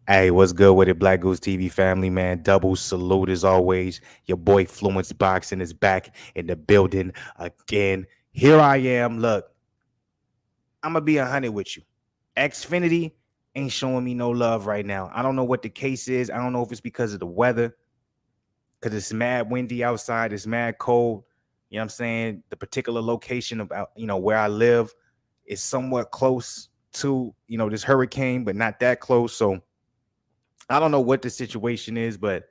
Hey, what's good with it, Black Goose TV family, man? Double salute as always. Your boy Fluence Boxing is back in the building again. Here I am. Look, I'm gonna be 100 with you. Xfinity ain't showing me no love right now. I don't know what the case is. I don't know if it's because of the weather, because it's mad windy outside. It's mad cold. You know what I'm saying? The particular location about where I live is somewhat close to this hurricane, but not that close. So I don't know what the situation is, but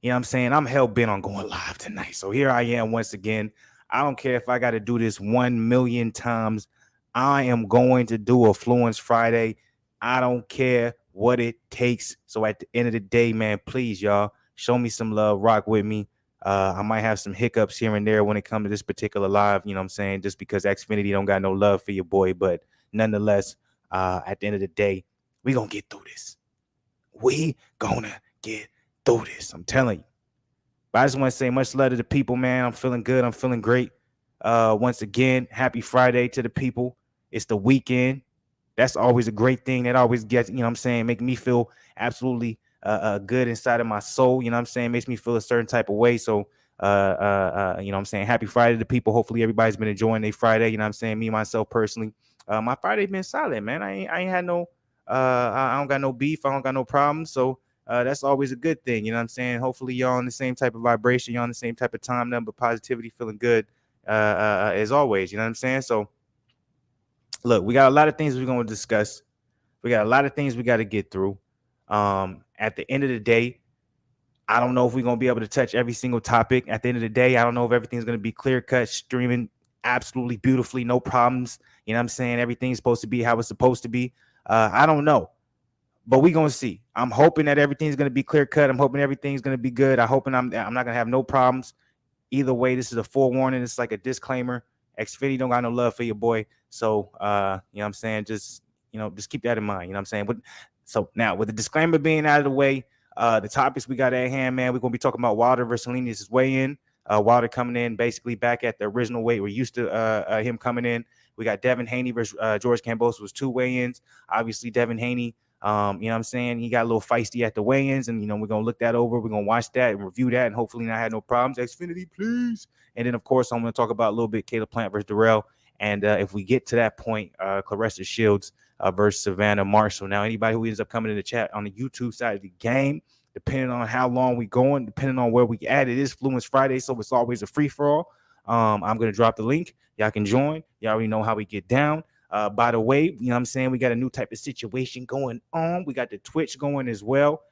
you know what I'm saying? I'm hell bent on going live tonight. So here I am once again. I don't care if I got to do this 1 million times. I am going to do a Fluence Friday. I don't care what it takes. So at the end of the day, man, please, y'all, show me some love. Rock with me. I might have some hiccups here and there when it comes to this particular live, you know what I'm saying? Just because Xfinity don't got no love for your boy. But nonetheless, at the end of the day, we going to get through this. We gonna get through this. I'm telling you. But I just want to say much love to the people, man. I'm feeling good. I'm feeling great. Once again, happy Friday to the people. It's the weekend. That's always a great thing. That always gets, you know what I'm saying, make me feel absolutely good inside of my soul. You know what I'm saying? Makes me feel a certain type of way. So, you know what I'm saying? Happy Friday to the people. Hopefully everybody's been enjoying their Friday. You know what I'm saying? Me, myself, personally. My Friday's been solid, man. I ain't had no I don't got no beef. I don't got no problems. So that's always a good thing. You know what I'm saying? Hopefully y'all on the same type of vibration. Y'all on the same type of time number, positivity, feeling good as always. You know what I'm saying? So look, we got a lot of things we're going to discuss. We got a lot of things we got to get through. At the end of the day, I don't know if we're going to be able to touch every single topic. At the end of the day, I don't know if everything's going to be clear cut, streaming absolutely beautifully, no problems. You know what I'm saying? Everything's supposed to be how it's supposed to be. I don't know, but we're gonna see. I'm hoping that everything's gonna be clear cut. I'm hoping everything's gonna be good. I'm hoping I'm not gonna have no problems. Either way, this is a forewarning. It's like a disclaimer. Xfinity don't got no love for your boy. So you know what I'm saying? Just just keep that in mind. You know what I'm saying? But so now with the disclaimer being out of the way, the topics we got at hand, man, we're gonna be talking about Wilder versus Helenius' weigh-in. Wilder coming in basically back at the original weight we're used to him coming in. We got Devin Haney versus George Kambosos was two weigh-ins. Obviously, Devin Haney, you know what I'm saying? He got a little feisty at the weigh-ins, and, we're going to look that over. We're going to watch that and review that, and hopefully not have no problems. Xfinity, please. And then, of course, I'm going to talk about a little bit Caleb Plant versus Dirrell. And if we get to that point, Clarissa Shields versus Savannah Marshall. Now, anybody who ends up coming in the chat on the YouTube side of the game, depending on how long we going, depending on where we at, it is Fluence Friday, so it's always a free-for-all. I'm going to drop the link. Y'all can join. Y'all already know how we get down. By the way, you know what I'm saying? We got a new type of situation going on. We got the Twitch going as well.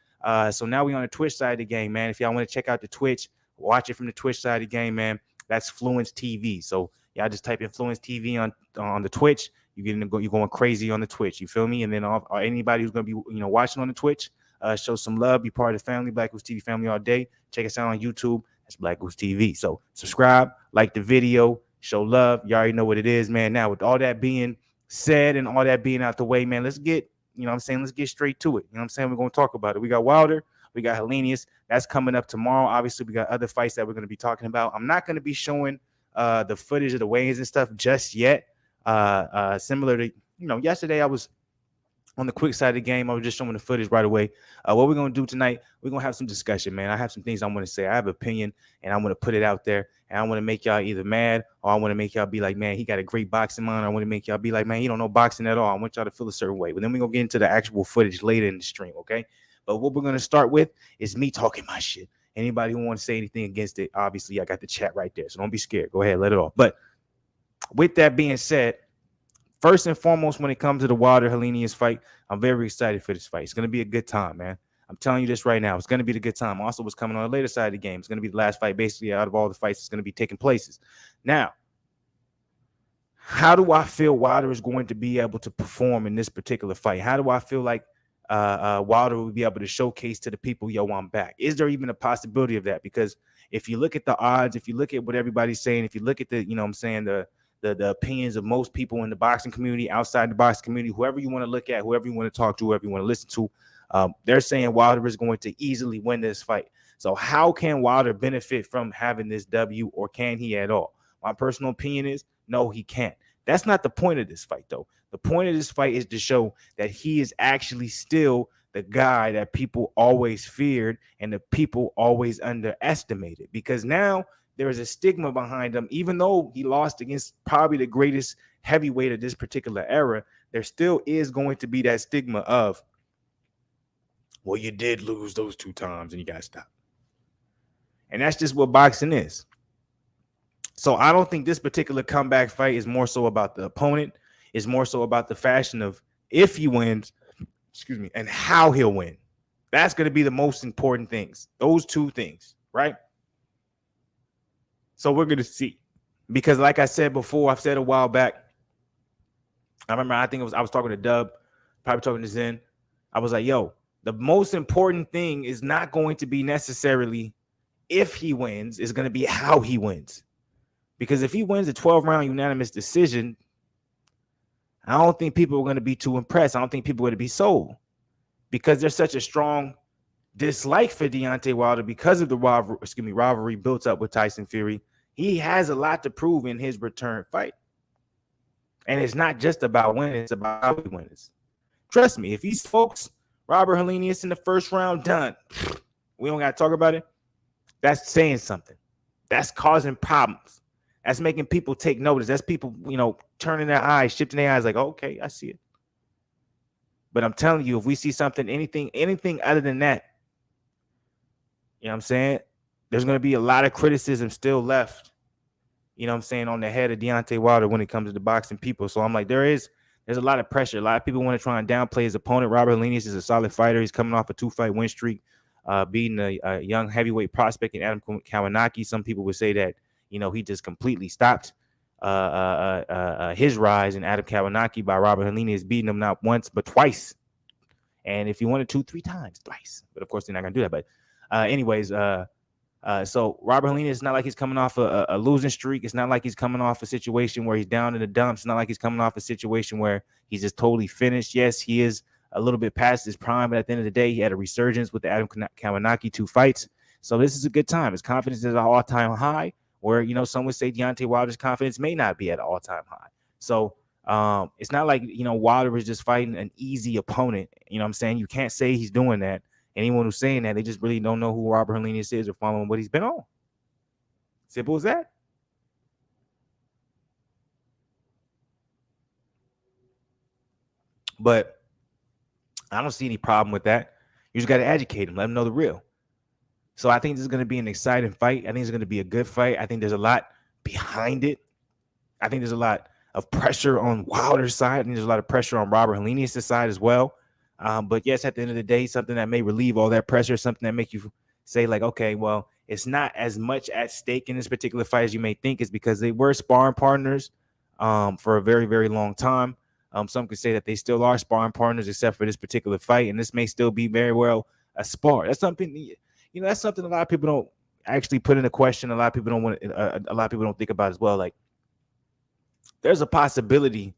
So now we on the Twitch side of the game, man. If y'all want to check out the Twitch, watch it from the Twitch side of the game, man. That's Fluence TV. So y'all just type in Fluence TV on the Twitch. You're going crazy on the Twitch. You feel me? And then anybody who's going to be watching on the Twitch, show some love. Be part of the family, Black Goose TV family all day. Check us out on YouTube. That's Black Goose TV. So subscribe, like the video, show love. You already know what it is, man. Now, with all that being said and all that being out the way, man, let's get, let's get straight to it. You know what I'm saying? We're going to talk about it. We got Wilder. We got Helenius. That's coming up tomorrow. Obviously, we got other fights that we're going to be talking about. I'm not going to be showing the footage of the weigh-ins and stuff just yet. Similar to, yesterday I was on the quick side of the game. I was just showing the footage right away. What we're going to do tonight, we're going to have some discussion, man. I have some things I want to say. I have an opinion, and I want to put it out there. And I want to make y'all either mad, or I want to make y'all be like, man, he got a great boxing mind. I want to make y'all be like, man, he don't know boxing at all. I want y'all to feel a certain way. But then we're going to get into the actual footage later in the stream, okay? But what we're going to start with is me talking my shit. Anybody who wants to say anything against it, obviously, I got the chat right there. So don't be scared. Go ahead, let it off. But with that being said, first and foremost, when it comes to the Wilder Helenius fight, I'm very excited for this fight. It's going to be a good time, man. I'm telling you this right now. It's going to be the good time. Also, what's coming on the later side of the game. It's going to be the last fight, basically, out of all the fights that's going to be taking places. Now, how do I feel Wilder is going to be able to perform in this particular fight? How do I feel like Wilder will be able to showcase to the people, yo, I'm back? Is there even a possibility of that? Because if you look at the odds, if you look at what everybody's saying, if you look at the, the opinions of most people in the boxing community, outside the boxing community, whoever you want to look at, whoever you want to talk to, whoever you want to listen to, they're saying Wilder is going to easily win this fight. So how can Wilder benefit from having this W, or can he at all? My personal opinion is no, he can't. That's not the point of this fight, though. The point of this fight is to show that he is actually still the guy that people always feared and the people always underestimated, because now there is a stigma behind him. Even though he lost against probably the greatest heavyweight of this particular era, there still is going to be that stigma of, well, you did lose those 2 times and you got to stop. And that's just what boxing is. So I don't think this particular comeback fight is more so about the opponent. It's more so about the fashion of if he wins, and how he'll win. That's going to be the most important things. Those 2 things, right? So we're going to see. Because like I said before, I've said a while back, I remember, I was talking to Dub, probably talking to Zen. I was like, yo, the most important thing is not going to be necessarily if he wins, it's going to be how he wins. Because if he wins a 12-round unanimous decision, I don't think people are going to be too impressed. I don't think people are going to be sold, because there's such a strong dislike for Deontay Wilder because of the rivalry built up with Tyson Fury. He has a lot to prove in his return fight. And it's not just about winning, it's about how he wins. Trust me, if he's folks, Robert Helenius in the first round, done. We don't got to talk about it. That's saying something. That's causing problems. That's making people take notice. That's people, turning their eyes, shifting their eyes like, oh, okay, I see it. But I'm telling you, if we see something, anything other than that, you know what I'm saying? There's going to be a lot of criticism still left, on the head of Deontay Wilder when it comes to the boxing people. So I'm like, there's a lot of pressure. A lot of people want to try and downplay his opponent. Robert Helenius is a solid fighter. He's coming off a 2-fight win streak, beating a young heavyweight prospect in Adam Kawanaki. Some people would say that, he just completely stopped his rise in Adam Kawanaki by Robert Helenius beating him not once but twice. And if you wanted 2, 3 times, thrice. But of course, they're not going to do that. But anyways, so Robert Helenius, it's not like he's coming off a losing streak. It's not like he's coming off a situation where he's down in the dumps. It's not like he's coming off a situation where he's just totally finished. Yes, he is a little bit past his prime, but at the end of the day, he had a resurgence with the Adam Kawanaki 2 fights. So this is a good time. His confidence is at an all-time high, where, some would say Deontay Wilder's confidence may not be at an all-time high. So it's not like, Wilder was just fighting an easy opponent. You know what I'm saying? You can't say he's doing that. Anyone who's saying that, they just really don't know who Robert Helenius is or following what he's been on. Simple as that. But I don't see any problem with that. You just got to educate him, let him know the real. So I think this is going to be an exciting fight. I think it's going to be a good fight. I think there's a lot behind it. I think there's a lot of pressure on Wilder's side. I think there's a lot of pressure on Robert Helenius' side as well. But yes, at the end of the day, something that may relieve all that pressure, something that make you say like, okay, well, it's not as much at stake in this particular fight as you may think, is because they were sparring partners for a very, very long time. Some could say that they still are sparring partners except for this particular fight, and this may still be very well a spar. That's something, that's something a lot of people don't actually put into question. A lot of people don't want a lot of people don't think about as well. Like, there's a possibility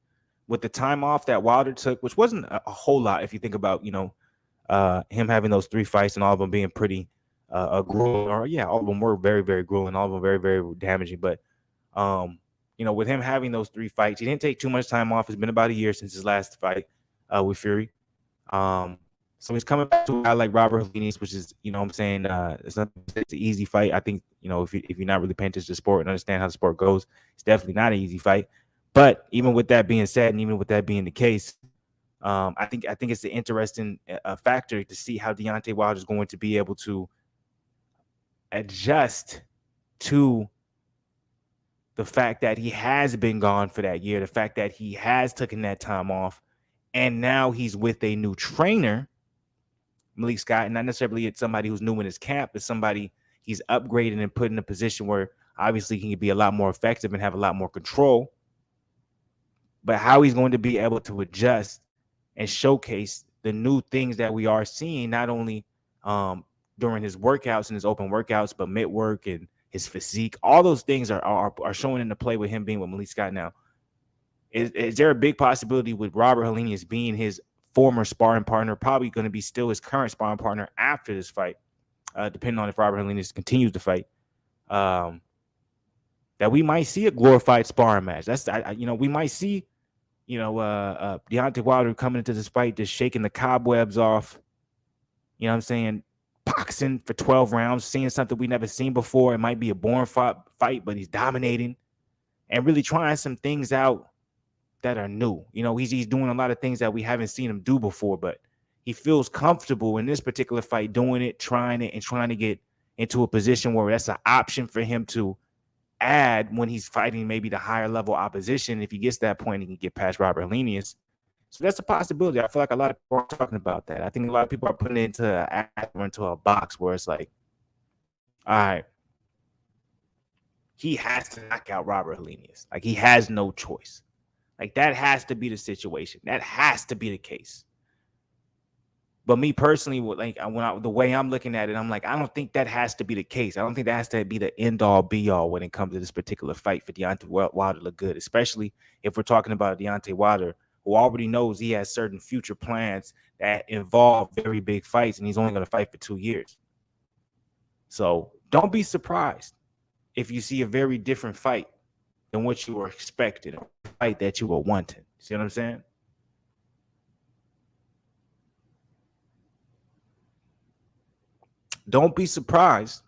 with the time off that Wilder took, which wasn't a whole lot if you think about, him having those 3 fights and all of them being pretty grueling. Or yeah, all of them were very, very grueling, all of them very, very damaging. But with him having those 3 fights, he didn't take too much time off. It's been about a year since his last fight with Fury. So he's coming back to a guy like Robert Helenius, which is, I'm saying, it's an easy fight. I think, if you're not really paying attention to the sport and understand how the sport goes, it's definitely not an easy fight. But even with that being said, and even with that being the case, I think it's an interesting factor to see how Deontay Wilder is going to be able to adjust to the fact that he has been gone for that year, the fact that he has taken that time off, and now he's with a new trainer, Malik Scott, not necessarily it's somebody who's new in his camp, but somebody he's upgraded and put in a position where obviously he can be a lot more effective and have a lot more control. But how he's going to be able to adjust and showcase the new things that we are seeing, not only during his workouts and his open workouts, but mid work and his physique, all those things are showing into play with him being with Malik Scott now. Is there a big possibility with Robert Helenius being his former sparring partner, probably going to be still his current sparring partner after this fight, depending on if Robert Helenius continues to fight, that we might see a glorified sparring match? We might see, Deontay Wilder coming into this fight just shaking the cobwebs off You know what I'm saying? Boxing for 12 rounds, seeing something we never seen before. It might be a boring fight, but he's dominating and really trying some things out that are new. You know, he's doing a lot of things that we haven't seen him do before, but he feels comfortable in this particular fight doing it, and trying to get into a position where that's an option for him to add when he's fighting maybe the higher level opposition. If he gets to that point, he can get past Robert Helenius. So that's a possibility. I feel like a lot of people are talking about that. I think a lot of people are putting it into a box where it's like, all right, he has to knock out Robert Helenius. Like, he has no choice. Like, that has to be the situation. That has to be the case. But me personally, the way I'm looking at it, I'm like, I don't think that has to be the case. I don't think that has to be the end all be all when it comes to this particular fight for Deontay Wilder to look good, especially if we're talking about Deontay Wilder, who already knows he has certain future plans that involve very big fights, and he's only going to fight for 2 years. So don't be surprised if you see a very different fight than what you were expecting, or a fight that you were wanting. See what I'm saying? Don't be surprised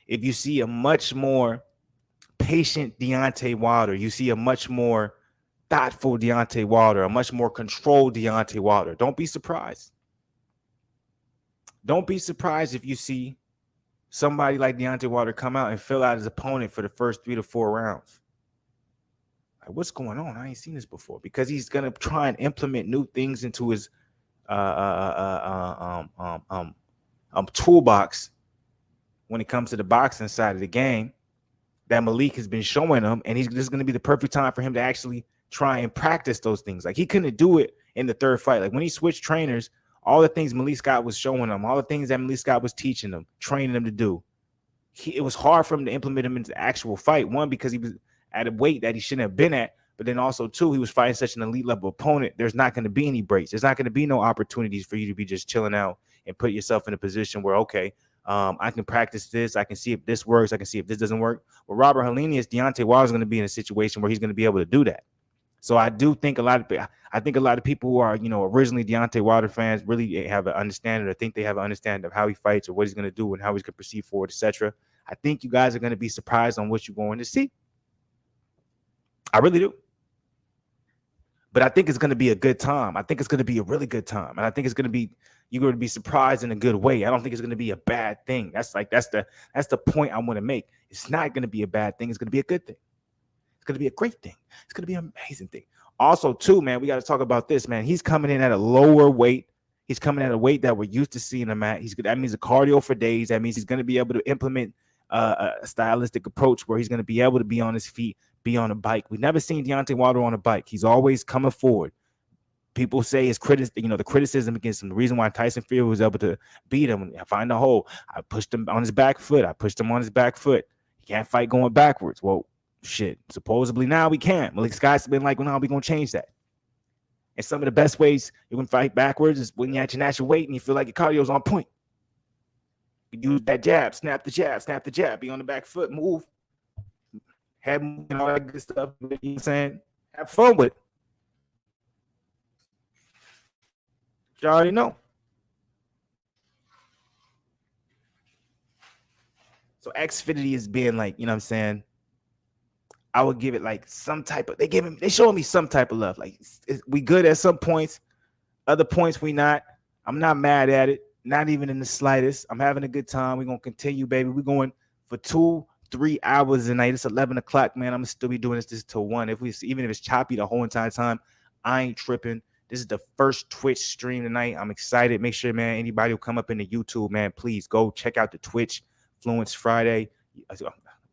if you see a much more patient Deontay Wilder. You see a much more thoughtful Deontay Wilder, a much more controlled Deontay Wilder. Don't be surprised. Don't be surprised if you see somebody like Deontay Wilder come out and fill out his opponent for the first 3 to 4 rounds. Like, what's going on? I ain't seen this before. Because he's gonna try and implement new things into his toolbox when it comes to the boxing side of the game that Malik has been showing him, and this is going to be the perfect time for him to actually try and practice those things. Like, he couldn't do it in the third fight. Like, when he switched trainers, all the things Malik Scott was showing him, all the things that Malik Scott was teaching him, training him to do, it was hard for him to implement him into the actual fight. One, because he was at a weight that he shouldn't have been at, but then also, two, he was fighting such an elite level opponent. There's not going to be any breaks. There's not going to be no opportunities for you to be just chilling out and put yourself in a position where, okay, I can practice this. I can see if this works. I can see if this doesn't work. Well, Robert Helenius, Deontay Wilder is going to be in a situation where he's going to be able to do that. So I do think a lot of people who are, originally Deontay Wilder fans really have an understanding, or think they have an understanding of how he fights or what he's going to do and how he's going to proceed forward, etc. I think you guys are going to be surprised on what you're going to see. I really do. But I think it's going to be a good time. I think it's going to be a really good time. And I think you're going to be surprised in a good way. I don't think it's going to be a bad thing. That's the point I want to make. It's not going to be a bad thing. It's going to be a good thing. It's going to be a great thing. It's going to be an amazing thing. Also, too, man, we got to talk about this, man. He's coming in at a lower weight. He's coming at a weight that we're used to seeing him at. That means a cardio for days. That means he's going to be able to implement a stylistic approach where he's going to be able to be on his feet, be on a bike. We've never seen Deontay Wilder on a bike. He's always coming forward. People say his the criticism against him, the reason why Tyson Fury was able to beat him, find a hole. I pushed him on his back foot. He can't fight going backwards. Well, shit. Supposedly now we can. Malik Scott's been like, well, now we're going to change that. And some of the best ways you can fight backwards is when you're at your natural weight and you feel like your cardio's on point. You use that jab, snap the jab, be on the back foot, move, head moving, all that good stuff. You know what I'm saying? Have fun with it. You already know. So Xfinity is being like, you know what I'm saying? I would give it like some type of, they showing me some type of love. Like, we good at some points, other points we not. I'm not mad at it. Not even in the slightest. I'm having a good time. We're going to continue, baby. We're going for 2-3 hours a night. It's 11 o'clock, man. I'm going to still be doing this till 1. Even if it's choppy the whole entire time, I ain't tripping. This is the first Twitch stream tonight. I'm excited. Make sure, man, anybody who come up in the YouTube, man, please go check out the Twitch, Fluencefriday.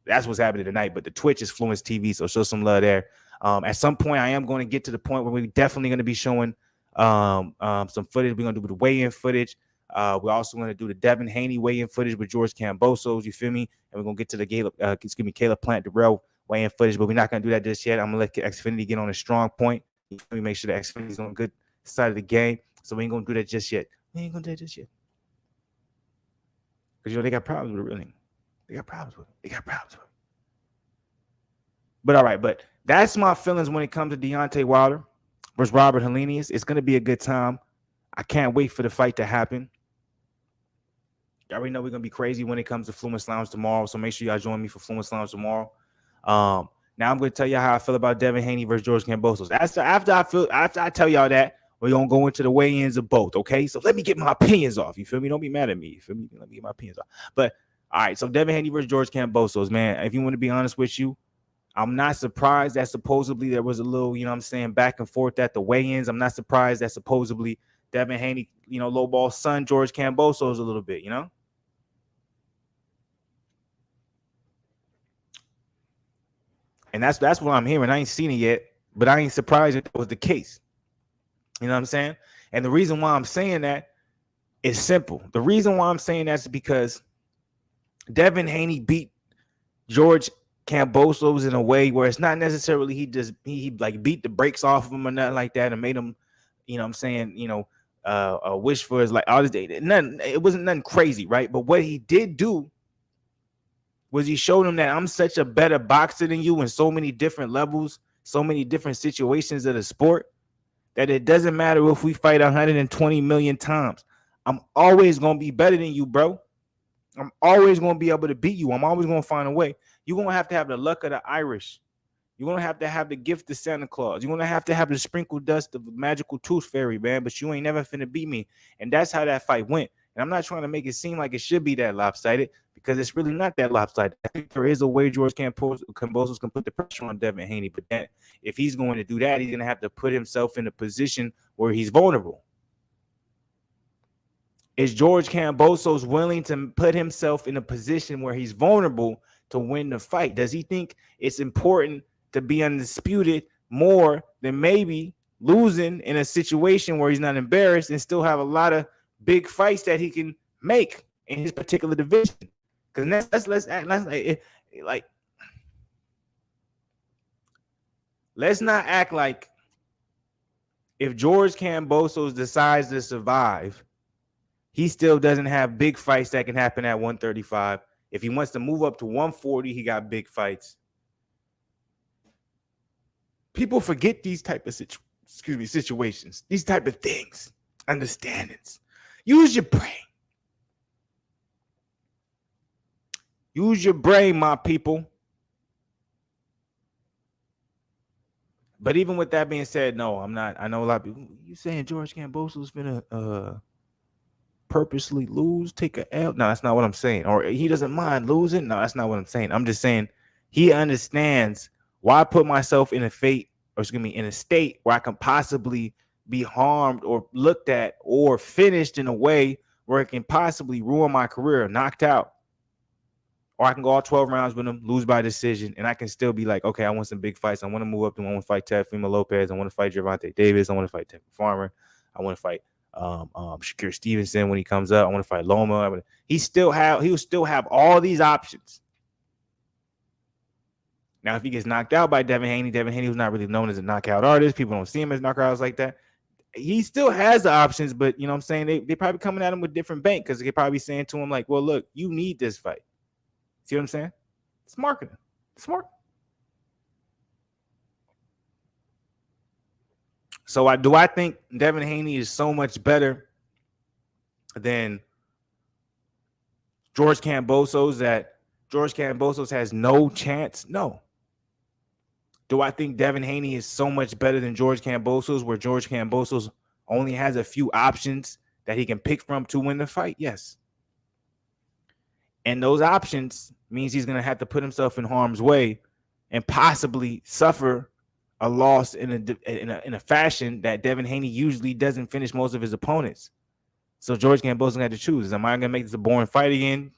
That's what's happening tonight, but the Twitch is Fluence TV, so show some love there. At some point, I am going to get to the point where we're definitely going to be showing some footage. We're going to do the weigh-in footage. We're also going to do the Devin Haney weigh-in footage with George Kambosos, you feel me? And we're going to get to the Caleb Plant Dirrell weigh-in footage, but we're not going to do that just yet. I'm going to let Xfinity get on a strong point. You feel me? Make sure that Xfinity's on a good side of the game. So we ain't going to do that just yet. Because, they got problems with it, really. They got problems with it. But all right, but that's my feelings when it comes to Deontay Wilder versus Robert Helenius. It's going to be a good time. I can't wait for the fight to happen. You already know we're gonna be crazy when it comes to Fluence Lounge tomorrow, so make sure y'all join me for Fluence Lounge tomorrow. Now I'm gonna tell y'all how I feel about Devin Haney versus George Kambosos. After I tell y'all that, we're gonna go into the weigh-ins of both. Okay, so let me get my opinions off. You feel me? Don't be mad at me. You feel me? Let me get my opinions off. But all right, so Devin Haney versus George Kambosos, man. If you want to be honest with you, I'm not surprised that supposedly there was a little, you know what I'm saying, back and forth at the weigh-ins. I'm not surprised that supposedly Devin Haney, you know, lowball son George Kambosos a little bit, you know. And that's what I'm hearing. I ain't seen it yet, but I ain't surprised if that was the case. You know what I'm saying? And the reason why I'm saying that is simple. The reason why I'm saying that is because Devin Haney beat George Kambosos in a way where it's not necessarily he like beat the brakes off of him or nothing like that and made him, you know what I'm saying, you know, wish for his like all this day. It wasn't nothing crazy, right? But what he did do was he showed him that I'm such a better boxer than you in so many different levels, so many different situations of the sport, that it doesn't matter if we fight 120 million times. I'm always going to be better than you, bro. I'm always going to be able to beat you. I'm always going to find a way. You're going to have the luck of the Irish. You're going to have the gift of Santa Claus. You're going to have the sprinkle dust of the magical tooth fairy, man, but you ain't never finna beat me. And that's how that fight went. And I'm not trying to make it seem like it should be that lopsided, because it's really not that lopsided. I think there is a way George Kambosos can put the pressure on Devin Haney, but that, if he's going to do that, he's going to have to put himself in a position where he's vulnerable. Is George Kambosos willing to put himself in a position where he's vulnerable to win the fight? Does he think it's important to be undisputed more than maybe losing in a situation where he's not embarrassed and still have a lot of big fights that he can make in his particular division? Because let's not act like if George Kambosos decides to survive, he still doesn't have big fights that can happen at 135. If he wants to move up to 140, he got big fights. People forget these type of situations, these type of things, understandings. Use your brain. Use your brain, my people. But even with that being said, no, I'm not. I know a lot of people. You saying George Kambosos finna purposely lose, take a L? No, that's not what I'm saying. Or he doesn't mind losing? No, that's not what I'm saying. I'm just saying he understands why I put myself in a state where I can possibly be harmed or looked at or finished in a way where it can possibly ruin my career, knocked out. Or I can go all 12 rounds with him, lose by decision, and I can still be like, okay, I want some big fights. I want to move up. I want to fight Teofimo Lopez. I want to fight Gervonta Davis. I want to fight Tevin Farmer. I want to fight Shakur Stevenson when he comes up. I want to fight Loma. He will still have all these options. Now, if he gets knocked out by Devin Haney was not really known as a knockout artist. People don't see him as knockouts like that. He still has the options, but you know what I'm saying? They probably coming at him with different bank, because they probably saying to him like, well, look, you need this fight. See what I'm saying? It's marketing. Smart. So I think Devin Haney is so much better than George Kambosos that George Kambosos has no chance? No. Do I think Devin Haney is so much better than George Kambosos, where George Kambosos only has a few options that he can pick from to win the fight? Yes. And those options means he's going to have to put himself in harm's way and possibly suffer a loss in a fashion that Devin Haney usually doesn't finish most of his opponents. So George Kambosos had to choose. Am I going to make this a boring fight again?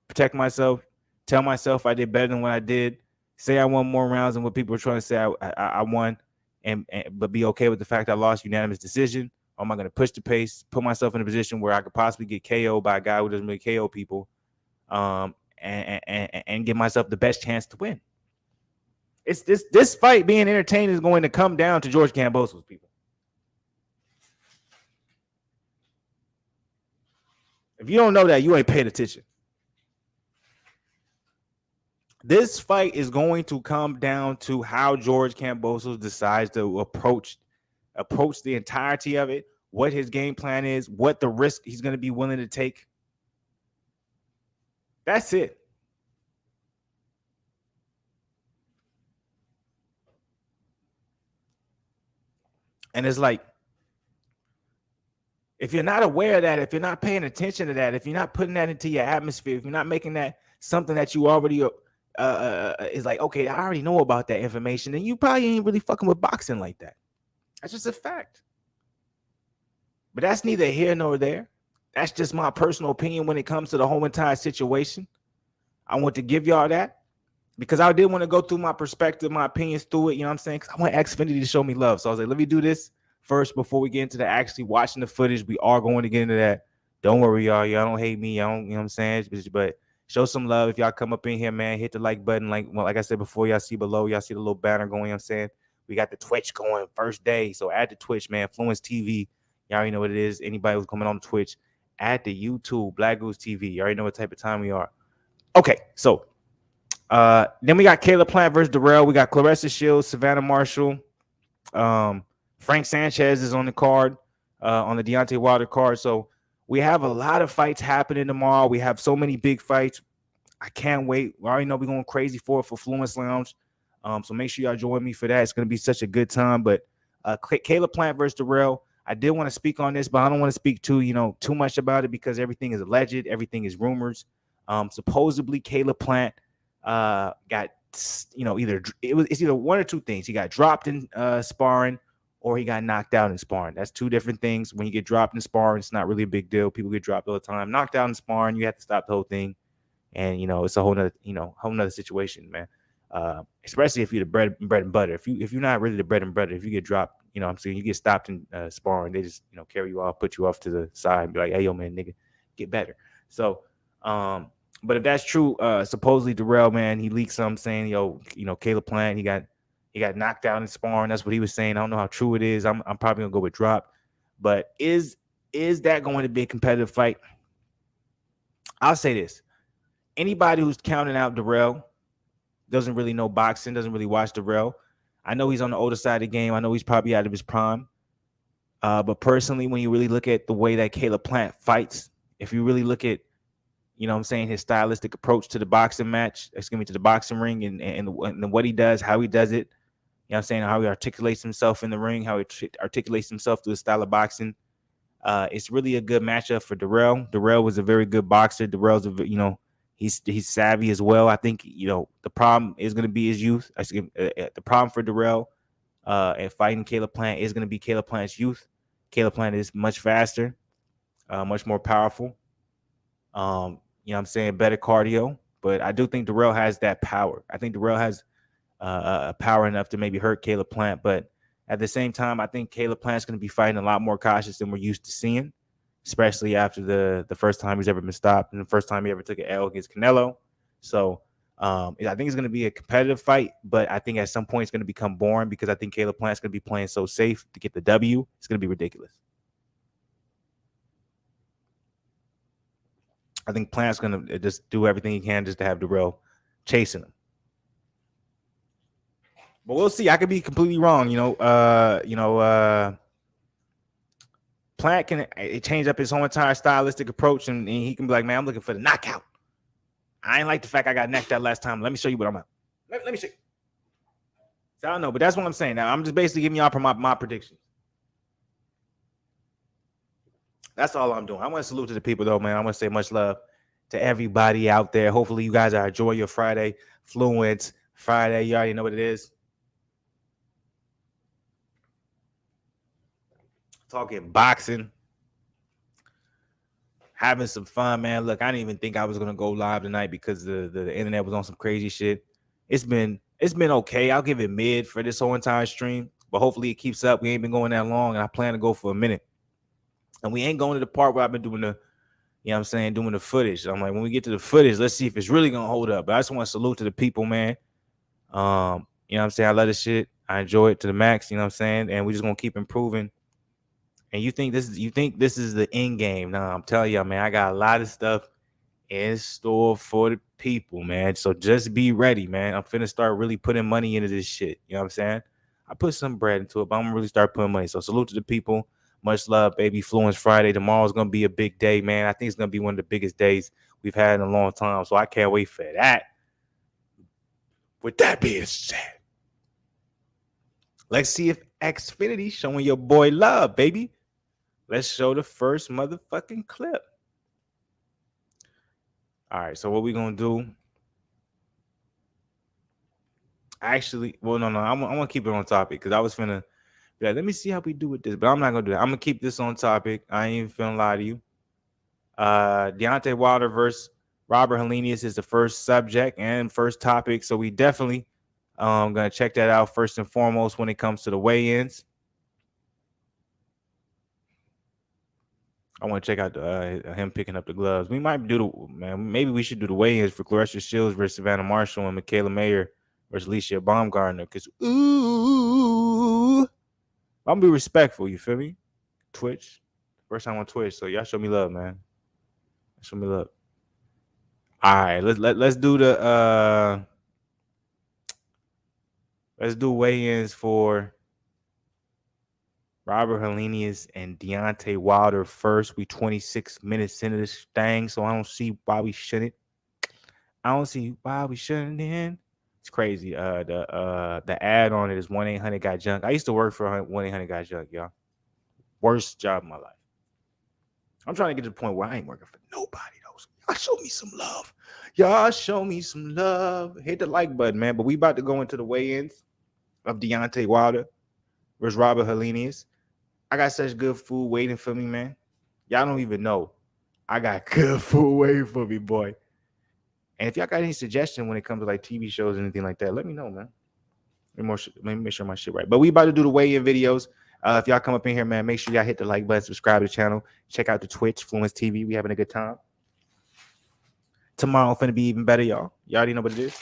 Protect myself, tell myself I did better than what I did, say I won more rounds than what people were trying to say I won, but be okay with the fact I lost unanimous decision? Or am I going to push the pace, put myself in a position where I could possibly get KO'd by a guy who doesn't really KO people, and give myself the best chance to win? It's this fight being entertained is going to come down to George Kambosos, people. If you don't know that, you ain't paid attention. This fight is going to come down to how George Kambosos decides to approach the entirety of it, what his game plan is, what the risk he's going to be willing to take. That's it. And it's like, if you're not aware of that, if you're not paying attention to that, if you're not putting that into your atmosphere, if you're not making that something that you already is like, okay, I already know about that information, then you probably ain't really fucking with boxing like that. That's just a fact. But that's neither here nor there. That's just my personal opinion when it comes to the whole entire situation. I want to give y'all that because I did want to go through my perspective, my opinions through it. You know what I'm saying? Because I want Xfinity to show me love. So I was like, let me do this first before we get into the actually watching the footage. We are going to get into that. Don't worry, y'all. Y'all don't hate me. Y'all don't, you know what I'm saying? But show some love. If y'all come up in here, man, hit the like button. Like I said before, y'all see below, y'all see the little banner going, you know what I'm saying? We got the Twitch going first day. So add the Twitch, man. Fluence TV. Y'all already know what it is. Anybody who's coming on Twitch, add the YouTube, Black Goose TV. You already know what type of time we are. Okay, so then we got Caleb Plant versus Dirrell. We got Claressa Shields, Savannah Marshall. Frank Sanchez is on the card, on the Deontay Wilder card. So we have a lot of fights happening tomorrow. We have so many big fights. I can't wait. We already know we're going crazy for Fluence Lounge. So make sure y'all join me for that. It's going to be such a good time. But Caleb Plant versus Dirrell. I did want to speak on this, but I don't want to speak too much about it because everything is alleged. Everything is rumors. Supposedly Caleb Plant got, it's either one or two things. He got dropped in sparring or he got knocked out in sparring. That's two different things. When you get dropped in sparring, it's not really a big deal. People get dropped all the time. Knocked out in sparring, you have to stop the whole thing. And, it's a whole nother situation, man. Especially if you're the bread and butter. If you're not really the bread and butter, if you get dropped, I'm saying, you get stopped in sparring, they just, carry you off, put you off to the side and be like, hey, yo, man, nigga, get better. So, but if that's true, supposedly Dirrell, man, he leaked something saying, Caleb Plant, he got knocked out in sparring. That's what he was saying. I don't know how true it is. I'm probably gonna go with drop. But is that going to be a competitive fight? I'll say this. Anybody who's counting out Dirrell doesn't really know boxing, doesn't really watch Dirrell. I know he's on the older side of the game. I know he's probably out of his prime. But personally, when you really look at the way that Caleb Plant fights, if you really look at, his stylistic approach to the boxing match, to the boxing ring and what he does, how he does it, how he articulates himself in the ring, how he articulates himself through the style of boxing. It's really a good matchup for Dirrell. Dirrell was a very good boxer. Dirrell's he's savvy as well. I think, the problem is going to be his youth. The problem for Dirrell and fighting Caleb Plant is going to be Caleb Plant's youth. Caleb Plant is much faster, much more powerful. Better cardio. But I do think Dirrell has that power. I think Dirrell has power enough to maybe hurt Caleb Plant. But at the same time, I think Caleb Plant's going to be fighting a lot more cautious than we're used to seeing, especially after the first time he's ever been stopped and the first time he ever took an L against Canelo. So I think it's going to be a competitive fight, but I think at some point it's going to become boring because I think Caleb Plant's going to be playing so safe to get the W. It's going to be ridiculous. I think Plant's going to just do everything he can just to have Dirrell chasing him. But we'll see. I could be completely wrong. Plant can change up his whole entire stylistic approach, and he can be like, man, I'm looking for the knockout. I ain't like the fact I got knocked out last time. Let me show you what I'm at. Let me show you. So I don't know, but that's what I'm saying. Now, I'm just basically giving y'all my predictions. That's all I'm doing. I want to salute to the people, though, man. I want to say much love to everybody out there. Hopefully, you guys are enjoying your Friday. Fluencefriday. You already know what it is. Talking boxing. Having some fun, man. Look, I didn't even think I was going to go live tonight because the internet was on some crazy shit. It's been okay. I'll give it mid for this whole entire stream, but hopefully it keeps up. We ain't been going that long, and I plan to go for a minute. And we ain't going to the part where I've been doing doing the footage. I'm like, when we get to the footage, let's see if it's really going to hold up. But I just want to salute to the people, man. I love this shit. I enjoy it to the max, and we're just going to keep improving. And you think this is the end game. Nah, I'm telling y'all, man, I got a lot of stuff in store for the people, man. So just be ready, man. I'm finna start really putting money into this shit. You know what I'm saying? I put some bread into it, but I'm gonna really start putting money. So salute to the people. Much love, baby. Fluencefriday. Tomorrow's gonna be a big day, man. I think it's gonna be one of the biggest days we've had in a long time. So I can't wait for that. With that being said, let's see if Xfinity showing your boy love, baby. Let's show the first motherfucking clip. All right, so what we gonna do? Actually, well, no, I'm gonna keep it on topic because I was finna be like, let me see how we do with this, but I'm not gonna do that. I'm gonna keep this on topic. I ain't even finna lie to you. Deontay Wilder versus Robert Helenius is the first subject and first topic, so we definitely gonna check that out first and foremost when it comes to the weigh-ins. I want to check out him picking up the gloves. We might do maybe we should do the weigh-ins for Clarissa Shields versus Savannah Marshall and Michaela Mayer versus Alicia Baumgartner. Because I'm gonna be respectful. You feel me? Twitch, first time on Twitch, so y'all show me love, man. Show me love. All right, let's do the let's do weigh-ins for Robert Helenius and Deontay Wilder first. We 26 minutes into this thing, so I don't see why we shouldn't. It's crazy. The ad on it is 1-800-GOT-JUNK. I used to work for 1-800-GOT-JUNK, y'all. Worst job in my life. I'm trying to get to the point where I ain't working for nobody else. Y'all show me some love. Y'all show me some love. Hit the like button, man. But we about to go into the weigh-ins of Deontay Wilder versus Robert Helenius. I got such good food waiting for me, man. Y'all don't even know. I got good food waiting for me, boy. And if y'all got any suggestion when it comes to like TV shows and anything like that, let me know, man. Let me make sure my shit right. But we about to do the weigh-in videos. If y'all come up in here, man, make sure y'all hit the like button, subscribe to the channel, check out the Twitch, Fluence TV. We having a good time. Tomorrow finna be even better, y'all. Y'all already know what it is.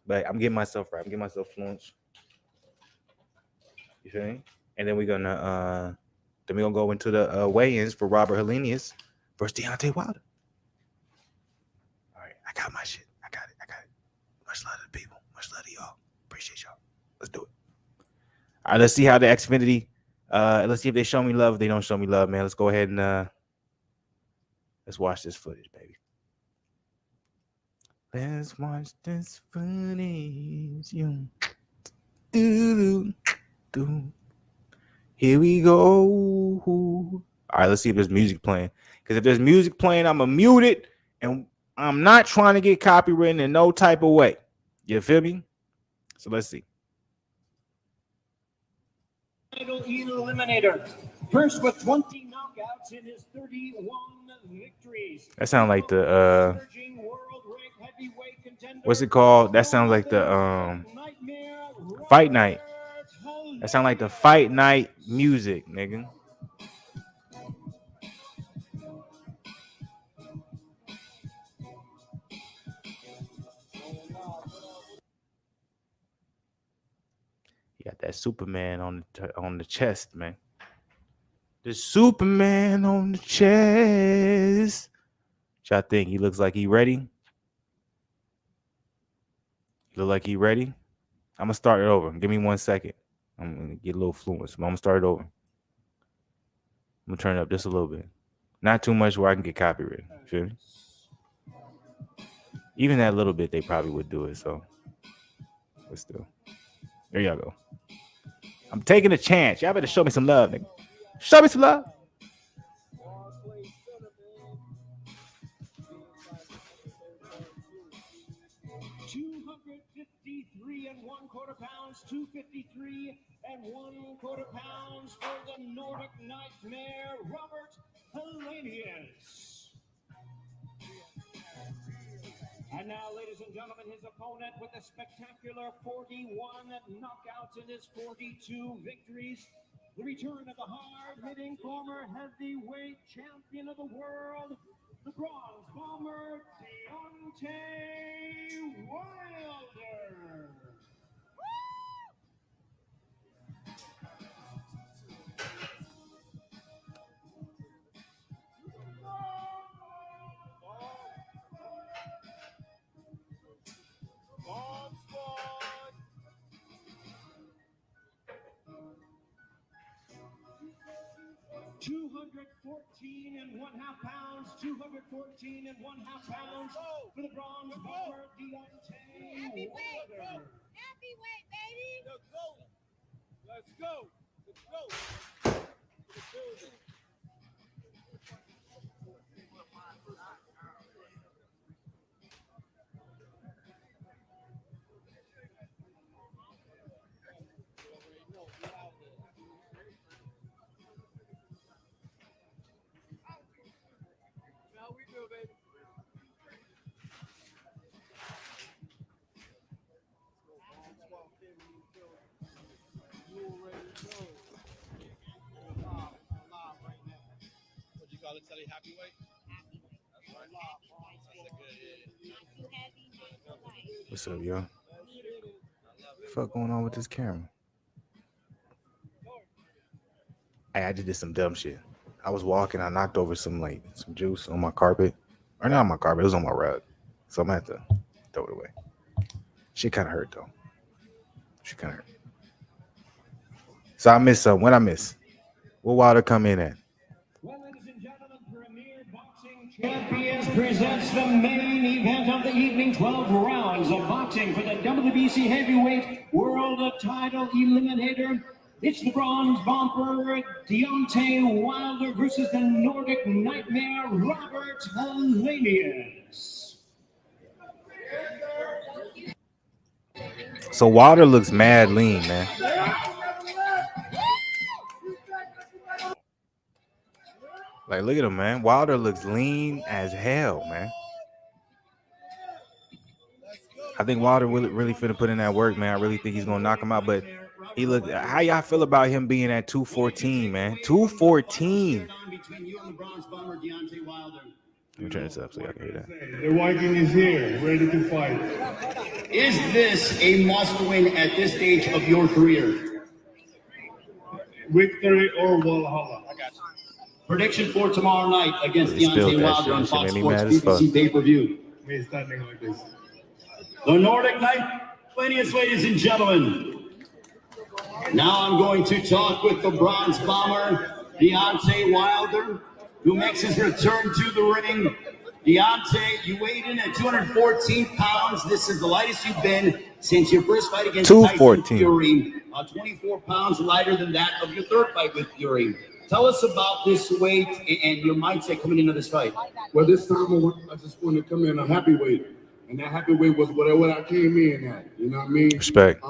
But I'm getting myself right. I'm getting myself Fluence. You feel me? And then we're gonna go into the weigh-ins for Robert Helenius versus Deontay Wilder. All right, I got my shit. I got it. Much love to the people. Much love to y'all. Appreciate y'all. Let's do it. All right, let's see how the Xfinity. Let's see if they show me love. If they don't show me love, man. Let's go ahead and let's watch this footage, baby. Let's watch this footage. Here we go. All right, let's see if there's music playing. Because if there's music playing, I'm going to mute it. And I'm not trying to get copywritten in no type of way. You feel me? So let's see. Eliminator. First with 20 knockouts in his 31 victories. That sounds like the what's it called? That sounds like the Fight Night. That sounds like the Fight Night music, nigga. You got that Superman on the chest, man. The Superman on the chest. Y'all think he looks like he ready? Look like he ready? I'm gonna start it over. Give me 1 second. I'm gonna get a little fluent. I'm gonna start it over. I'm gonna turn it up just a little bit. Not too much where I can get copyrighted. Feel me? Even that little bit, they probably would do it. So, but still, there y'all go. I'm taking a chance. Y'all better show me some love, nigga. Show me some love. £253.25 pounds, 253.25 pounds for the Nordic Nightmare, Robert Helenius. And now, ladies and gentlemen, his opponent with a spectacular 41 knockouts in his 42 victories. The return of the hard-hitting former heavyweight champion of the world, the bronze bomber, Deontay Wilder. 214 and 1/2 pounds, 214 and 1/2 pounds for the bronze bomber, Deontay Wilder. Heavyweight, baby. Let's go. Let's go. Let's go. How we do, baby? What you call it, Telly? Happy weight? That's right. That's a good. Not too heavy, not too light. What's up, yo? The fuck going on with this camera? Hey, I just did some dumb shit. I was walking, I knocked over some juice on my carpet. Or not on my carpet, it was on my rug. So I'm gonna have to throw it away. Shit kinda hurt though. Shit kinda hurt. So I missed something. What I miss? What Wilder come in at? Well, ladies and gentlemen, Premier Boxing Champions presents the main event of the evening. 12 rounds of boxing for the WBC Heavyweight World Title Eliminator. It's the bronze bomber Deontay Wilder versus the Nordic Nightmare Robert Helenius. So Wilder looks mad lean, man. Like, look at him, man. Wilder looks lean as hell, man. I think Wilder really finna put in that work, man. I really think he's gonna knock him out. But he look. How y'all feel about him being at 214, man? 214. Let me turn this up so y'all can hear that. The Viking is here, ready to fight. Is this a must-win at this stage of your career? Victory or Valhalla. I got you. Prediction for tomorrow night against He spilled Deontay that Wilder shit. on That shit Fox made me Sports mad as fuck. PBC pay-per-view. Me standing like this. The Nordic Night, ladies and gentlemen. Now I'm going to talk with the bronze bomber, Deontay Wilder, who makes his return to the ring. Deontay, you weighed in at 214 pounds. This is the lightest you've been since your first fight against Tyson Fury. 24 pounds lighter than that of your third fight with Fury. Tell us about this weight and your mindset coming into this fight. Well, this time I just wanted to come in a happy weight. And that happy weight was what I came in at. You know what I mean? Respect.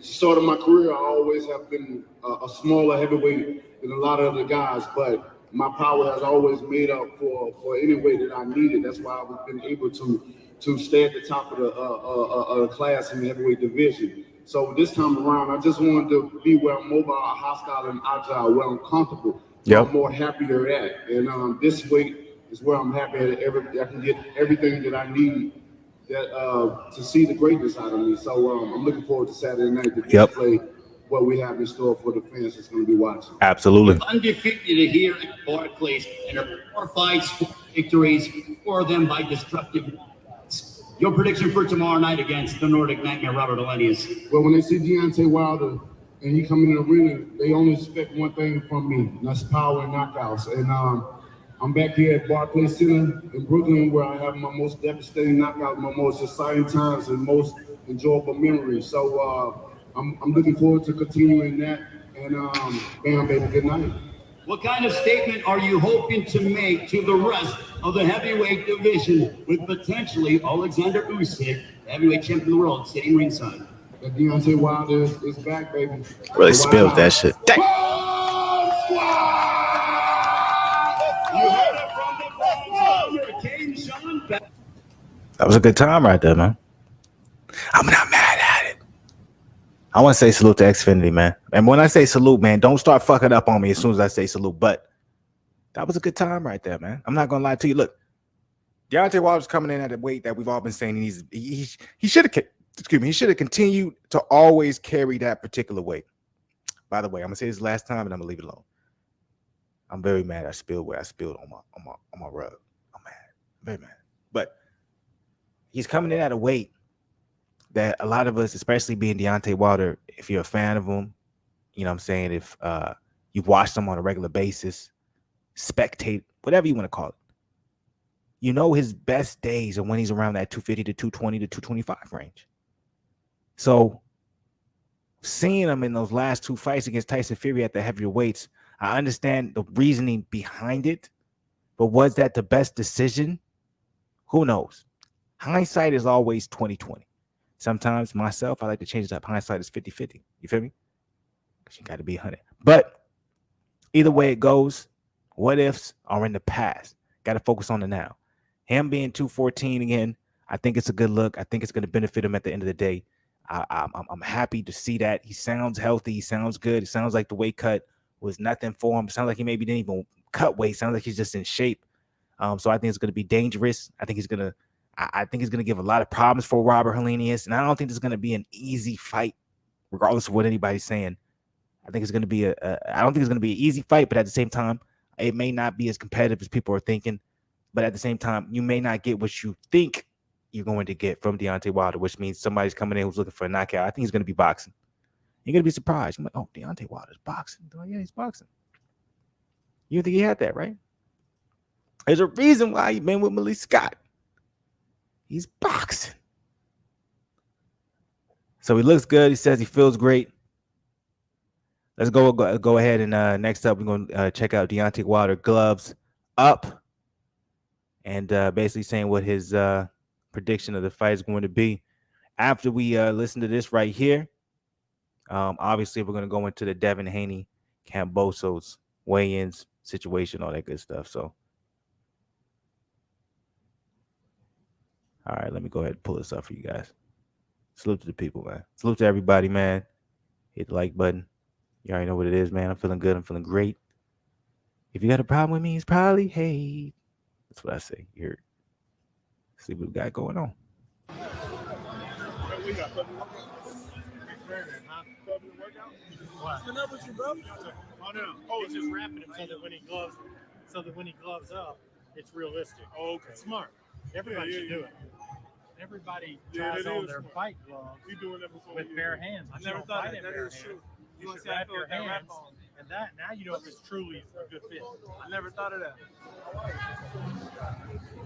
Start of my career, I always have been a smaller heavyweight than a lot of other guys. But my power has always made up for any weight that I needed. That's why I've been able to stay at the top of the class in the heavyweight division. So this time around, I just wanted to be where I'm mobile, hostile, and agile, where I'm comfortable. Yep. I'm more happier at. And this weight is where I'm happy at. I can get everything that I need to see the greatness out of me. So I'm looking forward to Saturday night to display what we have in store for the fans that's going to be watching. Absolutely. Undefeated here at Barclays, and 4 fights, 4 victories, 4 of them by destructive points. Your prediction for tomorrow night against the Nordic Nightmare, Robert Helenius? Well, when they see Deontay Wilder and he come in the arena, they only expect one thing from me, and that's power and knockouts. And I'm back here at Barclays Center in Brooklyn, where I have my most devastating knockout, my most exciting times, and most enjoyable memories. So I'm looking forward to continuing that. And bam, baby, good night. What kind of statement are you hoping to make to the rest of the heavyweight division with potentially Alexander Usyk, heavyweight champion of the world, sitting ringside? That Deontay Wilder is back, baby. Really spilled that shit. You heard it from the Bronze Hurricane, Sean. That was a good time right there, man. I'm not mad at it. I want to say salute to Xfinity, man. And when I say salute, man, don't start fucking up on me as soon as I say salute. But that was a good time right there, man. I'm not gonna lie to you. Look, Deontay Wilder's coming in at a weight that we've all been saying he should have. Excuse me. He should have continued to always carry that particular weight. By the way, I'm gonna say this last time, and I'm gonna leave it alone. I'm very mad. I spilled what I spilled on my rug. I'm mad. Very mad. But he's coming in at a weight that a lot of us, especially being Deontay Wilder, if you're a fan of him, you know what I'm saying, if you've watched him on a regular basis, spectate, whatever you want to call it. You know his best days are when he's around that 250 to 220 to 225 range. So seeing him in those last two fights against Tyson Fury at the heavier weights, I understand the reasoning behind it, but was that the best decision? Who knows? Hindsight is always 20/20. Sometimes myself, I like to change it up. Hindsight is 50/50. You feel me? Because you got to be 100. But either way it goes, what ifs are in the past. Got to focus on the now. Him being 214 again, I think it's a good look. I think it's going to benefit him at the end of the day. I'm happy to see that. He sounds healthy. He sounds good. It sounds like the weight cut was nothing for him. It sounds like he maybe didn't even cut weight. It sounds like he's just in shape. So I think it's going to be dangerous. I think he's going to give a lot of problems for Robert Helenius. And I don't think this is going to be an easy fight, regardless of what anybody's saying. I think it's going to be I don't think it's going to be an easy fight, but at the same time, it may not be as competitive as people are thinking. But at the same time, you may not get what you think you're going to get from Deontay Wilder, which means somebody's coming in who's looking for a knockout. I think he's going to be boxing. You're going to be surprised. You're like, oh, Deontay Wilder's boxing. Oh, yeah, he's boxing. You think he had that, right? There's a reason why he been with Malik Scott. He's boxing. So he looks good. He says he feels great. Let's go ahead and next up, we're going to check out Deontay Wilder gloves up and basically saying what his prediction of the fight is going to be. After we listen to this right here, obviously we're going to go into the Devin Haney, Kambosos weigh-ins situation, all that good stuff. So, all right, let me go ahead and pull this up for you guys. Salute to the people, man. Salute to everybody, man. Hit the like button. You already know what it is, man. I'm feeling good. I'm feeling great. If you got a problem with me, it's probably hate. That's what I say. You heard. See what we got going on. What's up with you, bro? Oh no! Oh, it's just wrapping him so that when he gloves up, it's realistic. Oh, okay. It's smart. Everybody should do it. Everybody tries on their fight gloves with bare hands. I never thought that is true. You should wrap your hands, and that now you know if it's truly a good fit. I never thought of that.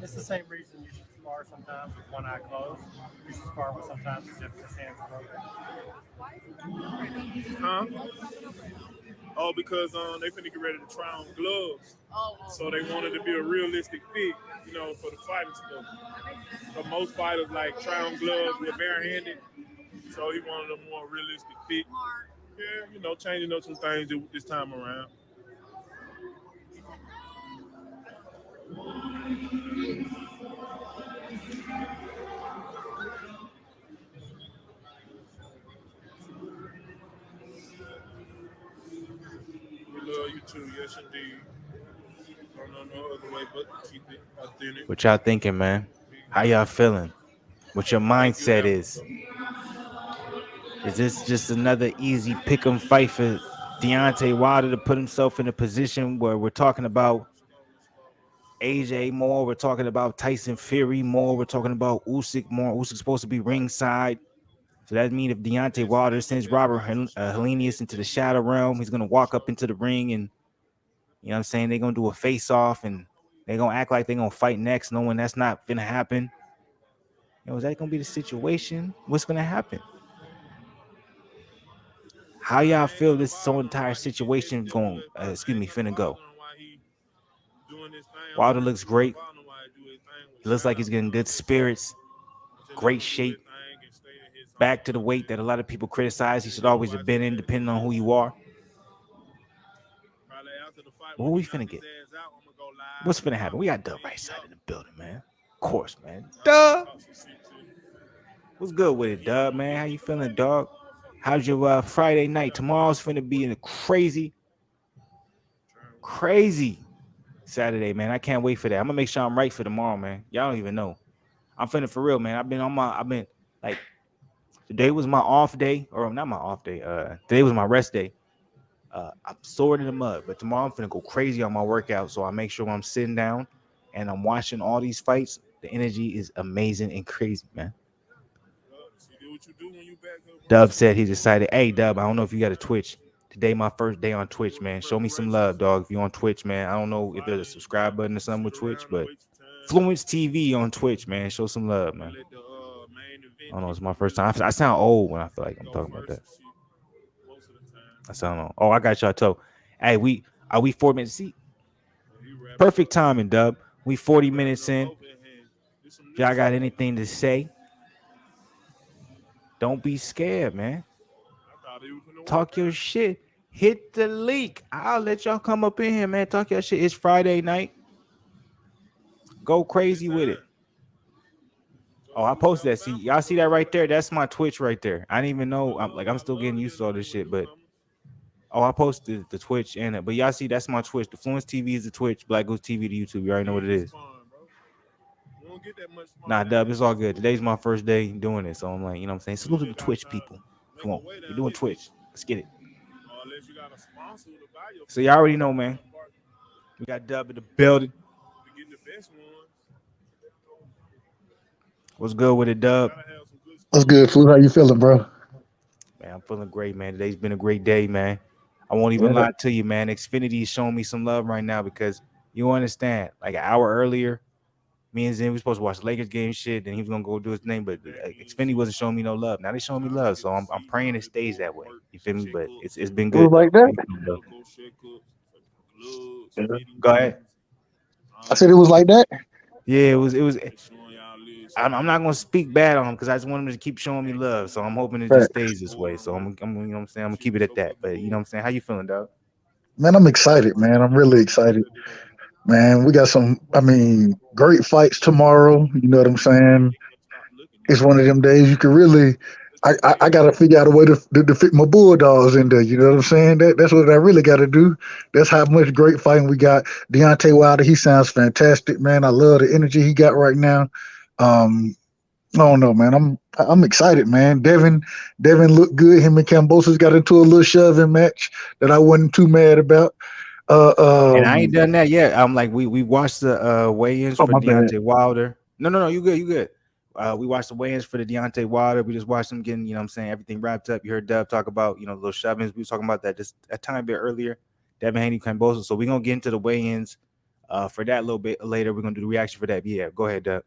It's the same reason you should spar sometimes with one eye closed. You should spar with sometimes as if his hands broken. Huh? Oh, because they finna get ready to try on gloves. So they wanted to be a realistic fit, you know, for the fight and stuff. So most fighters like try on gloves with barehanded. So he wanted a more realistic fit. Yeah, you know, changing up some things this time around. We love you too, yes indeed. Don't know no other way but to keep it authentic. What y'all thinking, man? How y'all feeling? What your mindset is? Is this just another easy pick'em fight for Deontay Wilder to put himself in a position where we're talking about AJ more, we're talking about Tyson Fury more, we're talking about Usyk more. Usyk's supposed to be ringside. So that means if Deontay Wilder sends Robert Helenius into the shadow realm, he's going to walk up into the ring and, you know what I'm saying, they're going to do a face-off and they're going to act like they're going to fight next, knowing that's not going to happen. You know, is that going to be the situation? What's going to happen? How y'all feel this whole entire situation going, finna go? Wilder looks great. He looks like he's getting good spirits, great shape. Back to the weight that a lot of people criticize he should always have been in, depending on who you are. What we finna get? What's finna happen? We got Dub right side in the building, man. Of course, man. Dub. What's good with it, Dub, man? How you feeling, dog? How's your Friday night? Tomorrow's finna be a crazy Saturday, man. I can't wait for that. I'm gonna make sure I'm right for tomorrow, man. Y'all don't even know. I'm finna for real, man. I've been like, today was my off day, or not my off day. Today was my rest day. I'm sore in the mud, but tomorrow I'm finna go crazy on my workout. So I make sure I'm sitting down and I'm watching all these fights. The energy is amazing and crazy, man. Dub said he decided, hey, Dub, I don't know if you got a Twitch. Today my first day on Twitch, man. Show me some love, dog. If you're on Twitch, man. I don't know if there's a subscribe button or something with Twitch, but Fluence TV on Twitch, man. Show some love, man. I don't know. It's my first time. I sound old when I feel like I'm talking about that. I sound old. Oh, I got y'all toe. Hey, we 4 minutes. See, perfect timing, Dub. We 40 minutes in. If y'all got anything to say, don't be scared, man. Talk your shit. Hit the link. I'll let y'all come up in here, man. Talk your shit. It's Friday night. Go crazy with it. Oh, I posted that. See, y'all see that right there? That's my Twitch right there. I didn't even know. I'm still getting used to all this shit, but I posted the Twitch and it. But y'all see, that's my Twitch. The Fluence TV is the Twitch. Black Goose TV the YouTube. You already know what it is. Nah, Dub, it's all good. Today's my first day doing it, so I'm like, you know what I'm saying? Salute to the Twitch people. Come on, we're doing Twitch. Let's get it. So y'all already know, man. We got Dub in the building. What's good with it, Dub? What's good, Flu? How you feeling, bro? Man, I'm feeling great, man. Today's been a great day, man. I won't even lie to you, man. Xfinity is showing me some love right now because you understand, like an hour earlier, me and Zen, we supposed to watch the Lakers game shit, and he was gonna go do his thing, but Xfinity wasn't showing me no love. Now they showing me love, so I'm praying it stays that way. You feel me? But it's been good. It was like that. Go ahead. I said it was like that. Yeah, it was. I'm not gonna speak bad on him because I just want him to keep showing me love. So I'm hoping it just stays this way. So I'm you know what I'm saying, I'm gonna keep it at that. But you know what I'm saying? How you feeling, dog? Man, I'm excited, man. I'm really excited. Man, we got some, great fights tomorrow. You know what I'm saying? It's one of them days you can really I gotta figure out a way to fit my Bulldogs in there. You know what I'm saying? That's what I really gotta do. That's how much great fighting we got. Deontay Wilder, he sounds fantastic, man. I love the energy he got right now. I don't know, man. I'm excited, man. Devin looked good. Him and Kambosos got into a little shoving match that I wasn't too mad about. And I ain't done that yet. I'm like, we watched the weigh-ins for Deontay Wilder. No, you good. We watched the weigh-ins for the Deontay Wilder. We just watched them getting, you know what I'm saying, everything wrapped up. You heard Dub talk about, you know, little shovings. We were talking about that just a tiny bit earlier. Devin Haney, Kambosos. So we're gonna get into the weigh-ins for that a little bit later. We're gonna do the reaction for that. Yeah, go ahead, Dub.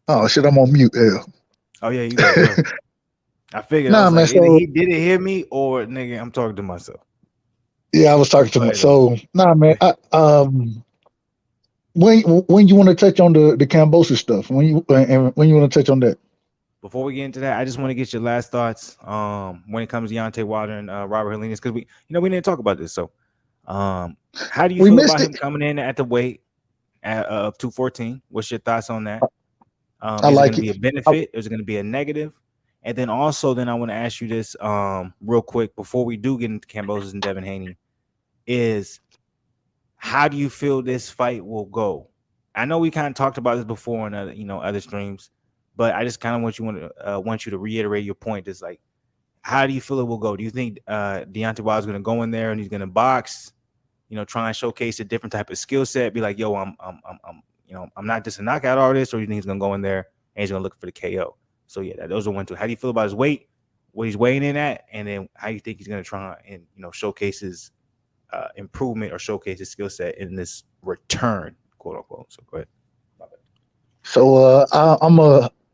Oh shit, I'm on mute. Yeah. Oh yeah, you go. I figured. Nah, I was man. like, So either he didn't hear me or nigga, I'm talking to myself. yeah, I was talking to myself. So nah, man. When you want to touch on the Kambosos stuff? When you want to touch on that? Before we get into that, I just want to get your last thoughts when it comes to Deontay Wilder and Robert Helenius, because we didn't talk about this. So how do you feel about him coming in at the weight of 214? What's your thoughts on that? Is it going to be a benefit? Is it going to be a negative? And then also, I want to ask you this real quick before we do get into Kambosos and Devin Haney, is how do you feel this fight will go? I know we kind of talked about this before in other streams, but I just kind of want you to reiterate your point. It's like, how do you feel it will go? Do you think Deontay Wilder is going to go in there and he's going to box, try and showcase a different type of skill set, be like, yo, I'm not just a knockout artist, or you think he's going to go in there and he's going to look for the KO? So yeah, those are 1, 2. How do you feel about his weight, what he's weighing in at, and then how you think he's going to try and showcase his improvement or showcase his skill set in this return, quote unquote? So go ahead. So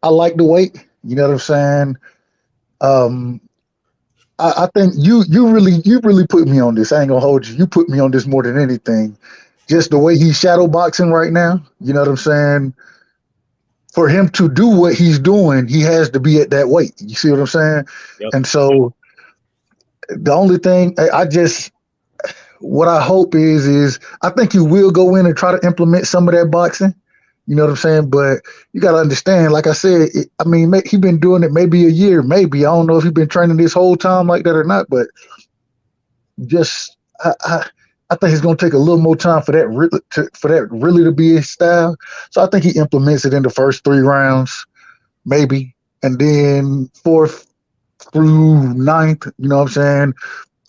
I like the weight. You know what I'm saying? I think you really put me on this. I ain't gonna hold you. You put me on this more than anything. Just the way he's shadow boxing right now. You know what I'm saying? For him to do what he's doing, he has to be at that weight. You see what I'm saying? Yep. And so the only thing what I hope is I think he will go in and try to implement some of that boxing. You know what I'm saying? But you got to understand, like I said, he's been doing it maybe a year, maybe. I don't know if he's been training this whole time like that or not, but just I think it's going to take a little more time for that really to be his style. So I think he implements it in the first 3 rounds, maybe. And then 4th through 9th, you know what I'm saying?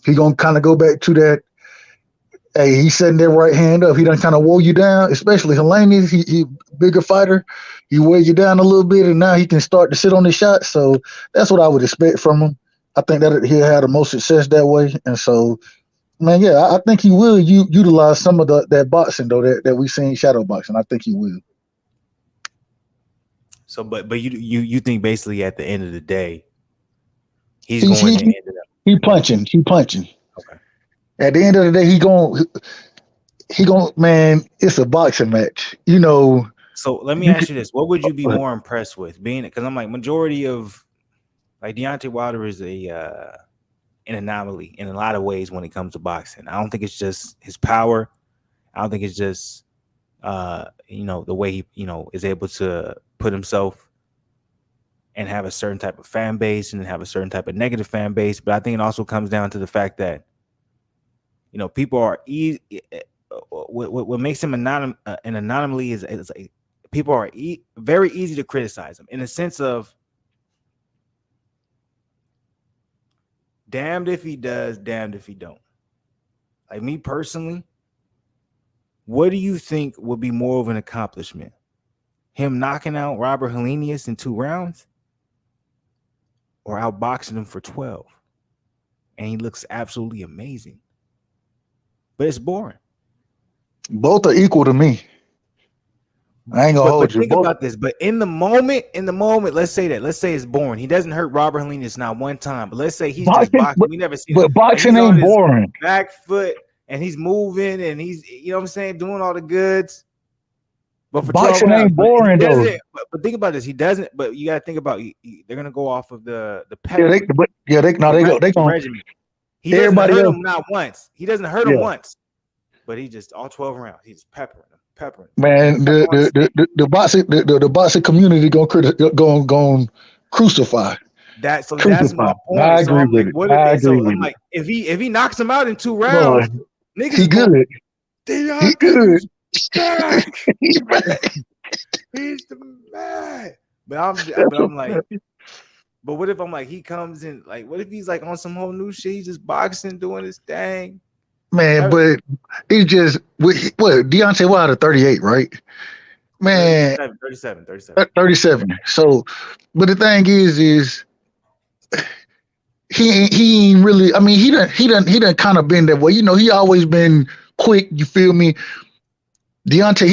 He's going to kind of go back to that Hey, he's setting that right hand up. He done kind of wore you down, especially Helenius. He bigger fighter. He wear you down a little bit, and now he can start to sit on his shot. So that's what I would expect from him. I think that he'll have the most success that way. And so, man, yeah, I think he will utilize some of that boxing though that we seen shadow boxing. I think he will. So, but you think basically at the end of the day, he's He's going to he end it up. he punching. He punching. Okay. At the end of the day, he going man. It's a boxing match. You know. So let me You ask can, you this: what would you be more impressed with, being because I'm like majority of like Deontay Wilder is an anomaly in a lot of ways when it comes to boxing. I don't think it's just his power. I don't think it's just the way he is able to put himself and have a certain type of fan base and have a certain type of negative fan base. But I think it also comes down to the fact that people are what makes him an anomaly is like, people are very easy to criticize him in the sense of damned if he does, damned if he don't. Like me personally, what do you think would be more of an accomplishment? Him knocking out Robert Helenius in 2 rounds or outboxing him for 12? And he looks absolutely amazing. But it's boring. both are equal to me. I ain't gonna But hold you. think Both, about this. But in the moment, let's say it's boring. He doesn't hurt Robert Helenius not one time. But let's say he's just boxing, boxing. We never see but it. Like boxing he's on ain't his boring. back foot and he's moving and he's what I'm saying, doing all the goods. But for 12 Boxing rounds, ain't but he boring though. doesn't. But think about this. He doesn't. But you got to think about they're gonna go off of the Yeah, pedigree, they go. They the gonna regimen. He doesn't everybody hurt else. him not once. He doesn't hurt him Yeah, once. But he just all 12 rounds. He's just peppering him. man. Pepper on the stick. The boxing community gonna crucify. That's my I point. So agree I'm like, with it. what if I they? agree So with I'm it. like, if he knocks him out in 2 Boy, rounds, niggas he is going, good. He Deontay good. is back. He back. He's the man. But I'm like, but what if I'm like, he comes in like, what if he's like on some whole new shit? He's just boxing, doing his thing. Man, but it's just what Deontay Wilder 38, right? Man, 37. 37. So, but the thing is he ain't really. I mean, he done kind of been that way. You know, he always been quick. You feel me? Deontay,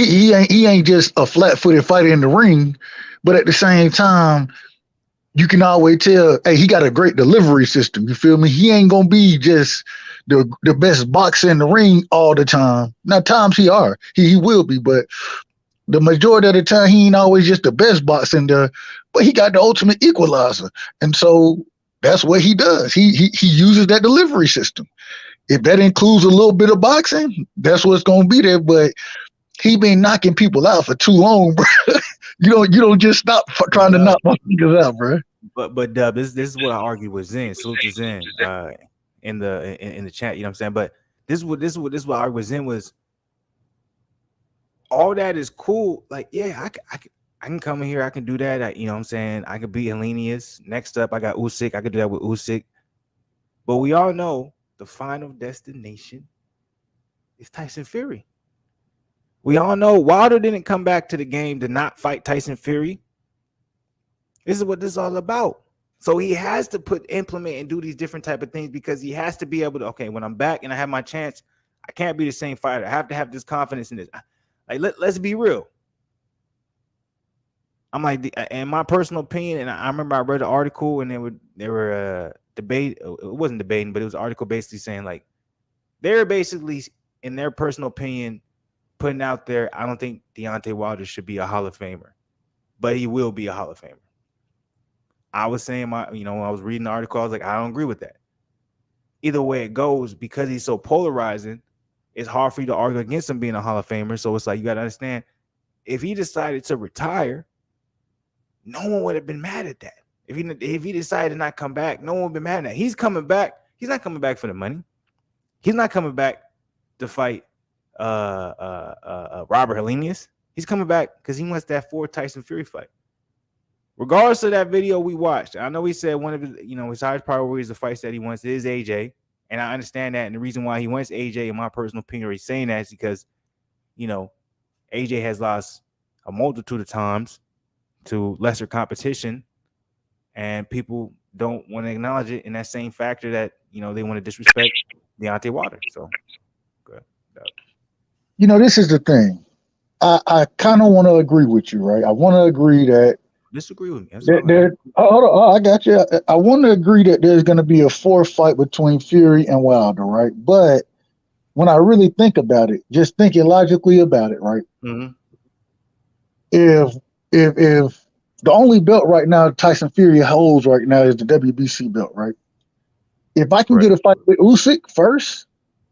he ain't just a flat-footed fighter in the ring, but at the same time, you can always tell, hey, he got a great delivery system. You feel me? He ain't gonna be just the best boxer in the ring all the time. Now, times he will be, but the majority of the time, he ain't always just the best boxer in there. But he got the ultimate equalizer, and so that's what he does. He uses that delivery system. If that includes a little bit of boxing, that's what's gonna be there. But he been knocking people out for too long, bro. You don't just stop trying to knock my fingers out, bro. But Dub, this is what I argue with Zen. Salute to Zen in the chat. You know what I'm saying? But this is what I argue with Zen was. All that is cool. Like, yeah, I can come in here. I can do that. You know what I'm saying? I could beat Helenius. Next up, I got Usyk. I could do that with Usyk. But we all know the final destination is Tyson Fury. We all know Wilder didn't come back to the game to not fight Tyson Fury. This is what this is all about. So he has to implement and do these different type of things because he has to be able to, okay, when I'm back and I have my chance, I can't be the same fighter. I have to have this confidence in this. Like, let's be real. I'm like, in my personal opinion, and I remember I read an article and they were debate. It wasn't debating, but it was an article basically saying like they're basically, in their personal opinion, putting out there, I don't think Deontay Wilder should be a Hall of Famer, but he will be a Hall of Famer. I was saying when I was reading the article, I was like, I don't agree with that. Either way it goes, because he's so polarizing, it's hard for you to argue against him being a Hall of Famer. So it's like, you got to understand, if he decided to retire, no one would have been mad at that. If he decided to not come back, no one would be mad at that. He's coming back. He's not coming back for the money. He's not coming back to fight Robert Helenius. He's coming back because he wants that Tyson Fury fight. Regardless of that video we watched, I know he said one of his highest priorities, the fights that he wants is AJ, And I understand that. And the reason why he wants AJ, in my personal opinion, he's saying that is because, AJ has lost a multitude of times to lesser competition, and people don't want to acknowledge it in that same factor that, they want to disrespect Deontay Wilder. So, good. This is the thing. I kind of want to agree with you, right? I want to agree that Disagree with me. That's hold on, I got you. I want to agree that there's going to be a fourth fight between Fury and Wilder, right? But when I really think about it, just thinking logically about it, right? Mm-hmm. If the only belt right now Tyson Fury holds right now is the WBC belt, right? If I can get a fight with Usyk first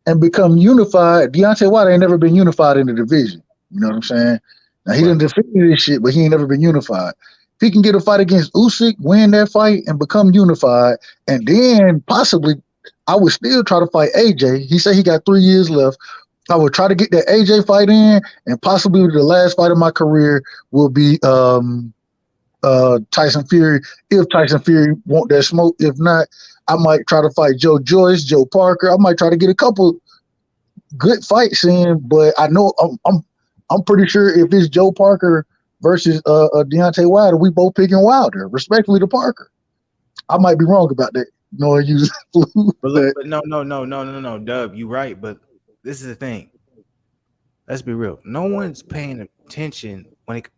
and become unified, Deontay Wilder ain't never been unified in the division. You know what I'm saying? Now he didn't defend this shit, but he ain't never been unified. If he can get a fight against Usyk, win that fight, and become unified, and then possibly, I would still try to fight AJ. He said he got 3 years left. I would try to get that AJ fight in, and possibly the last fight of my career will be Tyson Fury. If Tyson Fury want that smoke, if not, I might try to fight Joe Joyce, Joe Parker. I might try to get a couple good fights in, but I know I'm pretty sure if it's Joe Parker versus Deontay Wilder, we both picking Wilder. Respectfully to Parker. I might be wrong about that. No, use but no, Dub, you right, but this is the thing. Let's be real. No one's paying attention when it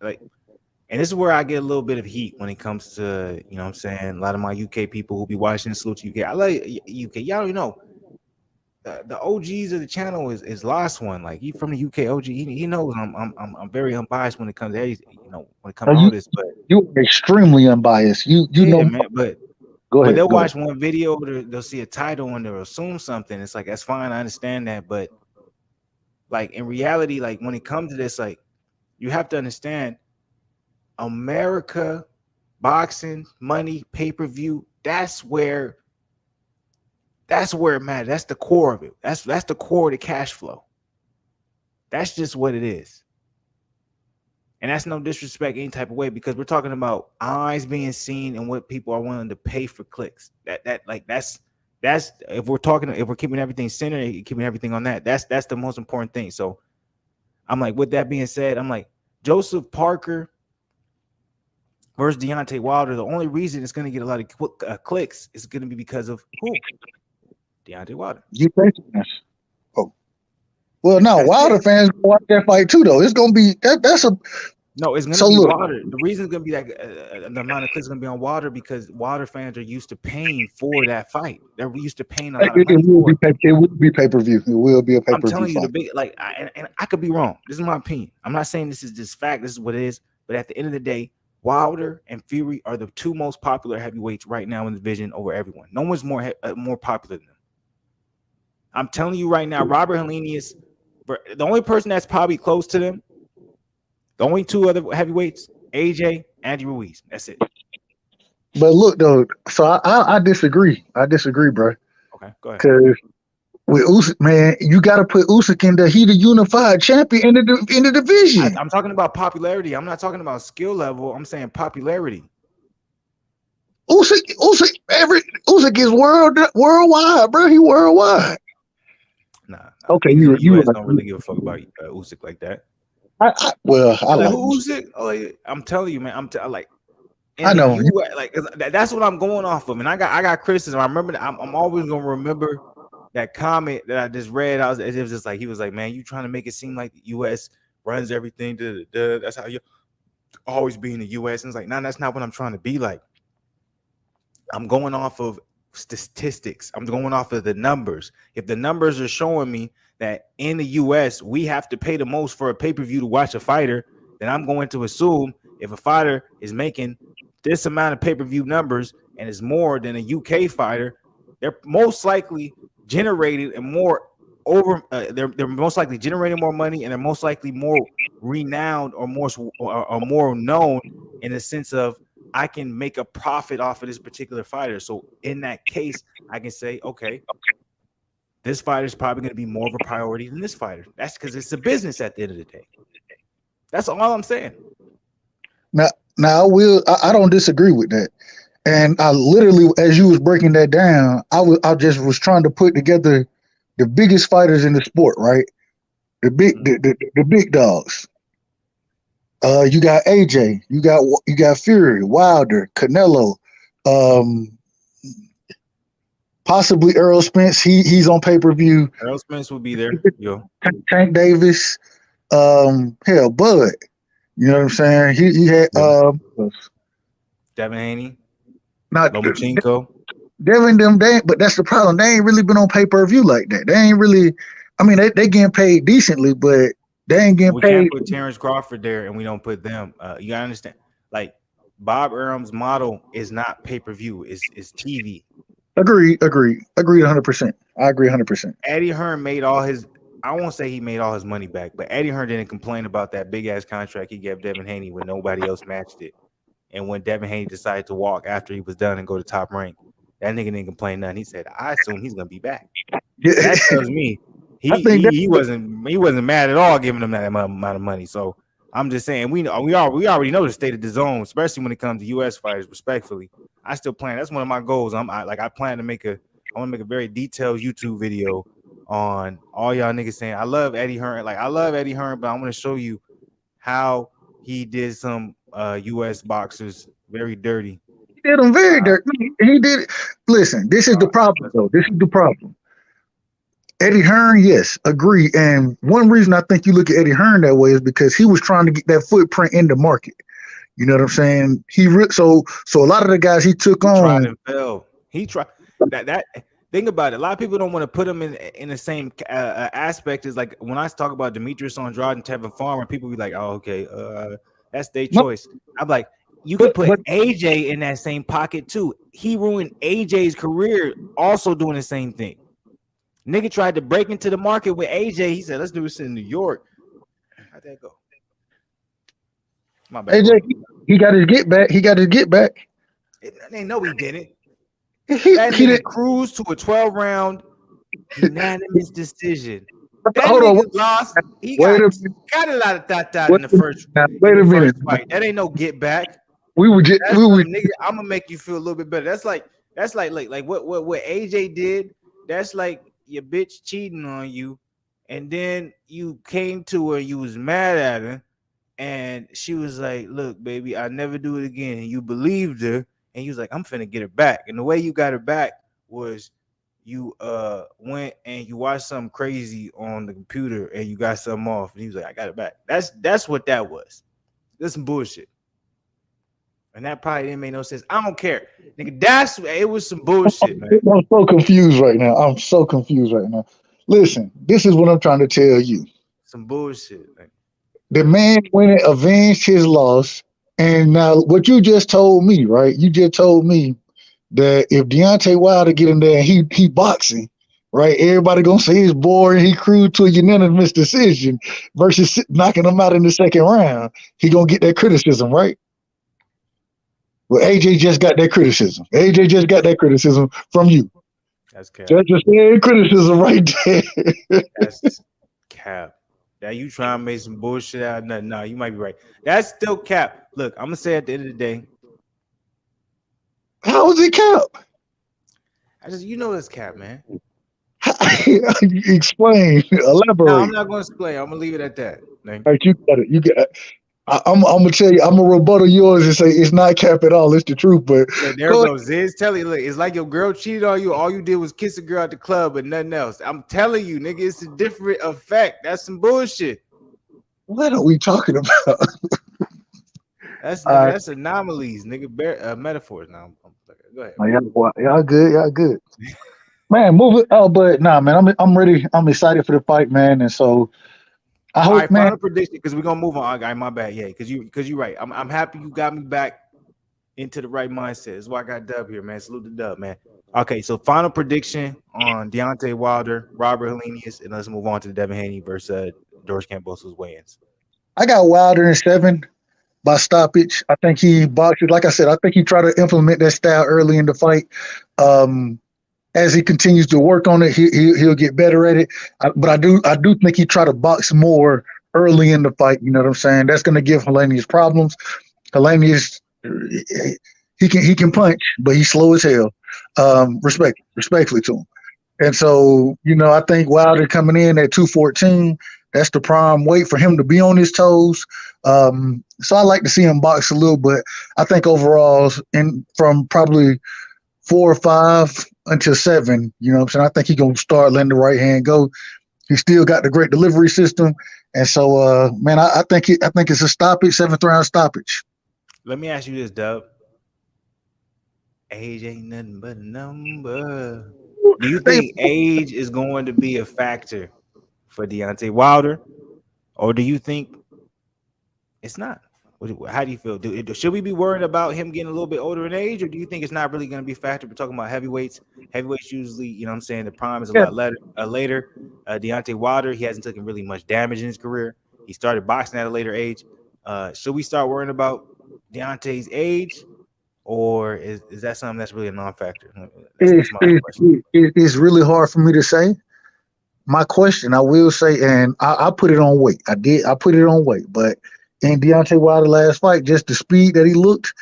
and this is where I get a little bit of heat when it comes to, what I'm saying, a lot of my UK people who be watching Salute to UK. I like UK. Y'all don't know. The OGs of the channel is Last One. Like, he from the UK OG. He knows I'm very unbiased when it comes to when it comes to all this. But you're extremely unbiased. You know, man. But go ahead. They'll watch one video, they'll see a title and they'll assume something. It's like, that's fine. I understand that, but like in reality, like when it comes to this, like you have to understand, America, boxing, money, pay-per-view. That's where it matters. That's the core of it. That's the core of the cash flow. That's just what it is. And that's no disrespect any type of way, because we're talking about eyes being seen and what people are willing to pay for clicks. That's if we're keeping everything centered, keeping everything on that. That's the most important thing. So I'm like, with that being said, I'm like, Joseph Parker versus Deontay Wilder, the only reason it's going to get a lot of clicks is going to be because of who? Deontay Wilder. You think this? Oh, well, no, Wilder fans watch that fight too, though. It's going to be that's a no. It's going to be Wilder. The reason it's going to be that the amount of clicks is going to be on Wilder because Wilder fans are used to paying for that fight. They're used to paying a lot of money. It will be pay-per-view. It will be a pay-per-view. I'm telling you, the big and I could be wrong. This is my opinion. I'm not saying this is just fact. This is what it is. But at the end of the day, Wilder and Fury are the two most popular heavyweights right now in the division over everyone. No one's more popular than them. I'm telling you right now, Robert Helenius, the only person that's probably close to them, the only two other heavyweights, AJ, Andy Ruiz. That's it. But look, though, so I disagree. I disagree, bro. Okay, go ahead. Because with Usyk, man, you got to put Usyk in he the unified champion in the division. I'm talking about popularity. I'm not talking about skill level. I'm saying popularity. Usyk is worldwide, bro. He worldwide. Nah. Okay, you don't really give a fuck about Usyk like that. I like Usyk. I'm telling you, man. I know. That's what I'm going off of, and I got criticism. I remember. I'm always gonna remember that comment that I just read. It was just like, he was like, man, you trying to make it seem like the U.S. runs everything. That's how you always be in the U.S. And it's like, nah, that's not what I'm trying to be like. I'm going off of statistics. I'm going off of the numbers. If the numbers are showing me that in the U.S. we have to pay the most for a pay-per-view to watch a fighter, then I'm going to assume if a fighter is making this amount of pay-per-view numbers and is more than a UK fighter, they're most likely generated and more they're most likely generating more money, and they're most likely more renowned or more known in the sense of, I can make a profit off of this particular fighter. So in that case, I can say, okay, this fighter is probably going to be more of a priority than this fighter. That's because it's a business at the end of the day. That's all I'm saying. Now I don't disagree with that. And I literally, as you was breaking that down, I just was trying to put together the biggest fighters in the sport, right? The big dogs. You got AJ, you got Fury, Wilder, Canelo, um, possibly Earl Spence. He's on pay per view. Earl Spence will be there. Yo, Tank Davis, hell, Bud. You know what I'm saying? He had Devin Haney, not Lomachenko. Devin them, but that's the problem. They ain't really been on pay per view like that. They ain't really. I mean, they getting paid decently, but they ain't getting We paid. can't put Terrence Crawford there, and we don't put them. You gotta understand. Like Bob Arum's model is not pay per view. It's TV. Agreed 100%. I agree 100%. Eddie Hearn made all his. I won't say he made all his money back, but Eddie Hearn didn't complain about that big ass contract he gave Devin Haney when nobody else matched it. And when Devin Haney decided to walk after he was done and go to Top Rank, that nigga didn't complain nothing. He said, "I assume he's gonna be back." Yeah. That tells me he wasn't mad at all giving them that amount of money. So I'm just saying we already know the state of the zone, especially when it comes to U.S. fighters. Respectfully, I still plan. That's one of my goals. I plan to make I want to make a very detailed YouTube video on all y'all niggas saying I love Eddie Hearn. Like I love Eddie Hearn, but I'm gonna show you how he did some U.S. boxers very dirty. He did them very dirty. He did. Listen, this is the problem, though. This is the problem. Eddie Hearn, yes, agree. And one reason I think you look at Eddie Hearn that way is because he was trying to get that footprint in the market. You know what I'm saying? So a lot of the guys he took on tried and fell. He tried that. Think about it. A lot of people don't want to put him in the same aspect as like when I talk about Demetrius Andrade and Tevin Farmer, people be like, "Oh, okay, that's their choice." I'm like, you can put AJ in that same pocket too. He ruined AJ's career, also doing the same thing. Nigga tried to break into the market with AJ. He said, "Let's do this in New York." How'd that go? My bad. AJ, he got his get back. They know he didn't. He Didn't cruise to a 12-round unanimous decision. That Hold on. nigga lost. He got a lot of that in the first fight. That ain't no get back. Nigga, I'm gonna make you feel a little bit better. That's like what AJ did. That's like your bitch cheating on you, and then you came to her, you was mad at her, and she was like, "Look, baby, I never do it again." And you believed her. And he was like, "I'm finna get her back." And the way you got her back was you went and you watched something crazy on the computer and you got something off. And he was like, "I got it back." That's what that was. That's some bullshit. And that probably didn't make no sense. I don't care. Nigga, it was some bullshit, man. I'm so confused right now. Listen, this is what I'm trying to tell you. Some bullshit, man. The man went and avenged his loss. And now what you just told me, right? You just told me that if Deontay Wilder get in there and he boxing, right? Everybody gonna say he's boring. He cruised to a unanimous decision versus knocking him out in the second round. He gonna get that criticism, right? Well, AJ just got that criticism. AJ just got that criticism from you. That's cap. That's just criticism right there. That's cap. Now you trying to make some bullshit out of nothing. No, you might be right. That's still cap. Look, I'm gonna say at the end of the day. How is it cap? It's cap, man. Explain, elaborate. No, I'm not gonna explain. I'm gonna leave it at that. All right, you got it. You got it. I'm gonna tell you, I'm gonna rebuttal yours and say it's not cap at all. It's the truth. But yeah, there goes Ziz. Tell you, look, it's like your girl cheated on you. All you did was kiss a girl at the club, but nothing else. I'm telling you, nigga, it's a different effect. That's some bullshit. What are we talking about? That's anomalies, nigga. Metaphors. Now, go ahead. Y'all good. Man, move it. Oh, but nah, man, I'm ready. I'm excited for the fight, man. And so I hope, right, man. Final prediction, because we're gonna move on. All right, my bad. Yeah, because you're right. I'm happy you got me back into the right mindset. That's why I got Dub here, man. Salute the Dub, man. Okay, so final prediction on Deontay Wilder, Robert Helenius, and let's move on to the Devin Haney versus George Kambosos weigh-ins. I got Wilder in 7 by stoppage. I think he boxed it. Like I said, I think he tried to implement that style early in the fight. As he continues to work on it, he'll get better at it. But I do think he tried to box more early in the fight. You know what I'm saying? That's going to give Helenius problems. Helenius, He can punch, but he's slow as hell. Respectfully to him. And so, I think Wilder coming in at 214, that's the prime weight for him to be on his toes. So I like to see him box a little, but I think overall, from probably 4 or 5 until 7, what I'm saying, I think he's gonna start letting the right hand go. He still got the great delivery system, and so, man, I think it's a stoppage, 7th round stoppage. Let me ask you this, Dub. Age ain't nothing but a number. Do you think age is going to be a factor for Deontay Wilder, or do you think it's not? How do you feel? Should we be worried about him getting a little bit older in age, or do you think it's not really going to be a factor? We're talking about heavyweights. Heavyweights usually, what I'm saying, the prime is a lot later. Deontay Wilder, he hasn't taken really much damage in his career. He started boxing at a later age. Should we start worrying about Deontay's age, or is that something that's really a non-factor? That's my question. It's really hard for me to say. My question, I will say, and I put it on weight. I put it on weight, but in Deontay Wilder's last fight, just the speed that he looked,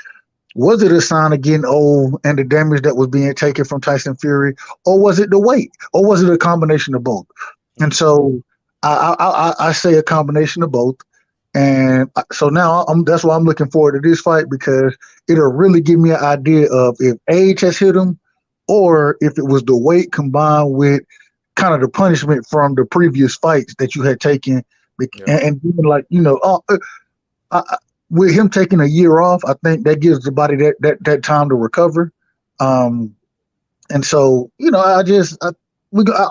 was it a sign of getting old and the damage that was being taken from Tyson Fury, or was it the weight, or was it a combination of both? And so I say a combination of both. And so now that's why I'm looking forward to this fight, because it'll really give me an idea of if age has hit him, or if it was the weight combined with kind of the punishment from the previous fights that you had taken. And with him taking a year off, I think that gives the body that time to recover. And so, I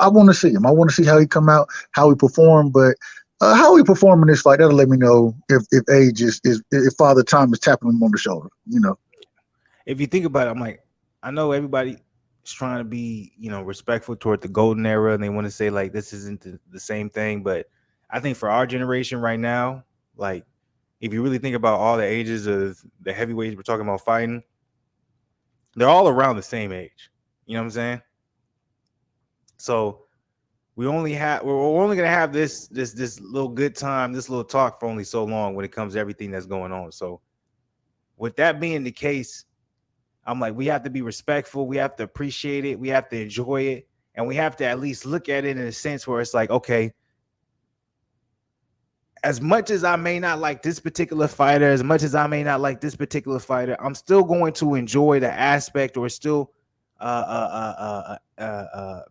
want to see him. I want to see how he come out, how he perform, but how he perform in this fight, that'll let me know if age is if Father Time is tapping him on the shoulder. If you think about it, I'm like, I know everybody is trying to be, respectful toward the golden era, and they want to say like this isn't the same thing, but I think for our generation right now, like if you really think about all the ages of the heavyweights we're talking about fighting, they're all around the same age. You know what I'm saying? So we're only gonna have this little good time, this little talk for only so long when it comes to everything that's going on. So with that being the case, I'm like, we have to be respectful, we have to appreciate it, we have to enjoy it, and we have to at least look at it in a sense where it's like, okay, as much as I may not like this particular fighter, as much as I may not like this particular fighter, I'm still going to enjoy the aspect, or still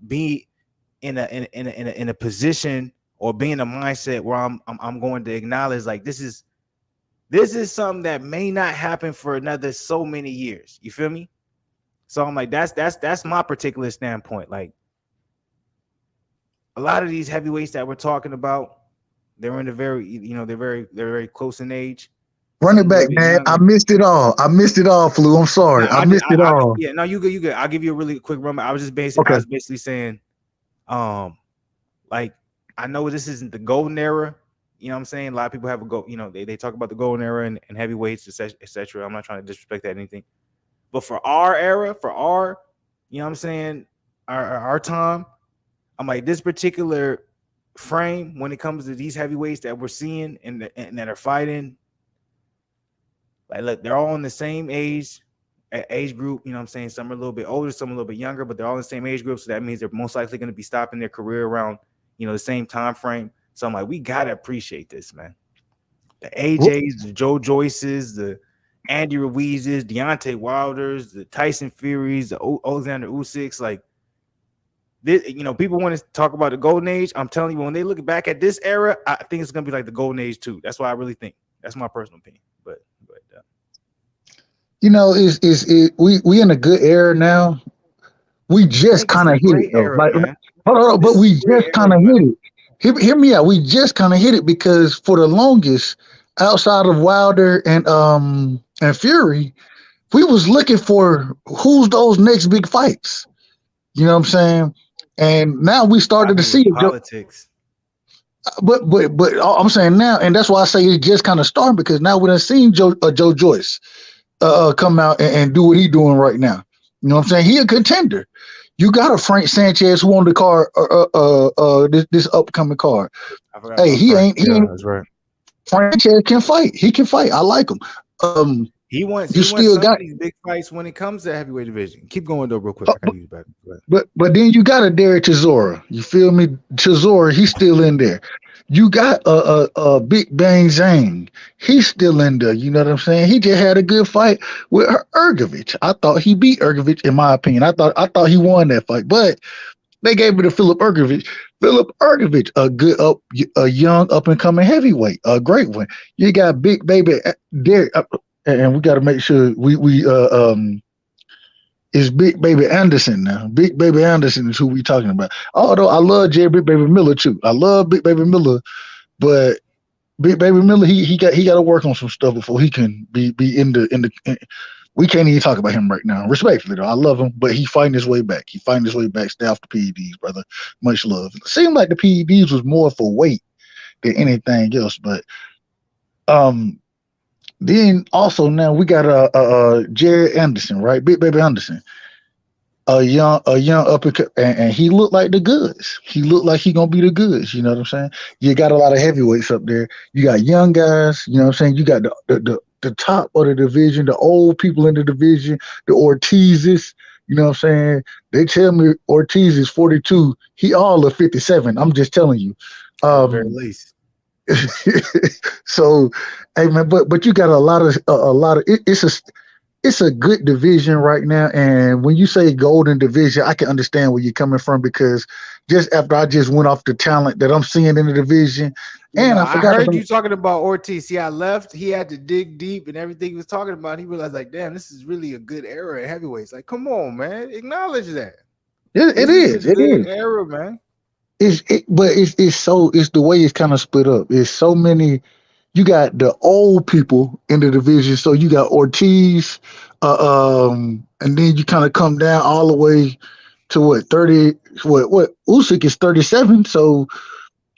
be in a position, or be in a mindset where I'm going to acknowledge like this is something that may not happen for another so many years. You feel me? So I'm like, that's my particular standpoint. Like a lot of these heavyweights that we're talking about, they're in the they're very close in age. Run it back, man. I missed it all, Flu. I'm sorry. I missed it all. Yeah, no, you good. I'll give you a really quick run. I was basically saying, like, I know this isn't the golden era. You know what I'm saying? A lot of people have they talk about the golden era and heavyweights, etc. I'm not trying to disrespect that or anything. But for our era, for our, you know what I'm saying, our time, I'm like, this particular frame when it comes to these heavyweights that we're seeing and that are fighting, like, look, they're all in the same age group. You know what I'm saying? Some are a little bit older, some a little bit younger, but they're all in the same age group. So that means they're most likely going to be stopping their career around, the same time frame. So I'm like, we got to appreciate this, man. The AJs, the Joe Joyces, the Andy Ruizes, Deontay Wilders, the Tyson Furies, the Alexander Usyks, like, this, people want to talk about the golden age. I'm telling you, when they look back at this era, I think it's gonna be like the golden age too. That's why I really think. That's my personal opinion. But we in a good era now. We just kind of hit it though. Era, like, man. hold on, but we just kind of hit it. Hear me out. We just kind of hit it because for the longest, outside of Wilder and Fury, we was looking for who's those next big fights. You know what I'm saying? And now we started to see politics. But I'm saying now, and that's why I say it just kind of started, because now we done seen Joe Joyce come out and do what he's doing right now. You know what I'm saying? He a contender. You got a Frank Sanchez who on the card, this upcoming card. Hey, he ain't. That's right. Sanchez can fight. He can fight. I like him. He wants You still some of got, these big fights when it comes to heavyweight division. Keep going though, real quick. I gotta use back. but then you got a Derek Chisora. You feel me? Chisora, he's still in there. You got a Big Bang Zhang. He's still in there. You know what I'm saying? He just had a good fight with Ergovich. I thought he beat Ergovich, in my opinion. I thought he won that fight, but they gave it to Philip Ergovich. Philip Ergovich, a young up and coming heavyweight, a great one. You got Big Baby Derek, and we got to make sure we is Big Baby Anderson now. Big Baby Anderson is who we talking about. Although I love Jerry Big Baby Miller too. I love Big Baby Miller, but Big Baby Miller he got to work on some stuff before he can be in the. We can't even talk about him right now. Respectfully though, I love him, but he fighting his way back. He fighting his way back. Stay off the PEDs, brother. Much love. It seemed like the PEDs was more for weight than anything else, but then also now we got Jerry Anderson, right? Big Baby Anderson, a young and he looked like the goods. He looked like he gonna be the goods. You know what I'm saying? You got a lot of heavyweights up there. You got young guys. You know what I'm saying? You got the top of the division, the old people in the division, the Ortizes. You know what I'm saying? They tell me Ortiz is 42. He all of 57. I'm just telling you. At the very least. So, hey man, but you got a lot of it's a good division right now. And when you say golden division, I can understand where you're coming from, because just after I just went off the talent that I'm seeing in the division, and I forgot heard you talking about Ortiz. See, I left. He had to dig deep and everything he was talking about. He realized, like, damn, this is really a good era at heavyweights. Like, come on, man, acknowledge that. It is. Era, man. It's the way it's kind of split up. It's so many. You got the old people in the division, so you got Ortiz, and then you kind of come down all the way to what 30. What Usyk is 37, so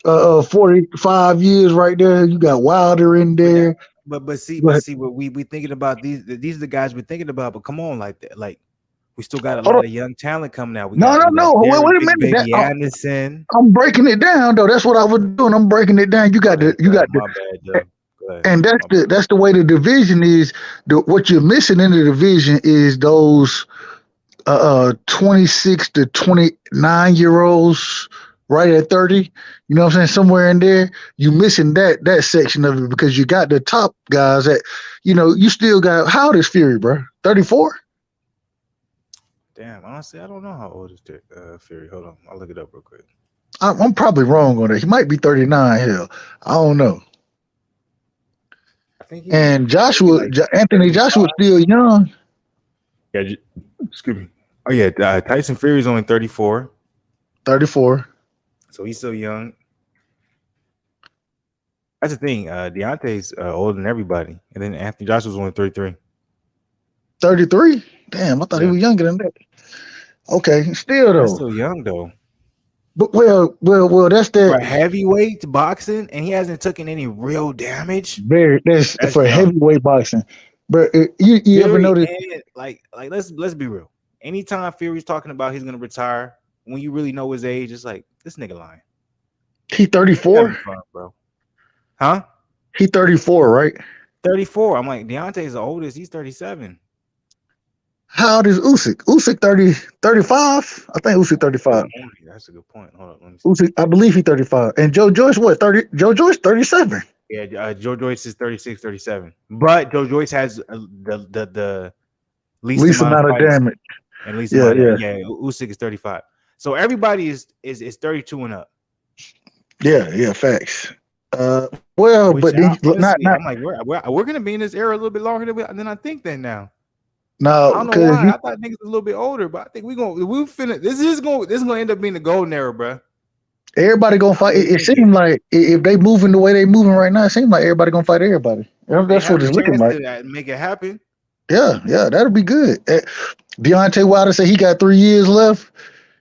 45 years right there. You got Wilder in there. But see what we thinking about, these are the guys we're thinking about. But come on, like that, like. We still got a lot of young talent coming out. No. Wait a minute. Baby Anderson. I'm breaking it down though. That's what I was doing. I'm breaking it down. You got the. My bad, and that's the way the division is. What you're missing in the division is those 26 to 29-year-olds right at 30. You know what I'm saying? Somewhere in there, you missing that section of it, because you got the top guys that, you still got. How old is Fury, bro? 34. Damn, honestly, I don't know how old is Fury. Hold on, I'll look it up real quick. I'm probably wrong on that. He might be 39. Hell, I don't know. I think and Anthony Joshua's still young. Yeah, excuse me. Oh yeah, Tyson Fury's only 34. 34. So he's still young. That's the thing. Deontay's older than everybody, and then Anthony Joshua's only 33. 33? Damn, I thought he was younger than that. Okay, still though. That's still young though. But well, that's that for heavyweight boxing, and he hasn't taken any real damage. That's for young. Heavyweight boxing. But you ever notice? Like let's be real. Anytime Fury's talking about he's gonna retire, when you really know his age, it's like this nigga lying. He 34, bro. Huh? He 34, right? 34. I'm like, Deontay's the oldest. He's 37. How old is Usyk? Usyk 35? I think Usyk 35. That's a good point. Hold on, let me see. Usyk, I believe he's 35. And Joe Joyce, what? 30? Joe Joyce 37. Yeah, Joe Joyce is 36, 37. But Joe Joyce has the least amount of damage. And least amount of, Usyk is 35. So everybody is 32 and up. Yeah, facts. Well, which but honestly, not. I'm like, we're gonna be in this era a little bit longer than I think. Then now. No, I don't know why. I thought niggas was a little bit older, but I think this is gonna end up being the golden era, bro. Everybody gonna fight. It seems like if they moving the way they moving right now, it seems like everybody gonna fight everybody. That's what it's looking like. Make it happen. Yeah, that'll be good. Deontay Wilder said he got 3 years left.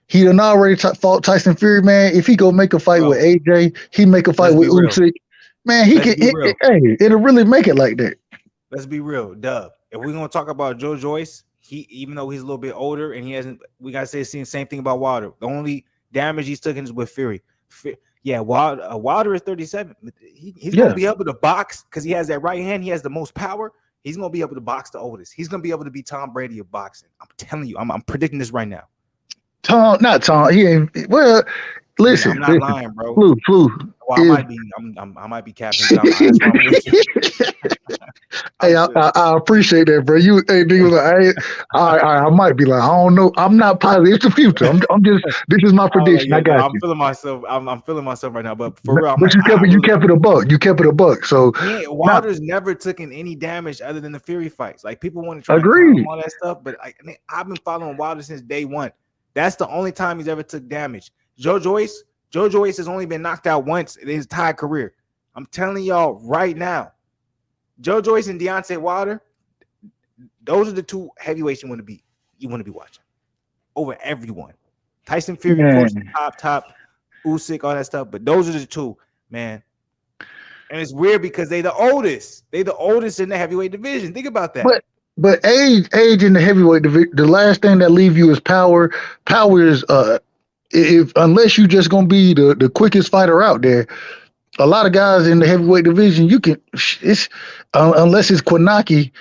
He done already fought Tyson Fury, man. If he go make a fight with AJ, he make a fight with Usyk. Man, it'll really make it like that. Let's be real, Dub. If we're gonna talk about Joe Joyce, even though he's a little bit older and he hasn't, we gotta say the same thing about Wilder. The only damage he's taken is with Fury. Wilder is 37. He's gonna be able to box because he has that right hand. He has the most power. He's gonna be able to box the oldest. He's gonna be able to be Tom Brady of boxing. I'm telling you, I'm predicting this right now. Not Tom. He ain't. Well, listen. I'm not lying, bro. Flu. Well, I might be. I might be capping. But that's why I'm with you. Hey, I appreciate that, bro. You, hey, nigga, like, I might be like, I don't know. I'm not positive. It's the future. I'm just. This is my prediction. I got I'm you. feeling myself. I'm feeling myself right now. But for real, but you kept it a buck. You kept it a buck. So Wilder's never taken any damage other than the Fury fights. Like people want to try to agree all that stuff, but I've been following Wilder since day one. That's the only time he's ever took damage. Joe Joyce has only been knocked out once in his entire career. I'm telling y'all right now, Joe Joyce and Deontay Wilder, those are the two heavyweights you want to be watching over everyone. Tyson Fury, of course, top, Usyk, all that stuff, but those are the two, man. And it's weird because they're the oldest. They're the oldest in the heavyweight division. Think about that. But age in the heavyweight division, the last thing that leave you is power. Power is unless you just gonna be the quickest fighter out there. A lot of guys in the heavyweight division, it's unless it's Kwanaki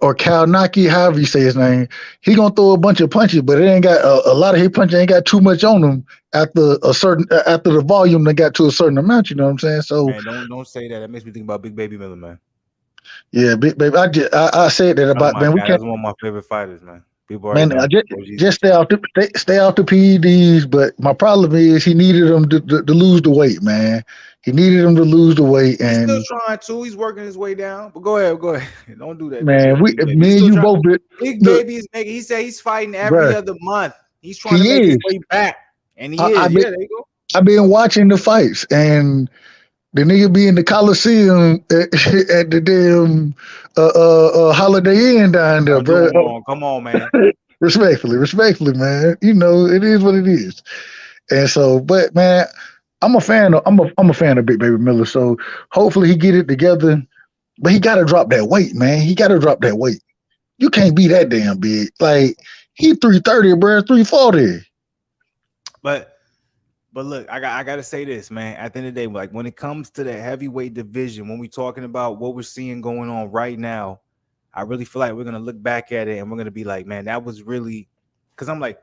or Kalnaki, however you say his name, he gonna throw a bunch of punches, but it ain't got a lot of his punches ain't got too much on them after the volume they got to a certain amount. You know what I'm saying? So man, don't say that. That makes me think about Big Baby Miller, man. Yeah, Big Baby. I said that about man. That's one of my favorite fighters, man. People man, just stay off the PEDs. But my problem is he needed them to lose the weight, man. He needed him to lose the weight, and he's still trying to. He's working his way down. But go ahead. Don't do that, man. Me and you both. Big Baby is making. He said he's fighting every other month. He's trying to make his way back, and he is. There you go. I've been watching the fights, and the nigga be in the Coliseum at the damn Holiday Inn down there, bro. Come on, man. respectfully, man. You know it is what it is, and so, but man. I'm a fan of Big Baby Miller, so hopefully he get it together. But he gotta drop that weight, man. He gotta drop that weight. You can't be that damn big. Like he 330, bro, 340. But look, I gotta say this, man. At the end of the day, like when it comes to the heavyweight division, when we're talking about what we're seeing going on right now, I really feel like we're gonna look back at it and we're gonna be like, man, that was really because I'm like.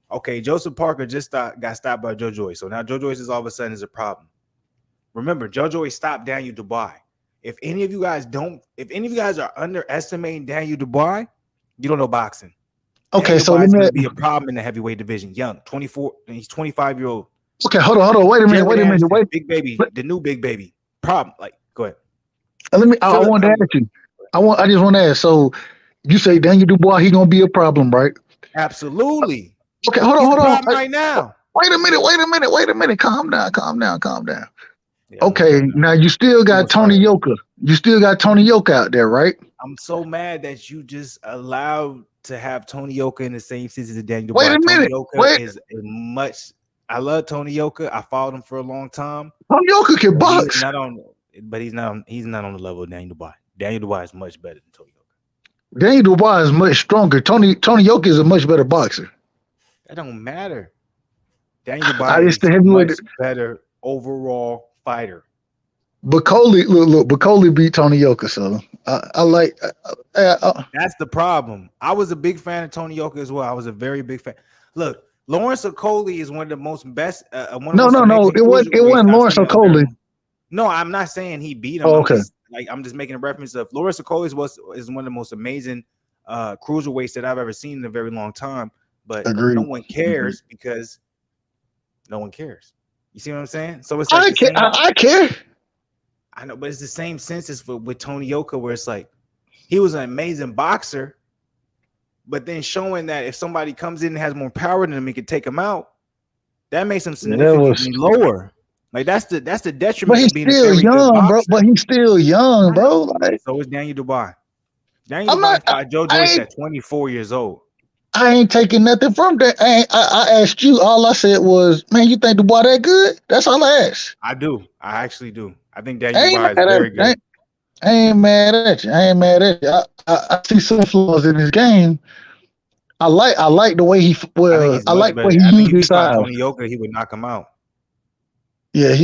Okay, Joseph Parker just got stopped by Joe Joyce. So now Joe Joyce is all of a sudden is a problem. Remember, Joe Joyce stopped Daniel Dubois. If any of you guys are underestimating Daniel Dubois, you don't know boxing. Okay, Daniel so Dubois is going to be a problem in the heavyweight division. Young, 24, he's 25-year-old. Okay, hold on. Wait a minute. Big Baby, the new Big Baby. Problem. Like, go ahead. I want to ask you. I just want to ask. So you say Daniel Dubois, he going to be a problem, right? Absolutely. Okay, hold on. Right now. Wait a minute. Calm down. Yeah, okay, now you still got Tony Yoka. You still got Tony Yoka out there, right? I'm so mad that you just allowed to have Tony Yoka in the same season as Daniel. Wait a minute. I love Tony Yoka. I followed him for a long time. Tony Yoka can box. He's not on the level of Daniel Dubois. Daniel Dubois is much better than Tony Yoka. Daniel Dubois is much stronger. Tony Yoka is a much better boxer. That don't matter. Daniel Dubois is a much better overall fighter. But Coley beat Tony Yoka, so I like. That's the problem. I was a big fan of Tony Yoka as well. I was a very big fan. Look, Lawrence Okolie is one of the most best. No. It wasn't Lawrence Okolie. No, I'm not saying he beat him. Oh, okay. I'm just making a reference of Lawrence Okolie is one of the most amazing cruiserweights that I've ever seen in a very long time. But Agreed. No one cares because no one cares. You see what I'm saying? So it's like I care. I know, but it's the same sense as with Tony Yoka, where it's like he was an amazing boxer, but then showing that if somebody comes in and has more power than him, he can take him out. That makes him significantly lower. Like that's the detriment. But he's still young, bro. But he's still young, bro. Like, so is Daniel Dubois. Daniel Dubois fought Joe Joyce at 24 years old. I ain't taking nothing from that. I asked you. All I said was, man, you think Dubois that good? That's all I asked. I do. I actually do. I think Daniel Dubois is very good. I ain't mad at you. I see some flaws in his game. I like the way he. Well, I like the way he used his style. Tony Yoka, he would knock him out. Yeah.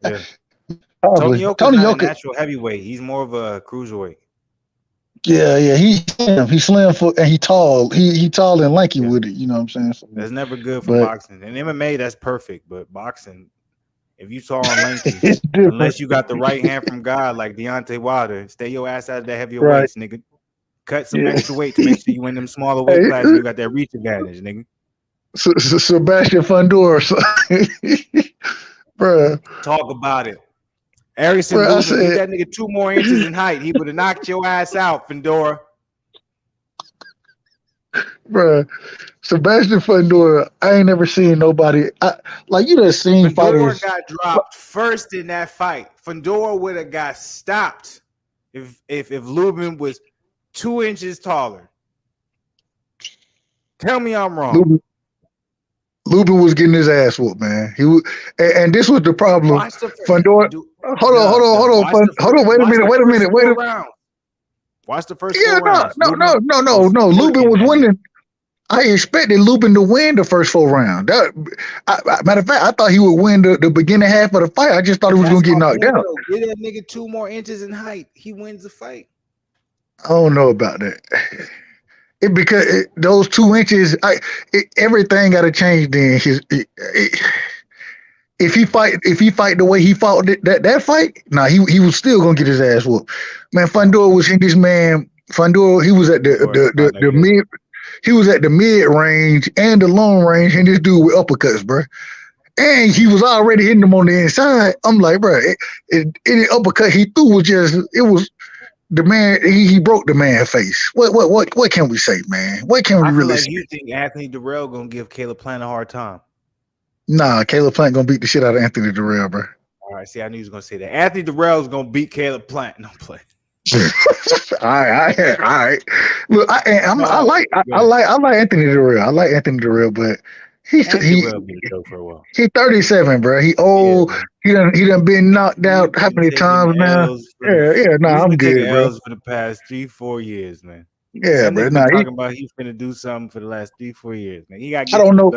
Yeah. Tony Probably. Yoko's Tony not a Yoka. natural heavyweight. He's more of a cruiserweight. Yeah. He's slim. He's slim for, and he tall. He tall and lanky Yeah. with it. You know what I'm saying? So, That's never good for but boxing. In MMA, that's perfect. But boxing, if you tall and lanky, it's different, unless you got the right hand from God, like Deontay Wilder, stay your ass out of that heavier right? weights, nigga. Cut some Yeah. extra weight to make sure you win them smaller weight Hey, classes. You got that reach advantage, nigga. Sebastian Fundora, bruh. Talk about it. Erickson Bruh, I Lubin, give said, that nigga 2 more inches in height. He would have knocked your ass out, Fedora. bruh, Sebastian Fundora. I ain't never seen nobody. Like you done seen Fedora fighters. got dropped first in that fight. Fedora would have got stopped if Lubin was 2 inches taller. Tell me I'm wrong. Lubin was getting his ass whooped, man. He was, and this was the problem. Watch the Fundora. Hold on. Wait a minute. Watch the first Yeah, 4 rounds. no. Lubin was winning. I expected Lubin to win the first 4 rounds. Matter of fact, I thought he would win the beginning half of the fight. I just thought he was going to get knocked out. Get that nigga 2 more inches in height. He wins the fight. I don't know about that. Because those 2 inches, everything got to change. Then if he fight the way he fought that fight, he was still gonna get his ass whooped. Man, Fundora was in this man. Fundora, he was at the mid. He was at the mid range and the long range, and this dude with uppercuts, bro. And he was already hitting him on the inside. I'm like, bro, any uppercut he threw was the man. He broke the man's face. What can we say, man? What can we really say? You think Anthony Dirrell gonna give Caleb Plant a hard time? Nah, Caleb Plant gonna beat the shit out of Anthony Dirrell, bro. All right, see, I knew he was gonna say that. Anthony Dirrell is gonna beat Caleb Plant. No play. All right. Look, I like Anthony Dirrell. I like Anthony Dirrell, but he's 37, bro. He old. Yeah, he done been knocked out how many times now? I'm good, bro. L's for the past 3-4 years, man. Yeah, bro. Talking about he's gonna do something for the last 3-4 years, man. He got. I don't know.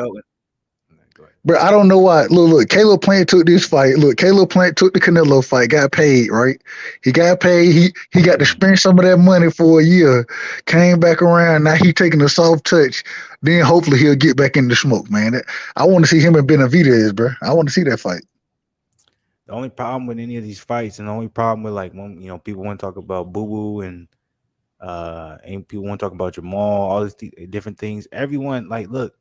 But I don't know why. Look, Caleb Plant took this fight. Look, Caleb Plant took the Canelo fight, got paid, right? He got paid. He got to spend some of that money for a year, came back around. Now he taking a soft touch. Then hopefully he'll get back in the smoke, man. I want to see him and Benavidez, bro. I want to see that fight. The only problem with any of these fights, and the only problem with like when people want to talk about Boo Boo and people want to talk about Jamal, all these different things. Everyone look.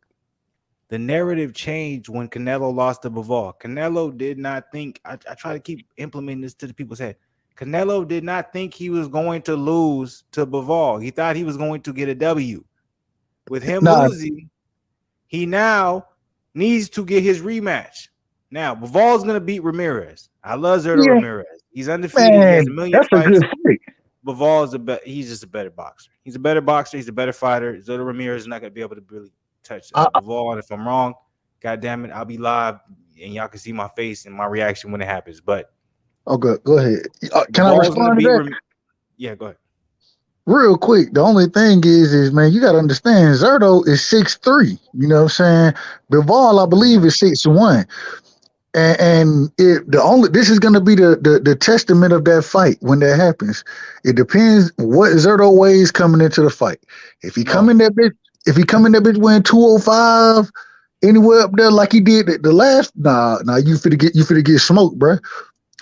The narrative changed when Canelo lost to Bivol. Canelo did not think. I try to keep implementing this to the people's head. Canelo did not think he was going to lose to Bivol. He thought he was going to get a W. With him losing, he now needs to get his rematch. Now, Bivol's going to beat Ramirez. I love Zurdo Ramirez. He's undefeated. Man, he has a million that's fights. A good fight. Bivol he's just a better boxer. He's a better boxer. He's a better fighter. Zurdo Ramirez is not going to be able to really touch Bivol. And if I'm wrong, God damn it, I'll be live and y'all can see my face and my reaction when it happens. But okay, go ahead. Can I respond to that? Yeah, go ahead. Real quick, the only thing is man, you got to understand, Zurdo is 6'3". You know what I'm saying? Bivol, I believe, is 6'1". And this is going to be the testament of that fight when that happens. It depends what Zurdo weighs coming into the fight. If he come in that bitch weighing 205, anywhere up there like he did the last, you finna get smoked, bro.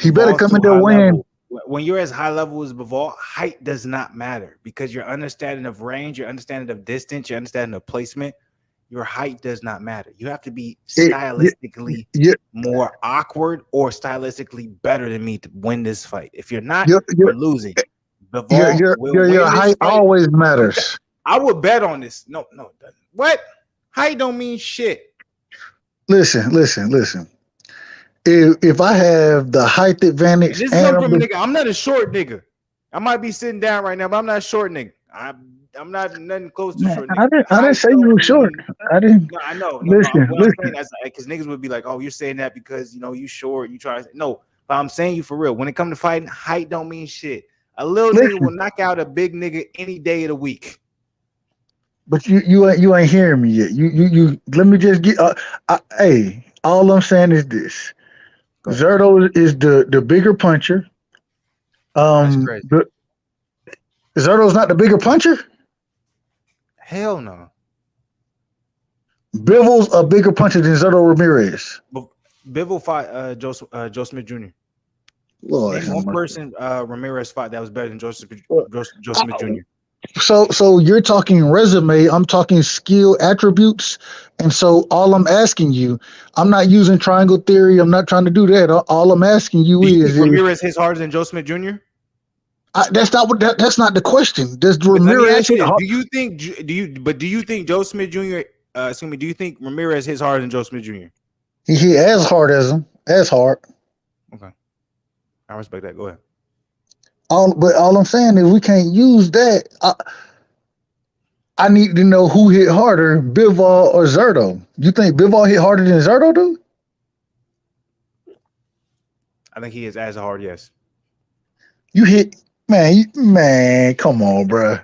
He better come in there weighing. When you're as high level as Bivol, height does not matter because your understanding of range, your understanding of distance, your understanding of placement, your height does not matter. You have to be stylistically more awkward or stylistically better than me to win this fight. If you're not, you're losing. Your height always matters. I would bet on this. No, it doesn't. What? Height don't mean shit. Listen. If I have the height advantage, this is from a nigga. I'm not a short nigga. I might be sitting down right now, but I'm not a short nigga. I'm not nothing close to short. I didn't say you were short. I didn't. No, I know. Listen. Because niggas would be like, "Oh, you're saying that because you short. You try." No, but I'm saying you for real. When it comes to fighting, height don't mean shit. A little nigga will knock out a big nigga any day of the week. But you ain't hearing me yet. You let me just get. Hey, all I'm saying is this: ahead. Zerto is the bigger puncher. That's crazy. Zerto's not the bigger puncher. Hell no. Bivol's a bigger puncher than Zerto Ramirez. Bivol fought Joe Smith Jr. Lord, Name one person Ramirez fought that was better than Joe Smith Jr. So you're talking resume. I'm talking skill attributes. And so all I'm asking you, I'm not using triangle theory. I'm not trying to do that. All I'm asking you Do you is think Ramirez hits harder than Joe Smith Jr.? that's not what that's not the question. Does But let me Ramirez ask you hit this. hard? Do you think Joe Smith Jr. Do you think Ramirez hits harder than Joe Smith Jr.? He hit as hard as him, as hard. Okay, I respect that. Go ahead. But all I'm saying is we can't use that. I need to know who hit harder, Bivol or Zerto. You think Bivol hit harder than Zerto do? I think he is as hard. Yes. You hit, man. Come on, bro.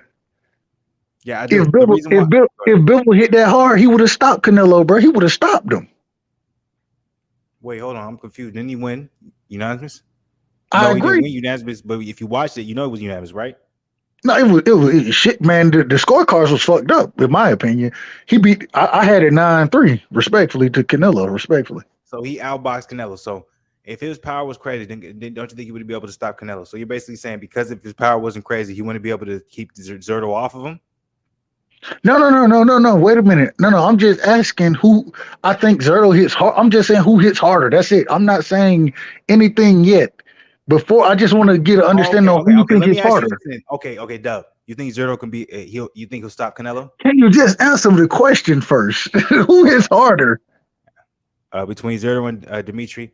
Yeah, I do. If Bivol hit that hard, he would have stopped Canelo, bro. He would have stopped him. Wait, hold on. I'm confused. Didn't he win unanimous? I He agree. didn't win unanimous, but if you watched it, you know it was unanimous, right? No, it was shit, man. The scorecards was fucked up, in my opinion. He beat. I had it 9-3, respectfully to Canelo, respectfully. So he outboxed Canelo. So if his power was crazy, then don't you think he would be able to stop Canelo? So you're basically saying because if his power wasn't crazy, he wouldn't be able to keep Zerto off of him? No. Wait a minute. No. I'm just asking who I think Zerto hits hard. I'm just saying who hits harder. That's it. I'm not saying anything yet. Before I just want to get an understanding of who you think hits harder. Okay, Dub. You think Zerto can be? You think he'll stop Canelo? Can you just answer the question first? Who hits harder? Between Zerto and Dimitri.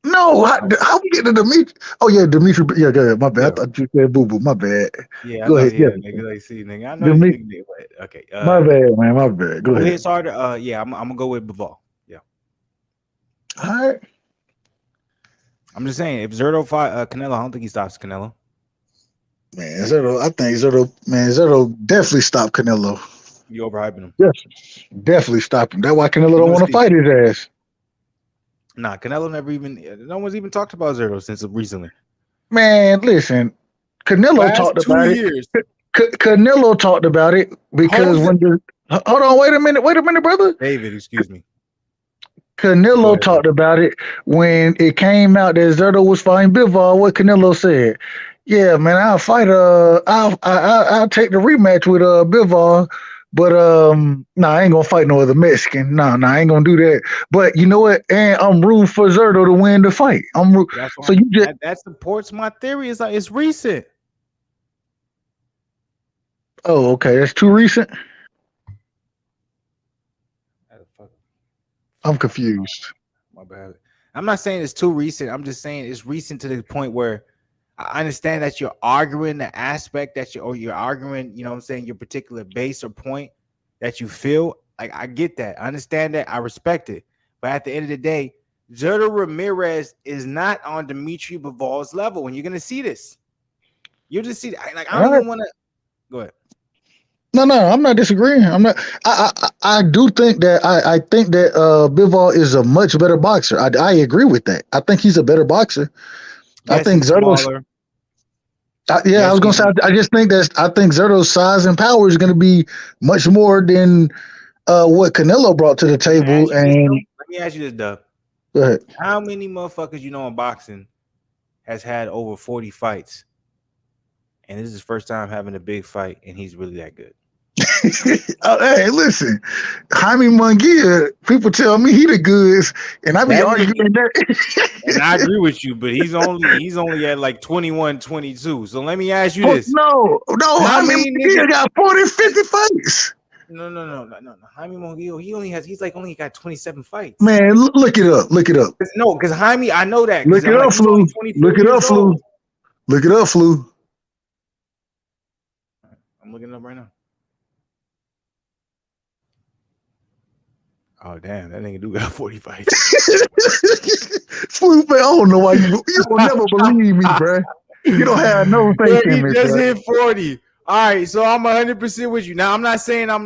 No, how we get to Dimitri? Oh yeah, Dimitri. Yeah, go ahead. My bad. Yeah. I thought you said boo boo. My bad. Yeah, go ahead. Yeah, nigga. Like, see, nigga. I know Dimitri. you think okay. My bad, man. My bad. Go who ahead. hits harder? Yeah, I'm gonna go with Bivol. Yeah. All right. I'm just saying, if Zerto fight Canelo, I don't think he stops Canelo. Man, Zerto. I think Zerto definitely stopped Canelo. You overhyping him? Yes, definitely stopped him. That's why Canelo don't want to fight his ass. Nah, Canelo no one's even talked about Zerto since recently. Man, listen, Canelo talked about it. Canelo talked about it because hold on, wait a minute, brother. David, excuse me. Canelo talked about it when it came out that Zerto was fighting Bivol. What Canelo said, yeah, man, I'll fight. I'll take the rematch with Bivol, but I ain't gonna fight no other Mexican. I ain't gonna do that. But you know what? And I'm rooting for Zerto to win the fight. That supports my theory. It's recent. Oh, okay, that's too recent. I'm confused. My bad. I'm not saying it's too recent. I'm just saying it's recent to the point where I understand that you're arguing the aspect that you're arguing, you know what I'm saying, your particular base or point that you feel. Like, I get that. I understand that. I respect it. But at the end of the day, Zerto Ramirez is not on Dimitri Bivol's level. When you're going to see this, you'll just see that. Like, I don't even want to go ahead. No, I'm not disagreeing. I'm not. I do think that I think that Bivol is a much better boxer. I agree with that. I think he's a better boxer. Yes, I think Zerto's. I was gonna say. I just think I think Zerto's size and power is going to be much more than what Canelo brought to the table. Let me ask you this, Dub. Go ahead. How many motherfuckers you know in boxing has had over 40 fights, and this is his first time having a big fight, and he's really that good? Hey, listen, Jaime Munguia, people tell me he the goods, and I be arguing that. And I agree with you, but he's only at like 21, 22. So let me ask you this. No, Jaime Munguia got 40, 50 fights. No. Jaime Munguia, he's only got 27 fights. Man, look it up. No, because Jaime, I know that. Look it up, Flu. Look it up, Flu. Look it up, Flu. I'm looking it up right now. Oh damn, that nigga do got 40 fights. Flu, man, I don't know why you will never believe me, bro. You don't have no faith in me. He just hit 40. All right, so I'm 100% with you. Now I'm not saying I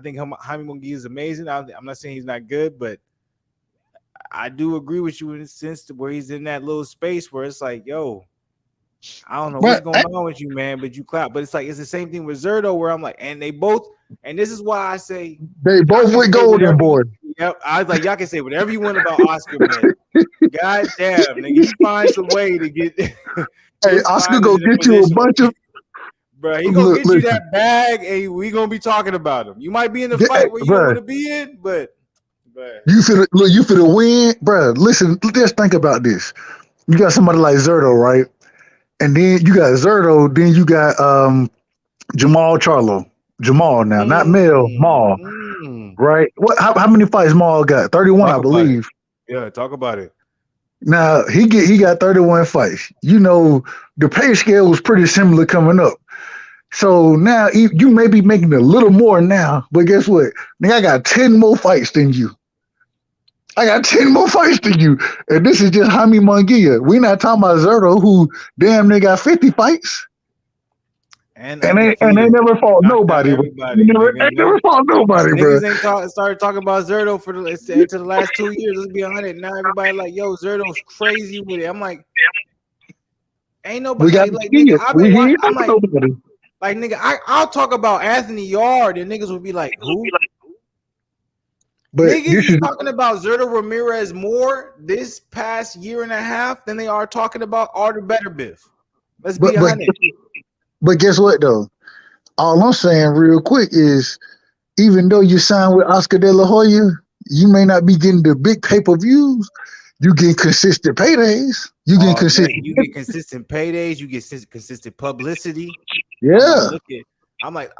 think Jaime Munguia is amazing. I'm not saying he's not good, but I do agree with you in the sense where he's in that little space where it's like, yo, I don't know what's But going on with you, man, but you clap. But it's like it's the same thing with Zerto, where I'm like, and they both, and this is why I say they both can with say Golden whatever Boy. Yep, I was like, y'all can say whatever you want about Oscar, but god damn, nigga, he finds a way to get Hey, his Oscar finest go in a get you a position. bunch of Bro, he gonna get you listen, that bag, and we gonna be talking about him. You might be in the hey, fight where you don't bro. want to be in, but You finna win, bro. Listen, just think about this. You got somebody like Zerto, right? And then you got Zerto, then you got Jamal Charlo. Jamal now, not Mel, Maul, right? What how many fights Maul got? 31, talk I about it. believe. Yeah, talk about it. Now he got 31 fights. You know, the pay scale was pretty similar coming up. So now you may be making a little more now, but guess what? Nigga, I got 10 more fights than you. I got 10 more fights than you. And this is just Jaime Munguia. We not talking about Zerto, who damn near got 50 fights. And And they undefeated. never fought Knocked out nobody. everybody. They Nigga. never fought nobody, bro. Niggas ain't started talking about Zerto for into the last 2 years. Let's be 100. Now everybody like, yo, Zerto's crazy with it. I'm like, ain't nobody We got like to see nigga. it. I've We been he watching. ain't I'm talking like, nobody. nigga, I'll talk about Anthony Yard, and niggas would be like, who? But Niggas this is is talking about Zerto Ramirez more this past year and a half than they are talking about Arthur Betterbiff. Let's be but 100. but guess what though? All I'm saying real quick is even though you signed with Oscar De La Hoya, you may not be getting the big pay-per-views. You get consistent paydays. You get All day. consistent. You get consistent paydays. You get consistent publicity. Yeah. I'm like,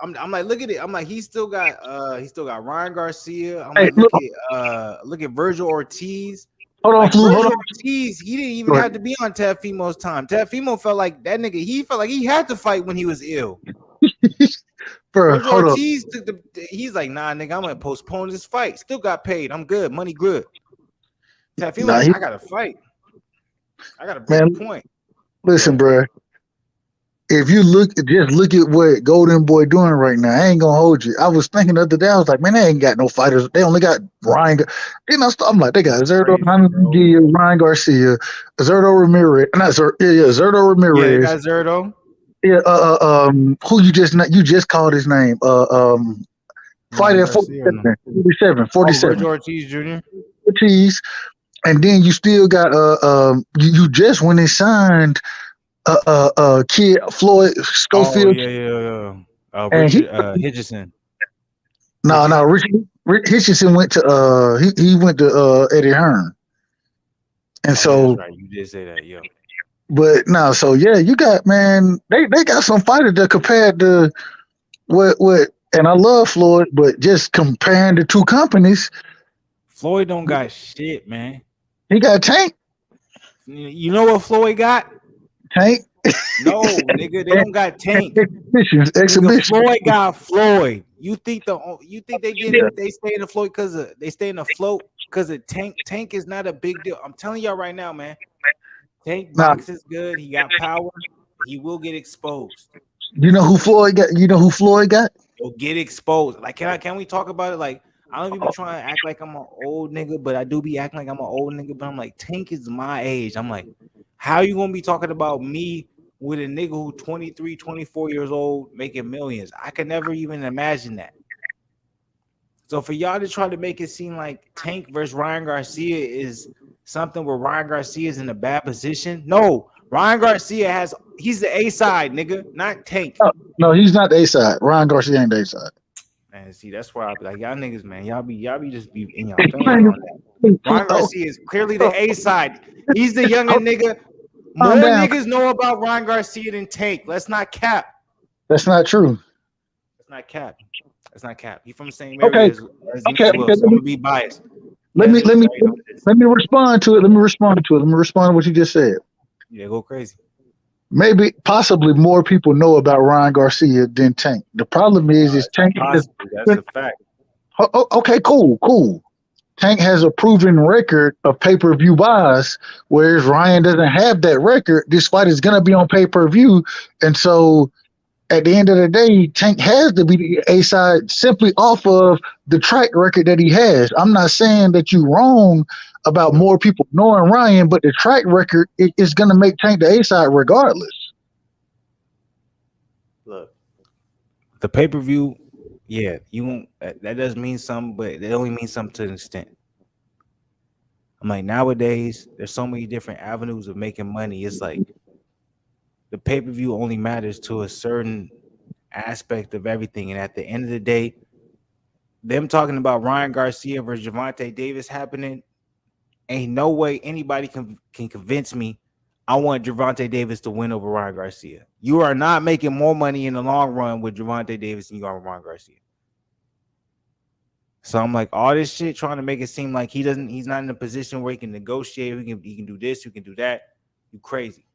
look at it. I'm like, he still got Ryan Garcia. I'm Hey, like, look at Virgil Ortiz. hold on, Like Flu. Virgil Hold on. Ortiz, he didn't even have to be on Teofimo's time. Teofimo felt like that nigga. He felt like he had to fight when he was ill. Bro, Virgil hold on. Ortiz he's like, nah, nigga, I'm gonna postpone this fight. Still got paid. I'm good. Money good. Teofimo, Nah, I gotta fight. I gotta break man, the point. listen, bro. If you just look at what Golden Boy doing right now. I ain't gonna hold you. I was thinking the other day. I was like, man, they ain't got no fighters. They only got Ryan. Then I'm like, they got Zerto, Ryan Garcia, Zerto Ramirez, not Zerto, Zerto Ramirez. Yeah, they got Zerto. Yeah, who you just called his name? Fight at 47. Virgil Ortiz Jr. Ortiz, and then you still got you just went and signed kid Floyd Schofield. Oh yeah. And Richard Hitchison. No, Rich Hitchison went to he went to Eddie Hearn, and so that's right. You did say that, yeah. But no, so yeah, you got man, they got some fighters that compared to what, and I love Floyd, but just comparing the two companies, Floyd don't got shit, man. He got Tank. You know what Floyd got? Tank. No, nigga, they don't got Tank. Exhibition. Nigga, Floyd got Floyd. You think they stay in the float because they stay in the float because of Tank? Tank is not a big deal. I'm telling y'all right now, man. Tank boxes good. He got power. He will get exposed. You know who Floyd got? He'll get exposed. Like, can we talk about it? Like, I don't even be trying to act like I'm an old nigga, but I do be acting like I'm an old nigga. But I'm like, Tank is my age. I'm like, how you gonna be talking about me with a nigga who 23, 24 years old making millions? I could never even imagine that. So for y'all to try to make it seem like Tank versus Ryan Garcia is something where Ryan Garcia is in a bad position. No, Ryan Garcia he's the A side, nigga, not Tank. No, he's not the A side. Ryan Garcia ain't the A side. Man, see, that's why I be like, y'all niggas, man, y'all be just be in your feelings on that. Ryan Garcia is clearly the A side. He's the younger nigga. More niggas know about Ryan Garcia than Tank. Let's not cap. That's not true. That's not cap. He from the same area as okay. Will, so I'm gonna be biased. Let me respond to it. Let me respond to what you just said. Yeah, go crazy. Maybe possibly more people know about Ryan Garcia than Tank. The problem is Tank. That's a fact. Okay, cool. Tank has a proven record of pay-per-view buys, whereas Ryan doesn't have that record. This fight is gonna be on pay-per-view, and so at the end of the day, Tank has to be the A side simply off of the track record that he has. I'm not saying that you're wrong about Look, more people knowing Ryan, but the track record is going to make Tank the A side regardless. look. The pay per view, yeah, you won't. That does mean something, but it only means something to an extent. I'm like nowadays, there's so many different avenues of making money. It's like the pay per view only matters to a certain aspect of everything, and at the end of the day, them talking about Ryan Garcia versus Javante Davis happening, ain't no way anybody can convince me I want Javante Davis to win over Ryan Garcia. You are not making more money in the long run with Javante Davis than you are with Ryan Garcia. So I'm like, all this shit trying to make it seem like he's not in a position where he can negotiate, he can do this, he can do that. You crazy.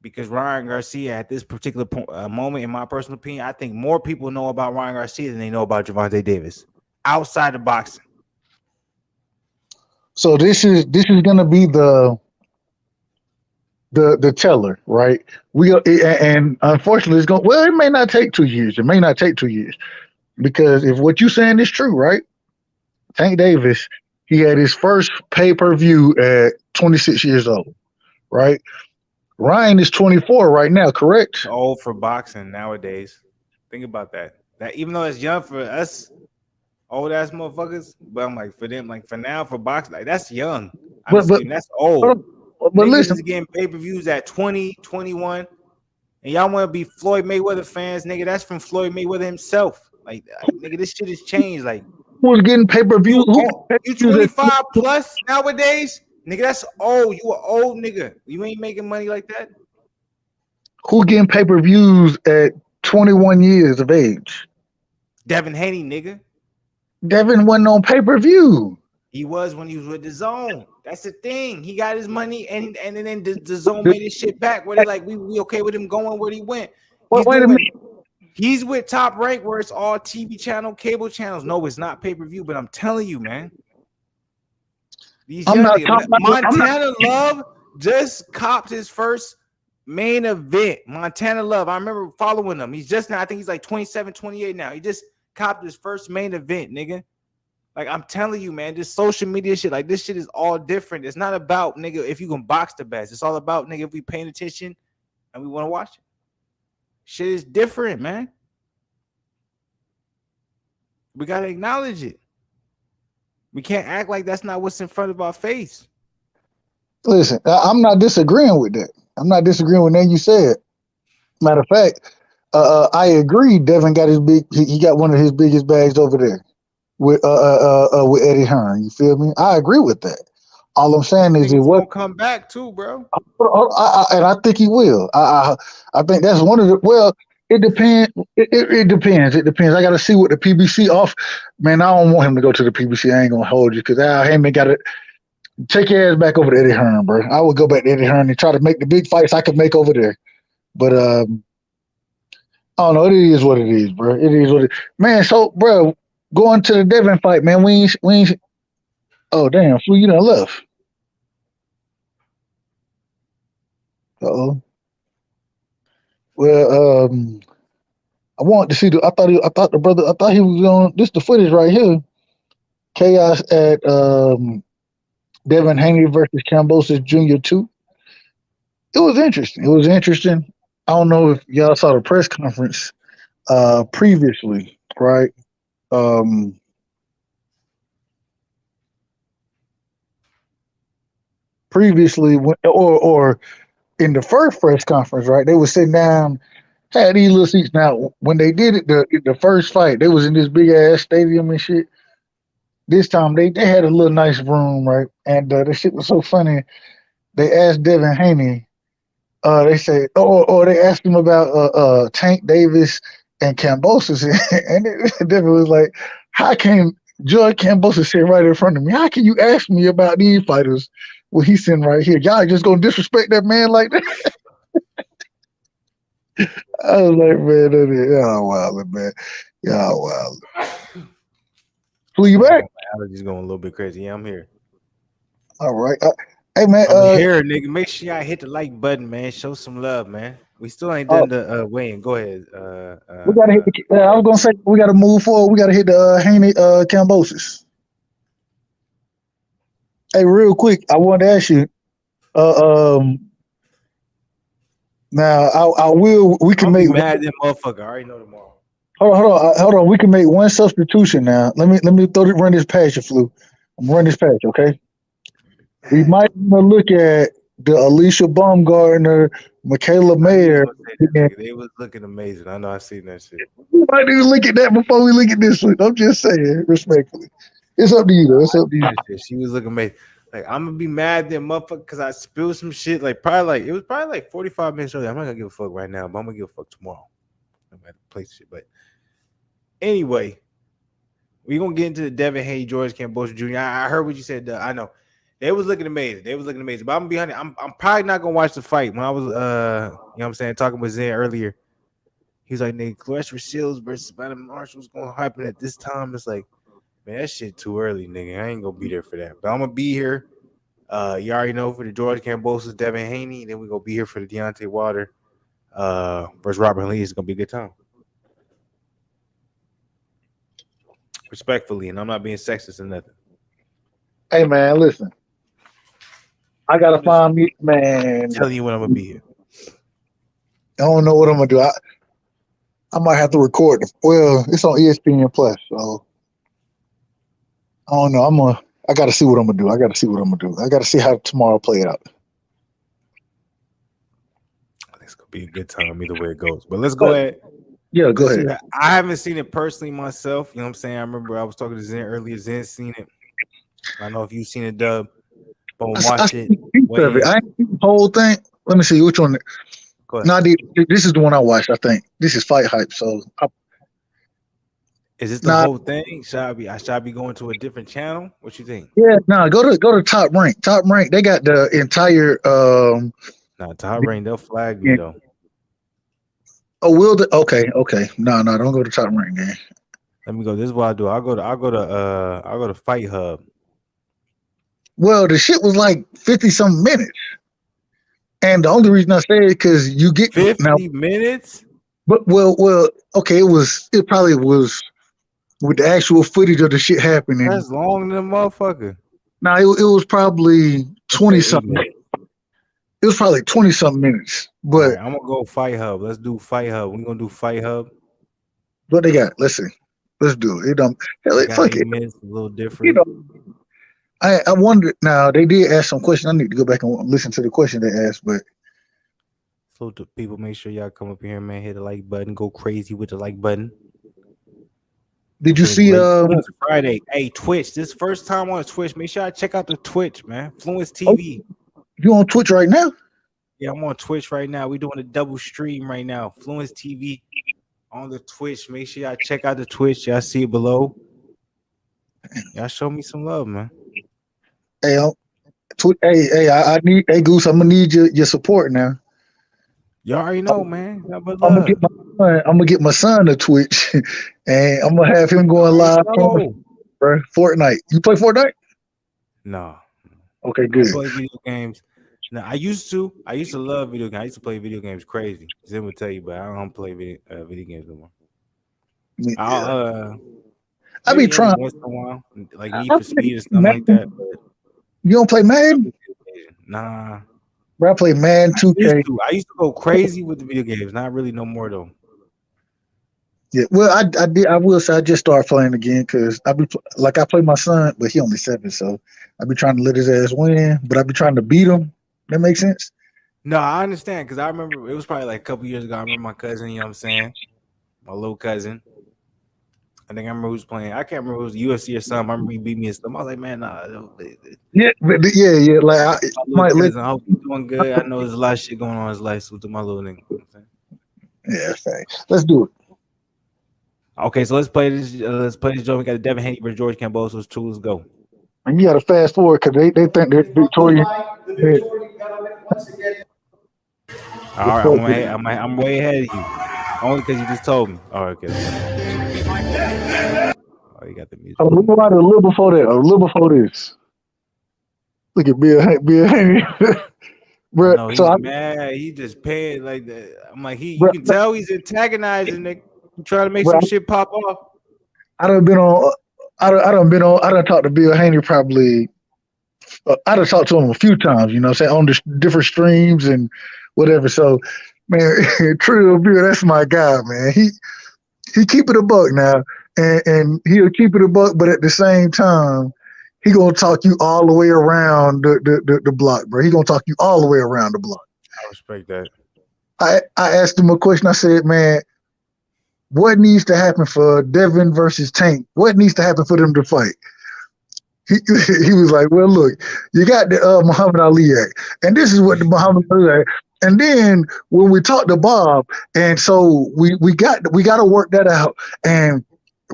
Because Ryan Garcia at this particular moment, in my personal opinion, I think more people know about Ryan Garcia than they know about Javante Davis outside of boxing. So this is gonna be the teller, right? And unfortunately, it's going. Well, it may not take 2 years. It may not take 2 years because if what you're saying is true, right? Tank Davis, he had his first pay-per-view at 26 years old, right? Ryan is 24 right now, correct? It's old for boxing nowadays. Think about that. That even though it's young for us old ass motherfuckers, but I'm like for them, like for now for boxing, like that's young. But That's old. but Niggas listen, is getting pay-per-views at 20, 21, and y'all want to be Floyd Mayweather fans, nigga. That's from Floyd Mayweather himself. Like nigga, this shit has changed. Like who's getting pay-per-view? you 25 plus nowadays, nigga. That's old. You an old nigga. You ain't making money like that. Who getting pay-per-views at 21 years of age? Devin Haney, nigga. Devin wasn't on pay-per-view. He was when he was with the Zone. That's the thing. He got his money, and then the Zone made his shit back. Where they like we okay with him going where he went. Wait a minute. He's with Top Rank, where it's all TV channel, cable channels. No, it's not pay-per-view, but I'm telling you, man. Montana Love just copped his first main event. Montana Love. I remember following him. He's just now, I think he's like 27, 28 now. He just copped his first main event, nigga. Like, I'm telling you, man, this social media shit, like, this shit is all different. It's not about, nigga, if you can box the best. It's all about, nigga, if we paying attention and we want to watch it. Shit is different, man. We got to acknowledge it. We can't act like that's not what's in front of our face. Listen, I'm not disagreeing with that. I'm not disagreeing with anything you said. Matter of fact, I agree. Devin got he got one of his biggest bags over there with Eddie Hearn. You feel me? I agree with that. All I'm saying is he's gonna come back too, bro. And I think he will. I think that's one of the. Well, it depends. It depends. It depends. I got to see what the PBC off. Man, I don't want him to go to the PBC. I ain't gonna hold you because Heyman got to take your ass back over to Eddie Hearn, bro. I would go back to Eddie Hearn and try to make the big fights I could make over there. But I don't know. It is what it is, bro. It is what it. Man, so bro, going to the Devin fight, man. We ain't. Oh damn, Flu, you done left. Uh-oh. Well, I wanted to see I thought he was on this the footage right here. Chaos at Devin Haney versus Kambosos Jr. 2. It was interesting. I don't know if y'all saw the press conference previously, right? Previously, or in the first press conference, right? They were sitting down, had these little seats. Now, when they did it, the first fight, they was in this big ass stadium and shit. This time they had a little nice room, right? And the shit was so funny. They asked Devin Haney. They say, or they asked him about Tank Davis and Kambosos, and Devin was like, "How can George Kambosos sit right in front of me? How can you ask me about these fighters when he's sitting right here? Y'all just gonna disrespect that man like that?" I was like, "Man, y'all wild, man. Y'all wild." Who you back? My allergies going a little bit crazy. Yeah, I'm here. All right. Hey man, I'm here, nigga. Make sure y'all hit the like button, man. Show some love, man. We still ain't done the Wayne. Go ahead. We gotta hit. I was gonna say we gotta move forward. We gotta hit the Haney Kambosos. Hey, real quick, I wanted to ask you. Now I will. We can I'm make. mad at that motherfucker. I already know tomorrow. Hold on. We can make one substitution now. Let me run this past you, Flu. I'm running this past you, okay? We might want to look at the Alicia Baumgartner, Michaela Mayer. They was looking amazing. I know I seen that shit. We might need to look at that before we look at this one. I'm just saying, respectfully. It's up to you, though. It's up to you. She was looking amazing. Like, I'm gonna be mad at that motherfucker because I spilled some shit. Like, it was probably like 45 minutes early. I'm not gonna give a fuck right now, but I'm gonna give a fuck tomorrow. I'm gonna play shit. But anyway, we're gonna get into the Devin Haney, George Kambosos Jr. I heard what you said. I know they was looking amazing. But I'm gonna be honest. I'm probably not gonna watch the fight. When I was you know what I'm saying, talking with Zen earlier, he was like, nigga, Clarissa Shields versus Brandon Marshall's gonna happen at this time. It's like, man, that shit too early, nigga. I ain't gonna be there for that. But I'm gonna be here. You already know, for the George Kambosos, Devin Haney. Then we gonna be here for the Deontay Wilder versus Robert Lee. It's gonna be a good time. Respectfully, and I'm not being sexist or nothing. Hey man, listen. I gotta find me, man. I'm telling you when I'm gonna be here. I don't know what I'm gonna do. I might have to record. Well, it's on ESPN Plus, so I don't know. I gotta see what I'm gonna do. I gotta see how tomorrow play out. I think it's gonna be a good time either way it goes. But let's go ahead. Yeah, go ahead. I haven't seen it personally myself. You know what I'm saying? I remember I was talking to Zen earlier. Zen seen it. I don't know if you've seen it, Dub. But watch it. I ain't seen the whole thing. Let me see which one. No, this is the one I watched. I think this is Fight Hype. So, is this the whole thing? Should I be going to a different channel? What you think? Yeah, go to Top Rank. Top Rank. They got the entire. Top Rank. They'll flag me though. Oh, will they? Okay. No, don't go to Top Rank, man. Let me go. This is what I do. I'll go to Fight Hub. Well, the shit was like 50-something minutes. And the only reason I say it because you get 50 minutes. But okay, it probably was with the actual footage of the shit happening. That's long than a motherfucker. Now it was probably 20-something. It was probably 20-something minutes. But right, I'm gonna go Fight Hub. Let's do Fight Hub. We're gonna do Fight Hub. What they got? Let's see. Let's do it. Fuck it. Minutes, a little different. You know, I wonder. Now they did ask some questions. I need to go back and listen to the question they asked. But so to people, make sure y'all come up here, man. Hit the like button. Go crazy with the like button. Did you see Friday? Hey, Twitch. This first time on Twitch. Make sure I check out the Twitch, man. Fluence TV. You on Twitch right now? Yeah, I'm on Twitch right now. We're doing a double stream right now. Fluence TV on the Twitch. Make sure y'all check out the Twitch. Y'all see it below. Y'all show me some love, man. Hey, I need. Hey, Goose, I'm gonna need your support now. You already know, man. I'm gonna get my son to Twitch, and I'm gonna have him going live. Bro, Fortnite. You play Fortnite? No. Okay, good. I play video games. Now I used to love video games. I used to play video games crazy. Zim would tell you, but I don't play video games no more. Yeah. I be trying once in a while, like Need for Speed or something like that. But you don't play Madden? Nah. Bro, I play Madden 2K. I used to go crazy with the video games. Not really no more though. Yeah, well, I did. I will say I just started playing again because I play my son, but he only 7, so I be trying to let his ass win, but I be trying to beat him. That makes sense. No, I understand because I remember it was probably like a couple years ago. I remember my cousin, you know what I'm saying, my little cousin. I think I remember who was playing. I can't remember if it was UFC or something. I remember he beat me and stuff. I was like, man, nah. Yeah. Like I might I hope he's doing good. I know there's a lot of shit going on in his life with my little nigga. You know what I'm saying? Yeah, thanks. Let's do it. Okay, so let's play this. Let's play this joke. We got the Devin Haney versus George Kambosos 2. Let's go. And you got to fast forward because they think they're Victorian. All right, I'm way ahead of you. Only because you just told me. All right, okay. Oh, you got the music. A little before that. A little before this. Look at Bill Haney. I bro. know So he's mad. He just paying like that. I'm like you bro, can tell he's antagonizing. Nick, trying to make bro, some shit pop off. I done been on. I done talked to Bill Haney probably. I done talked to him a few times. You know, what I'm saying on the different streams and whatever. So, man, Trill Bill, that's my guy, man. He keep it a buck now, and he'll keep it a buck, but at the same time, he gonna talk you all the way around the block, bro. He gonna talk you all the way around the block. I respect that. I asked him a question. I said, man, what needs to happen for Devin versus Tank? What needs to happen for them to fight? He, he was like, well, look, you got the Muhammad Ali Act, and this is what the Muhammad Ali Act. And then when we talked to Bob, and so we got to work that out, and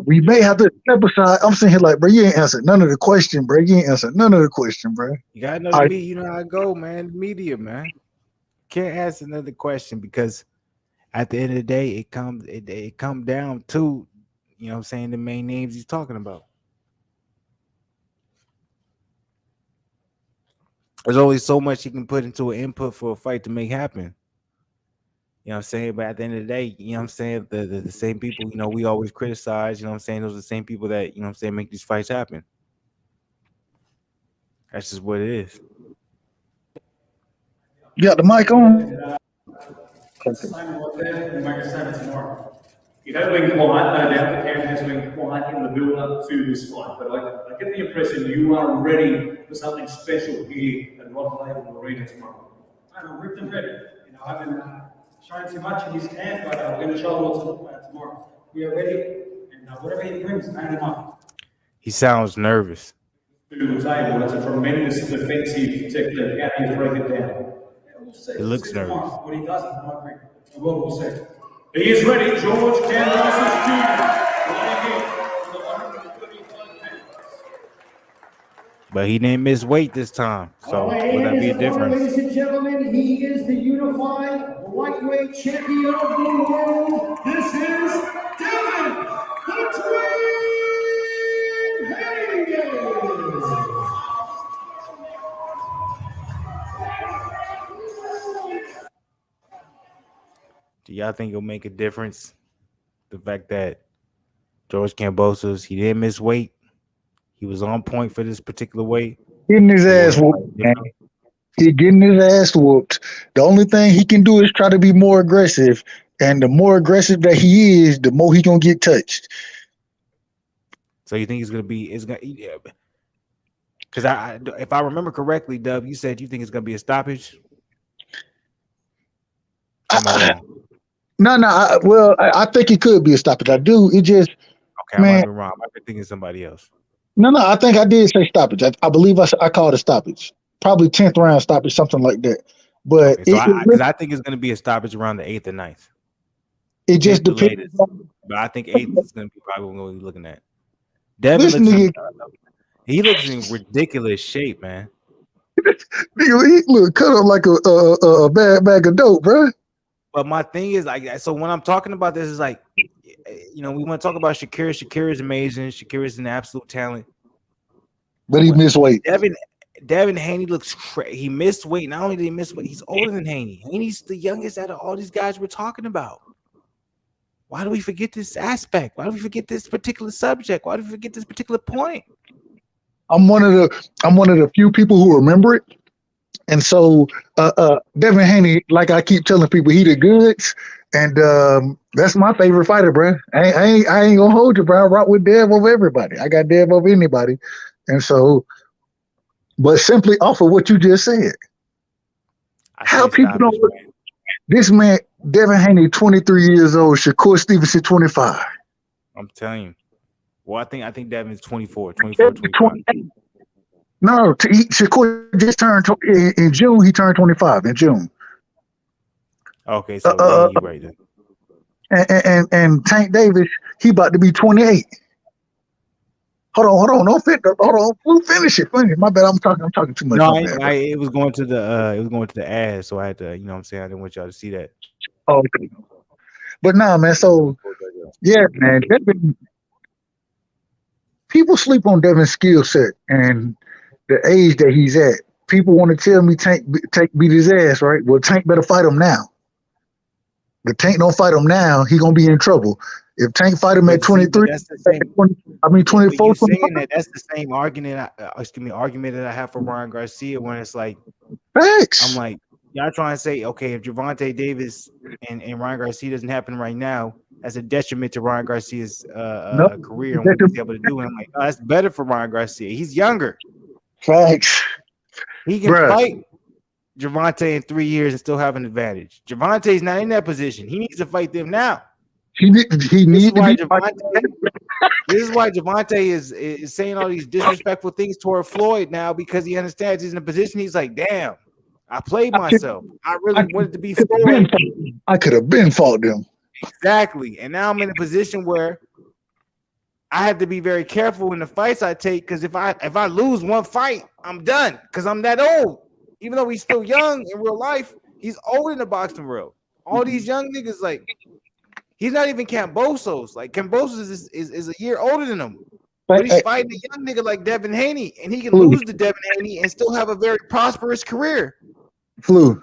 we may have to step aside. I'm sitting here like, bro, you ain't answered none of the question, bro. You ain't answered none of the question, bro. You gotta know me. You know how I go, man. Media, man. Can't ask another question because at the end of the day, it come down to, you know what I'm saying, the main names he's talking about. There's only so much you can put into an input for a fight to make happen. You know what I'm saying? But at the end of the day, you know what I'm saying, the same people, you know, we always criticize, you know what I'm saying, those are the same people that, you know what I'm saying, make these fights happen. That's just what it is. You got the mic on? Simon was there, and like I said, tomorrow. It has been quiet, no doubt the camp has been quiet in the build-up to this fight, but I get the impression you are ready for something special here at Rod Laver Arena tomorrow. I'm ripped and ready. You know, I haven't shown too much in this camp, but we're going to show lots tomorrow. We are ready, and whatever he brings, man enough. He sounds nervous. To the table, it's a tremendous defensive technique. How do you break it down? We'll see. It looks nervous. What he does, I might bring. We'll see. He is ready, George Kambosos Jr. Weighing in at the 135 pounds. But he didn't miss weight this time. So would that be a difference? Ladies and gentlemen, he is the unified lightweight champion of the world. This is Devin the Twin Haney. Do y'all think it'll make a difference? The fact that George Kambosos, he didn't miss weight. He was on point for this particular weight. Getting his ass whooped, man. He getting his ass whooped. The only thing he can do is try to be more aggressive. And the more aggressive that he is, the more he gonna get touched. So you think it's gonna be? It's gonna. Because if I remember correctly, Dub, you said you think it's gonna be a stoppage. No. Well, I think it could be a stoppage. I do. It just. Okay, man, I might be wrong. I might be thinking somebody else. No. I think I did say stoppage. I believe I called it stoppage. Probably 10th round stoppage, something like that. But okay, so I think it's going to be a stoppage around the 8th or 9th. It just depends. But I think 8th is going to be probably what we're looking at. Devin he looks in ridiculous shape, man. Nigga, he look cut up like a bad bag of dope, bro. But my thing is like, so when I'm talking about this, is like, you know, we want to talk about Shakira. Shakira is amazing. Shakira is an absolute talent. But he missed weight. Devin Haney looks crazy. He missed weight. Not only did he miss weight, he's older than Haney. Haney's the youngest out of all these guys we're talking about. Why do we forget this aspect? Why do we forget this particular subject? Why do we forget this particular point? I'm one of the few people who remember it. And so Devin Haney, like I keep telling people, he the goods. And that's my favorite fighter, bro. I ain't gonna hold you, bro. I rock with Dev over everybody. I got Dev over anybody. And so, but simply off of what you just said, how people don't look. This man, Devin Haney, 23 years old, Shakur Stevenson, 25. I'm telling you. Well, I think Devin's 24, 25. No, Shakur just turned in June. He turned 25 in June. Okay, so yeah, you're right there. And Tank Davis, he about to be 28. Hold on. We'll finish it. My bad. I'm talking too much. No, it was going to the ad, so I had to, you know what I'm saying, I didn't want y'all to see that. Oh, okay. But nah, man. So yeah, man. People sleep on Devin's skill set and the age that he's at. people want to tell me Tank beat his ass, right? Well, Tank better fight him now. If Tank don't fight him now, he gonna be in trouble. If Tank fight him at But see, but 23, that's the same. 24, But you 25, saying that that's the same argument that I have for Ryan Garcia when it's like facts. I'm like y'all trying to say okay if Gervonta Davis and Ryan Garcia doesn't happen right now, that's a detriment to Ryan Garcia's Nope. career and what he's able to do. And I'm like, oh, that's better for Ryan Garcia. He's younger. Facts. He can Bruh. fight Gervonta in 3 years and still have an advantage. Gervonta's not in that position. He needs to fight them now. He need to be. This is why Gervonta is saying all these disrespectful things toward Floyd now because he understands he's in a position. He's like, damn, I played myself. I really wanted to be Floyd. I could have been fought them. Exactly. And now I'm in a position where I have to be very careful in the fights I take because if I lose one fight, I'm done because I'm that old. Even though he's still young in real life, he's old in the boxing world. All these young niggas, like, he's not even Kambosos. Like, Kambosos is a year older than him. But he's fighting a young nigga like Devin Haney, and he can lose to Devin Haney and still have a very prosperous career. Flu,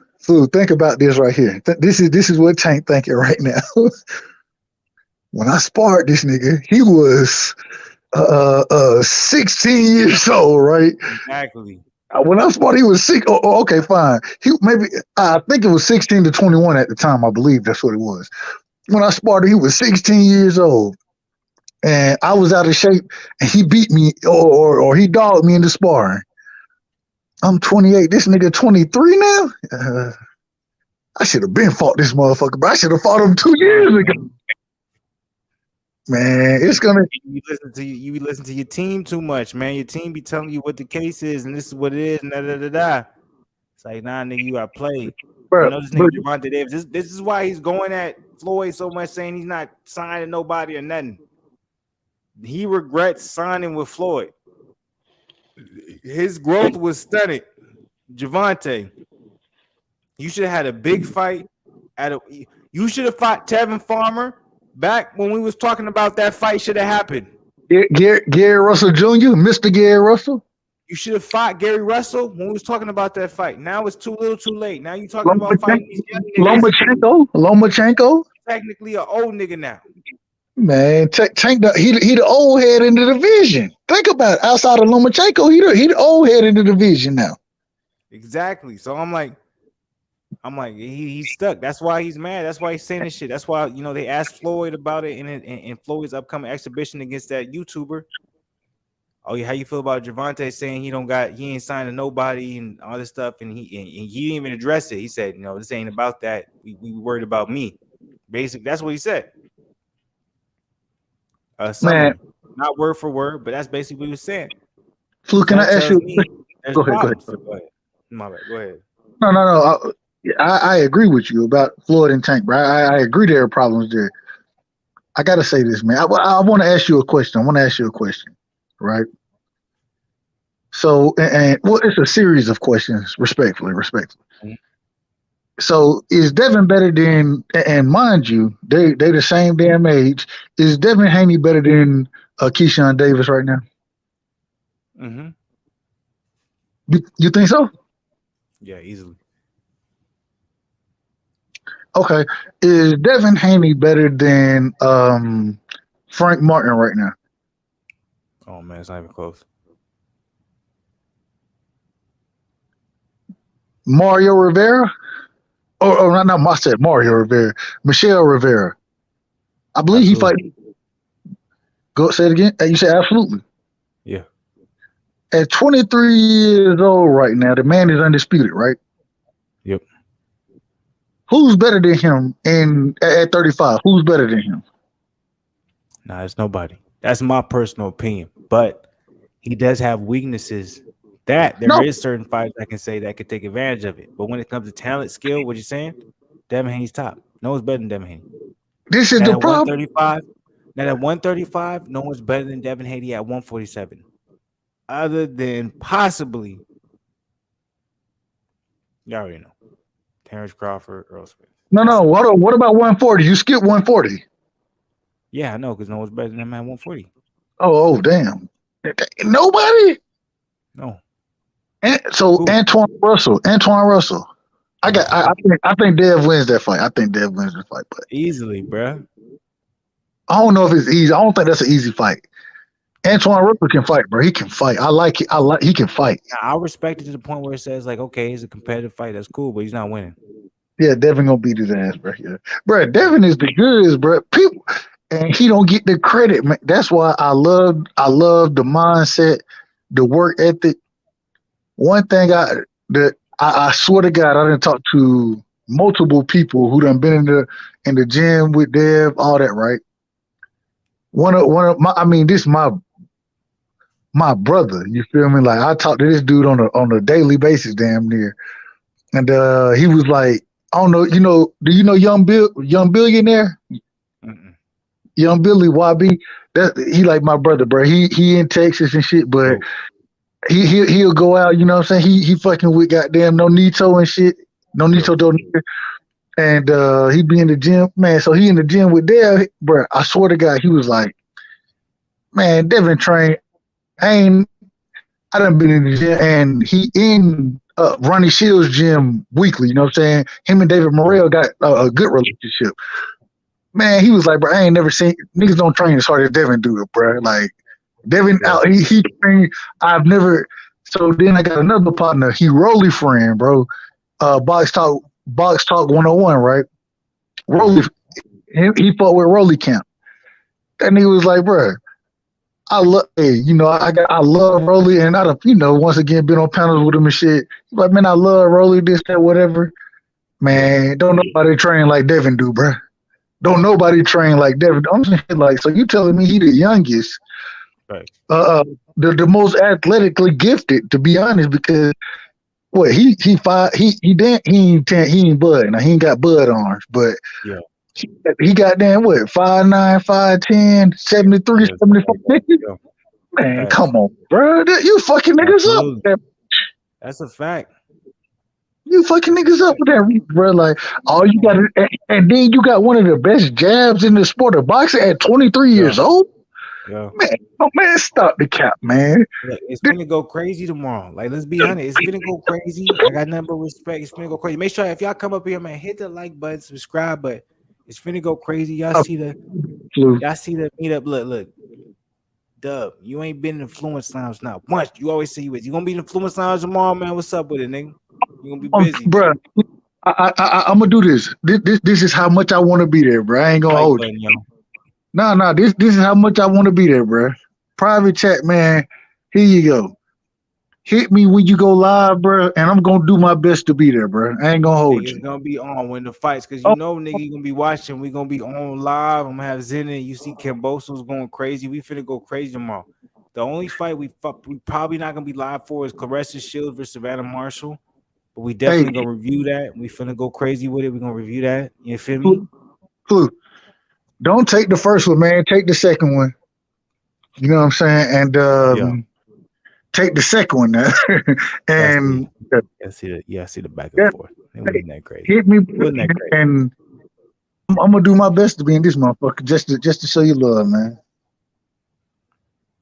think about this right here. This is what Tank thinking right now. When I sparred this nigga, he was 16 years old, right? Exactly. When I sparred, he was 6. Oh, okay, fine. I think it was 16 to 21 at the time. I believe that's what it was. When I sparred, he was 16 years old, and I was out of shape, and he beat me or he dogged me in the sparring. I'm 28. This nigga 23 now. I should have been fought this motherfucker, but I should have fought him 2 years ago. Man, it's gonna. You listen to your team too much, man. Your team be telling you what the case is, and this is what it is, and da. It's like, nah, nigga, you got played. Bro, I know this nigga Gervonta Davis. This is why he's going at Floyd so much, saying he's not signing nobody or nothing. He regrets signing with Floyd. His growth was stunted. Gervonta, you should have had a big fight. You should have fought Tevin Farmer. Back when we was talking about that fight should have happened. Gary Russell Jr., Mr. Gary Russell. You should have fought Gary Russell when we was talking about that fight. Now it's too little too late. Now you talking about fighting these young niggas. Lomachenko. Technically an old nigga now. Man, Tank, he the old head in the division. Think about it. Outside of Lomachenko, he the old head in the division now. Exactly. So I'm like, he's stuck. That's why he's mad. That's why he's saying this shit. That's why, they asked Floyd about it in Floyd's upcoming exhibition against that YouTuber. Oh, yeah, how you feel about Gervonta saying he ain't signed to nobody and all this stuff, and he didn't even address it. He said, this ain't about that. We worried about me. Basically, that's what he said. Man, not word for word, but that's basically what he was saying. Flu, can I ask you? Go ahead. My bad. Go ahead. No. I agree with you about Floyd and Tank, bro. I agree there are problems there. I got to say this, man. I want to ask you a question. Right? So, it's a series of questions, respectfully. Mm-hmm. So, is Devin better than, and mind you, they the same damn age, is Devin Haney better than Keyshawn Davis right now? Mm-hmm. You think so? Yeah, easily. Okay. Is Devin Haney better than Frank Martin right now? Oh, man, it's not even close. Mario Rivera? I said Mario Rivera. Michelle Rivera. I believe absolutely. He fight. Go say it again. You said absolutely. Yeah. At 23 years old right now, the man is undisputed, right? Yep. Who's better than him at 35? Who's better than him? Nah, it's nobody. That's my personal opinion. But he does have weaknesses that there is certain fighters I can say that could take advantage of it. But when it comes to talent, skill, what you saying? Devin Haney's top. No one's better than Devin Haney. This is the problem. 135. Now at 135, no one's better than Devin Haney at 147. Other than possibly, you already know, Terrence Crawford, Earl Smith. No. What about 140? You skipped 140. Yeah, I know, because no one's better than him at 140. Oh, damn. Nobody? No. So Who? Antoine Russell. I think Dev wins that fight. I think Dev wins the fight, but Easily, bruh. I don't know if it's easy. I don't think that's an easy fight. Antoine Russell can fight, bro. He can fight. I like it. He can fight. I respect it to the point where it says like, okay, it's a competitive fight. That's cool, but he's not winning. Yeah, Devin gonna beat his ass, bro. Yeah, bro. Devin is the goods, bro. People, and he don't get the credit, man. That's why I love the mindset, the work ethic. One thing I swear to God, I didn't talk to multiple people who done been in the gym with Dev, all that, right? One of my, I mean, this my brother. You feel me? Like I talk to this dude on a daily basis, damn near. And he was like, I don't know, do you know Young Billionaire? Mm-mm. Young Billy YB? He like my brother, bro. He in Texas and shit, but he'll go out, you know what I'm saying? He fucking with goddamn Nonito and shit. Nonito don't. And he be in the gym, man. So he in the gym with Dev, bro. I swear to God, he was like, man, Devin train. I done been in the gym, and he in Ronnie Shields' gym weekly. You know what I'm saying? Him and David Morrell got a good relationship. Man, he was like, bro, I ain't never seen niggas don't train as hard as Devin do it, bro. Like Devin out, he trained. I've never. So then I got another partner. He Rolly friend, bro. Box Talk 101, right? Rolly, he fought with Rolly Camp. That nigga was like, bro, I love, I love Rolly, and I've, once again been on panels with him and shit. He's like, man, I love Rolly, this, that, whatever. Man, don't nobody train like Devin do, bro. Don't nobody train like Devin. I'm saying, like, so you telling me he the youngest, right? The most athletically gifted, to be honest, because what he ain't Bud. Now he ain't got Bud arms, but yeah. He got damn what 5'9", 5'10", 73, 74. Yeah. Man, come on, bro. You fucking niggas up. That's a fact. You fucking niggas up with that, bro. Like, all you got, and then you got one of the best jabs in the sport of boxing at 23 years old. Yeah. Man, stop the cap, man. Look, it's gonna go crazy tomorrow. Like, let's be honest, it's gonna go crazy. I got nothing but respect. It's gonna go crazy. Make sure if y'all come up here, man, hit the like button, subscribe, but it's finna go crazy. Y'all see the meetup. Look. Dub, you ain't been in Fluence Lounge now once. You always say you is. You gonna be in the Fluence Lounge tomorrow, man? What's up with it, nigga? You gonna be busy, bro. I'm gonna do this. This is how much I want to be there, bro. I ain't gonna hold you. No. This is how much I want to be there, bro. Private chat, man. Here you go. Hit me when you go live, bro, and I'm gonna do my best to be there, bro. I ain't gonna hold you. It's gonna be on when the fights, cause nigga, you gonna be watching. We gonna be on live. I'm gonna have Zen and you see Kambosos going crazy. We finna go crazy tomorrow. The only fight we probably not gonna be live for is Clarissa Shields versus Savannah Marshall, but we definitely gonna review that. We finna go crazy with it. We gonna review that. You feel me? Clue. Don't take the first one, man. Take the second one. You know what I'm saying? And take the second one now. And I see the back and forth. It wasn't that crazy. Hit me, and I'm gonna do my best to be in this motherfucker just to show you love, man.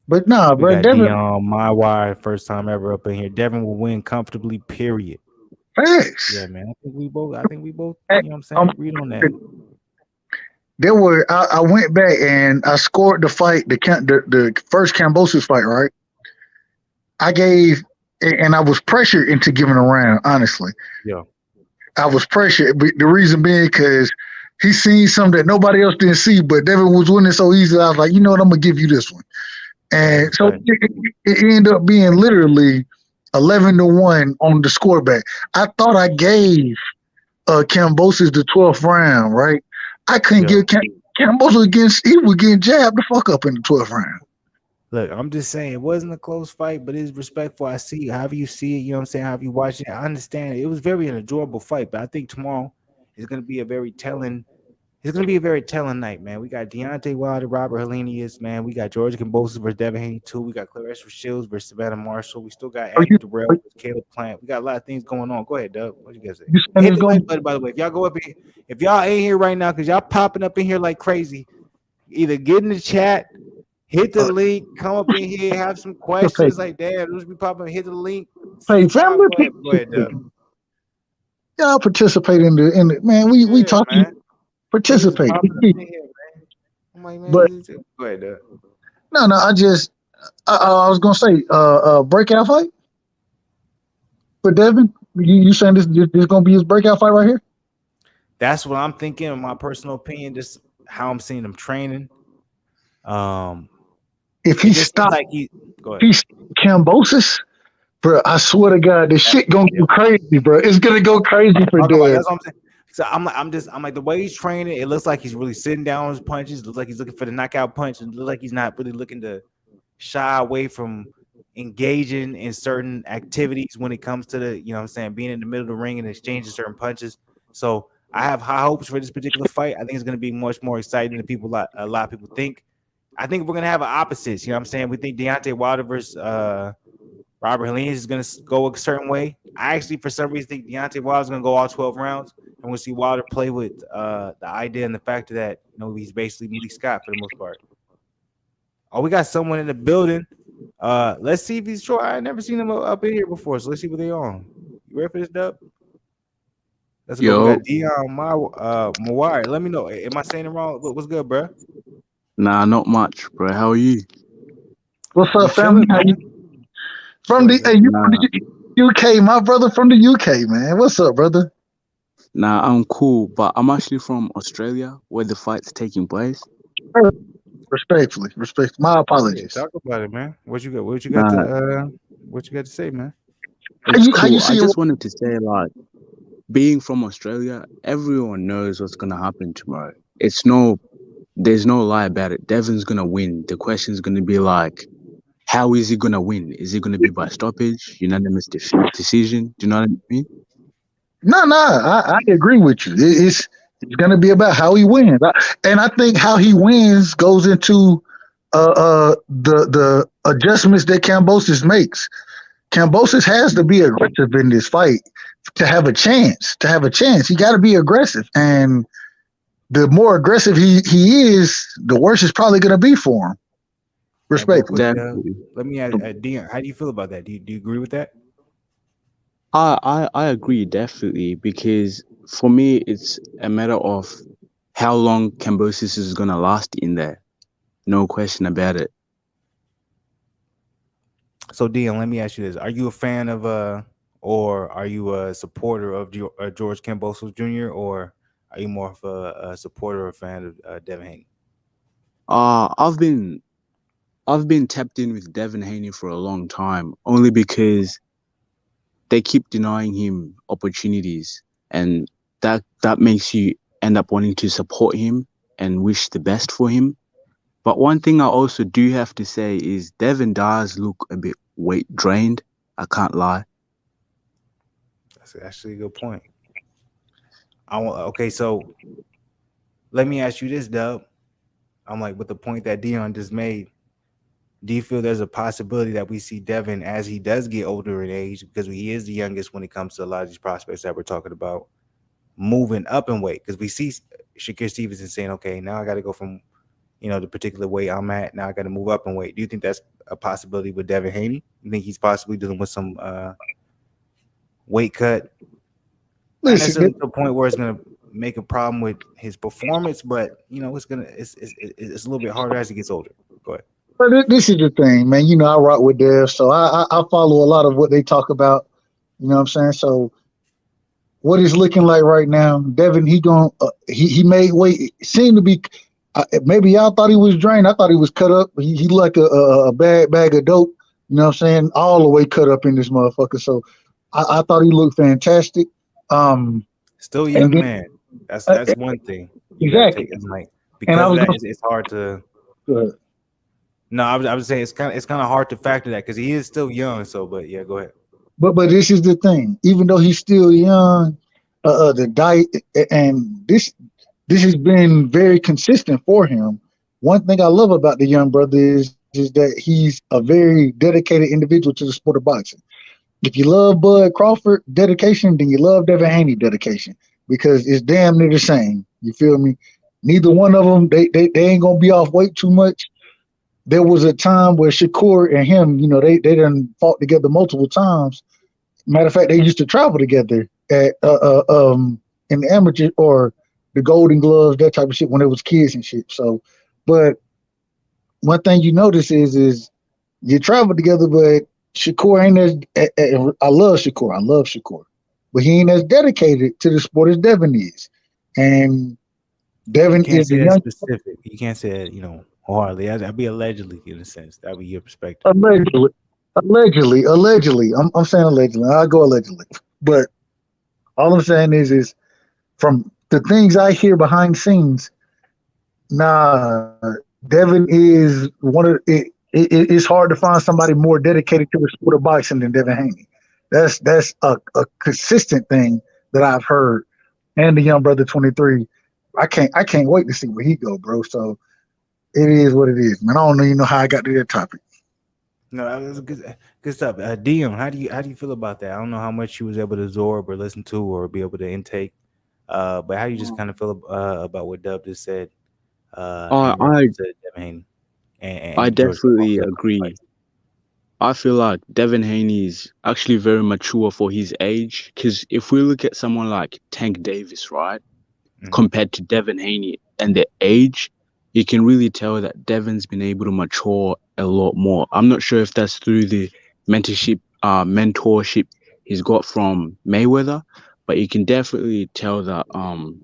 But nah, bro, Devin on my wire, first time ever up in here. Devin will win comfortably. Period. Thanks. Yeah, man. I think we both. You know what I'm saying? Read on that. There were. I went back and I scored the fight, the first Kambosos fight, right? I gave, and I was pressured into giving a round, honestly. Yeah. I was pressured, but the reason being because he seen something that nobody else didn't see, but Devin was winning so easy. I was like, you know what, I'm going to give you this one. And so it ended up being literally 11-1 on the scoreback. I thought I gave Kambosos the 12th round, right? I couldn't give Kambosos he was getting jabbed the fuck up in the 12th round. Look, I'm just saying it wasn't a close fight, but it's respectful. I see however you see it, you know what I'm saying, however you watch it. I understand it was very an enjoyable fight, but I think tomorrow is gonna be a very telling night, man. We got Deontay Wilder, Robert Helenius, man. We got George Kambosos versus Devin Haney 2. We got Clarissa Shields versus Savannah Marshall. We still got Adam Dirrell versus Caleb Plant. We got a lot of things going on. Go ahead, Doug. What you guys say? Hit the like button, by the way. If y'all go up here, if y'all ain't here right now, because y'all popping up in here like crazy, either get in the chat, hit the link, come up in here, have some questions like that. Let's be popping, hit the link, Hey, fam, Go ahead, Dub. y'all participate in the man. We Yeah, talking man. He was participate. popping up in here, man. I'm like, man, But go ahead, Dub. no, I was gonna say breakout fight for Devin. You saying this gonna be his breakout fight right here? That's what I'm thinking. In my personal opinion, just how I'm seeing him training. If It he just seems stops, like go ahead. he's Kambosos, bro. I swear to God, this shit gonna go crazy, bro. It's gonna go crazy for Talk about Dev. that's what I'm saying. So I'm like the way he's training. It looks like he's really sitting down on his punches. It looks like he's looking for the knockout punch, and it looks like he's not really looking to shy away from engaging in certain activities when it comes to the, you know what I'm saying, being in the middle of the ring and exchanging certain punches. So I have high hopes for this particular fight. I think it's going to be much more exciting than a lot of people think. I think we're going to have an opposites. You know what I'm saying? We think Deontay Wilder versus Robert Helenius is going to go a certain way. I actually, for some reason, think Deontay Wilder is going to go all 12 rounds. And we'll see Wilder play with the idea and the fact that, you know, he's basically Lee Scott for the most part. Oh, we got someone in the building. Let's see if he's sure. I never seen him up in here before, so let's see what they on. You ready for this, Dub? Let's go. We got Dion Mawari. Let me know. Am I saying it wrong? What's good, bro? Nah, not much, bro. How are you? What's up, family? How you? From the UK, my brother from the UK, man. What's up, brother? Nah, I'm cool, but I'm actually from Australia, where the fight's taking place. Respectfully. My apologies. Talk about it, man. What you got? What you got to say, man? It's cool. I just wanted to say, like, being from Australia, everyone knows what's gonna happen tomorrow. There's no lie about it. Devin's gonna win. The question's gonna be like, how is he gonna win? Is he gonna be by stoppage, unanimous decision? Do you know what I mean? No, I agree with you. It's gonna be about how he wins, and I think how he wins goes into the adjustments that Kambosos makes. Kambosos has to be aggressive in this fight to have a chance. He got to be aggressive, and the more aggressive he is, the worse it's probably going to be for him. Respectfully. Let me ask Dion, how do you feel about that? Do you agree with that? I agree definitely, because for me it's a matter of how long Kambosos is gonna last in there. No question about it. So Dion, let me ask you this: are you a fan of or are you a supporter of George Kambosos Jr. or are you more of a supporter or fan of Devin Haney? I've been tapped in with Devin Haney for a long time, only because they keep denying him opportunities, and that makes you end up wanting to support him and wish the best for him. But one thing I also do have to say is Devin does look a bit weight drained. I can't lie. That's actually a good point. Okay, so let me ask you this, Dub. I'm like, with the point that Dion just made, do you feel there's a possibility that we see Devin as he does get older in age, because he is the youngest when it comes to a lot of these prospects that we're talking about, moving up in weight? Because we see Shakir Stevenson saying, okay, now I got to go from, you know, the particular weight I'm at, now I got to move up in weight. Do you think that's a possibility with Devin Haney? You think he's possibly dealing with some weight cut? Not necessarily to the point where it's going to make a problem with his performance, but, you know, it's a little bit harder as he gets older. Go ahead. But this is the thing, man. You know, I rock with Dev, so I follow a lot of what they talk about. You know what I'm saying? So what he's looking like right now, Devin, he made weight. It seemed to be maybe y'all thought he was drained. I thought he was cut up. He like a bag of dope. You know what I'm saying? All the way cut up in this motherfucker. So I thought he looked fantastic. Still young man. That's one thing. Exactly. Because it's hard to. Go ahead. No, I was saying it's kind of hard to factor that because he is still young. So, but yeah, go ahead. But this is the thing. Even though he's still young, the diet and this has been very consistent for him. One thing I love about the young brother is that he's a very dedicated individual to the sport of boxing. If you love Bud Crawford dedication, then you love Devin Haney dedication, because it's damn near the same. You feel me? Neither one of them, they ain't gonna be off weight too much. There was a time where Shakur and him, you know, they done fought together multiple times, Matter of fact, they used to travel together at in the amateur or the Golden Gloves, that type of shit when they was kids and shit. So, but one thing you notice is you travel together, but Shakur ain't as I love Shakur, but he ain't as dedicated to the sport as Devin is, and You Devin can't is say the that young specific. You can't say that, wholeheartedly. That'd be allegedly in a sense. That'd be your perspective. allegedly. I'm saying allegedly. I'll go allegedly, but all I'm saying is from the things I hear behind scenes. Nah, Devin is one of it's hard to find somebody more dedicated to the sport of boxing than Devin Haney. That's a consistent thing that I've heard. And the young brother 23, I can't wait to see where he go, bro. So it is what it is, man. I don't even know how I got to that topic. No, that was good stuff. Dion, how do you feel about that? I don't know how much you was able to absorb or listen to or be able to intake. But how do you just kind of feel about what Dub just said I in I reference to Devin Haney I and George definitely Kambosos fight? agree. I feel like Devin Haney is actually very mature for his age. Because if we look at someone like Tank Davis, right, Hmm. compared to Devin Haney and their age, you can really tell that Devin's been able to mature a lot more. I'm not sure if that's through the mentorship he's got from Mayweather, but you can definitely tell that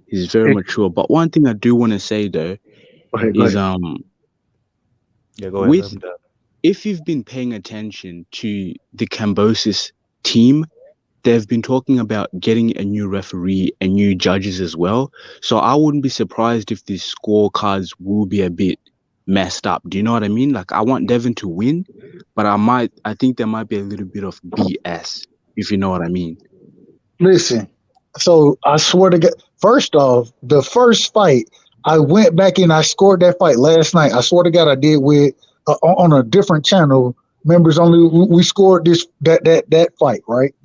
he's very Hey, mature. But one thing I do want to say though go is ahead. Yeah, go ahead, let with him Dub. if you've been paying attention to the Kambosos team, they've been talking about getting a new referee and new judges as well. So I wouldn't be surprised if these scorecards will be a bit messed up. Do you know what I mean? Like I want Devin to win, but I think there might be a little bit of BS, if you know what I mean. Listen, so I swear to God, first off, the first fight, I went back and I scored that fight last night. I swear to God, I did with on a different channel, members only. We scored that fight, right?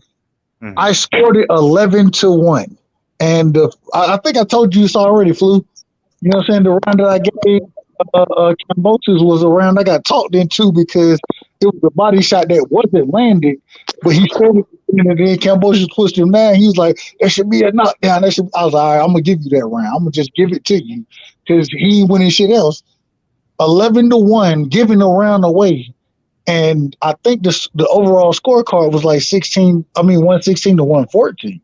Hmm. I scored it 11-1, and I think I told you this already, Flu. You know what I'm saying? The round that I gave Kambosos was a round I got talked into because it was a body shot that wasn't landed, but he scored it. And then Kambosos pushed him down. He was like, "There should be a knockdown." I was like, "All right, I'm gonna give you that round. I'm gonna just give it to you because he ain't winning shit else." 11-1, giving the round away, and I think the overall scorecard was like 16. I mean, 116-114.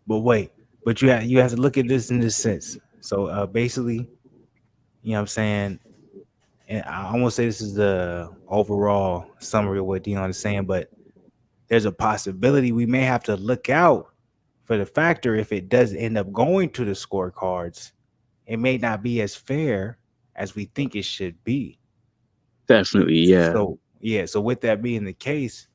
But wait, but you have to look at this in this sense. So basically, you know what I'm saying, and I won't say this is the overall summary of what Dion is saying, but there's a possibility we may have to look out for the factor if it does end up going to the scorecards. It may not be as fair as we think it should be. Definitely, yeah. So yeah, so with that being the case,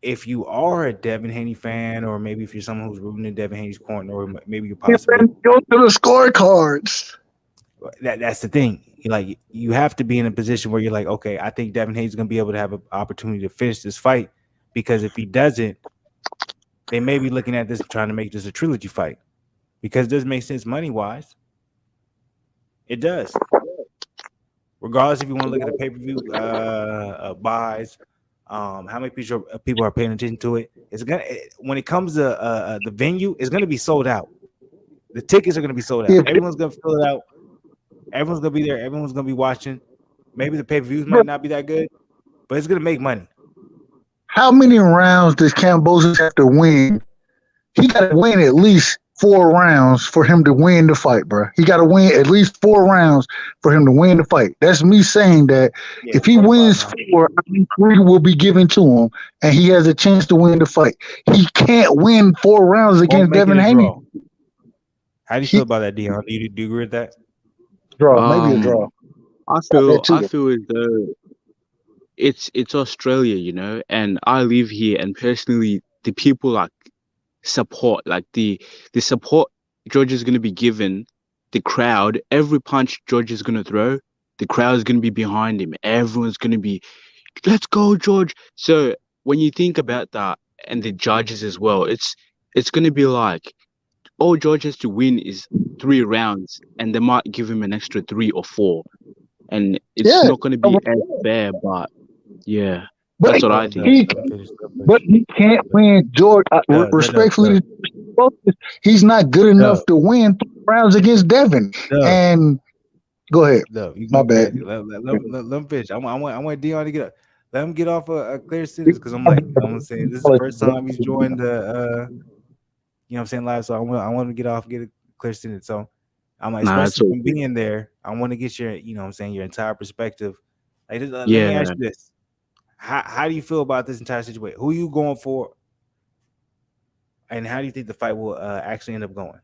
if you are a Devin Haney fan, or maybe if you're someone who's rooting in Devin Haney's corner, or maybe you're possibly Go to the scorecards. that's the thing. Like you have to be in a position where you're like, okay, I think Devin Haney's gonna be able to have an opportunity to finish this fight because if he doesn't, they may be looking at this trying to make this a trilogy fight because it does make sense money wise. It does, regardless if you want to look at the pay per view buys, how many people are paying attention to it. It's gonna when it comes to the venue, it's gonna be sold out. The tickets are gonna be sold out. If, Everyone's gonna fill it out. Everyone's gonna be there. Everyone's gonna be watching. Maybe the pay per views might not be that good, but it's gonna make money. how many rounds does Kambosos have to win? He got to win at least 4 rounds for him to win the fight, bro. He got to win at least 4 rounds for him to win the fight. That's me saying that Yeah, if he 4 to 5 wins rounds. four, I think 3 will be given to him, and he has a chance to win the fight. He can't win 4 rounds Or against make it Devin a Haney. draw. How do you feel He about that, Dion? Do you agree with that? draw, maybe a Um, draw. I Got feel that I too. feel as though it's Australia, you know, and I live here, and personally, the people like support, like the support George is gonna be given, the crowd, every punch George is gonna throw, the crowd is gonna be behind him. Everyone's gonna be, let's go, George. So when you think about that, and the judges as well, it's gonna be like all George has to win is 3 rounds, and they might give him an extra 3 or 4, and it's Yeah, not gonna be as fair, but yeah. But That's what I Dub, think. Dub, he let me finish. Dub, but he can't win George. Dub, Respectfully, he's not good Dub, enough to win 3 rounds against Devin. Dub, And go ahead. Dub. My bad. Let him finish. I want Dion to get up. Let him get off a clear sentence because I'm saying this is the first time he's joined the you know what I'm saying, live. So I want him to get a clear sentence. So I'm like, Nah, it's especially from okay. being there, I want to get your, you know what I'm saying, your entire perspective. Like, let me Yeah. ask you this. How do you feel about this entire situation? Who you going for? And how do you think the fight will actually end up going? You know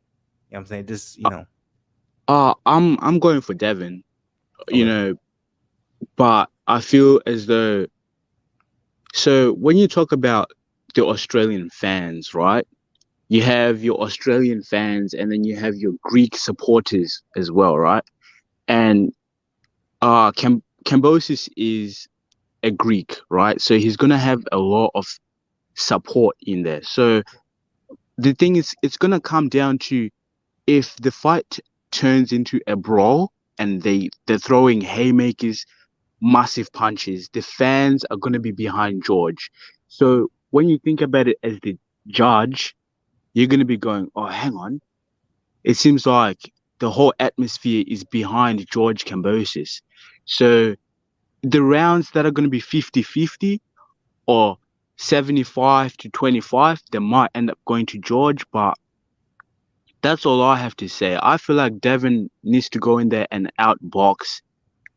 what I'm saying? Just, you know. I'm going for Devin, you Okay. know, but I feel as though, so when you talk about the Australian fans, right? You have your Australian fans and then you have your Greek supporters as well, right? And Kambosos is a Greek, right? So he's gonna have a lot of support in there. So the thing is, it's gonna come down to if the fight turns into a brawl and they're throwing haymakers, massive punches, the fans are gonna be behind George. So when you think about it as the judge, you're gonna be going, oh, hang on. It seems like the whole atmosphere is behind George Kambosos. So the rounds that are going to be 50-50 or 75 to 25, they might end up going to George, but that's all I have to say. I feel like Devin needs to go in there and outbox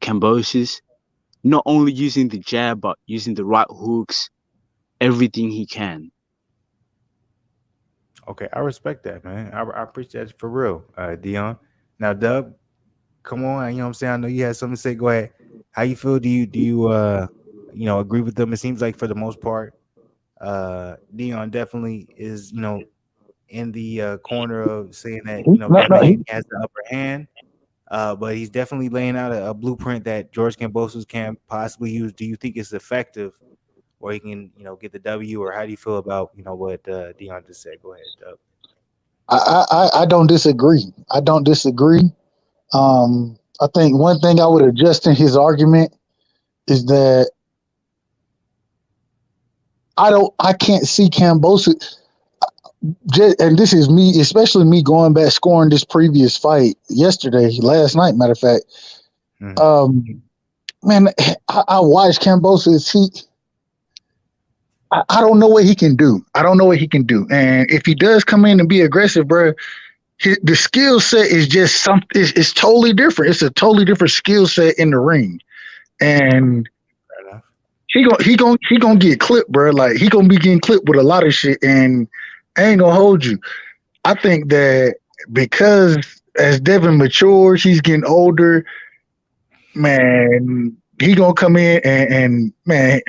Kambosos, not only using the jab, but using the right hooks, everything he can. Okay, I respect that, man. I appreciate it for real, Dion. Now, Dub, come on. You know what I'm saying? I know you had something to say. Go ahead. How you feel? Do you you know, agree with them? It seems like for the most part, Dion definitely is, you know, in the corner of saying that, you know, No, Devin no, Haney has the upper hand. But he's definitely laying out a blueprint that George Kambosos can possibly use. Do you think it's effective, or he can, you know, get the W? Or how do you feel about, you know, what Dion just said? Go ahead, Dub. I don't disagree. I don't disagree. I think one thing I would adjust in his argument is that I can't see Kambosos. And this is me, especially me going back scoring this previous fight last night. Matter of fact, Mhm. man, I watched Kambosos. I don't know what he can do. I don't know what he can do. And if he does come in and be aggressive, bro, the skill set is just something. It's totally different. It's a totally different skill set in the ring, and Fair enough. he gonna get clipped, bro. Like he gonna be getting clipped with a lot of shit. And I ain't gonna hold you. I think that because as Devin matures, he's getting older. Man, he gonna come in and man,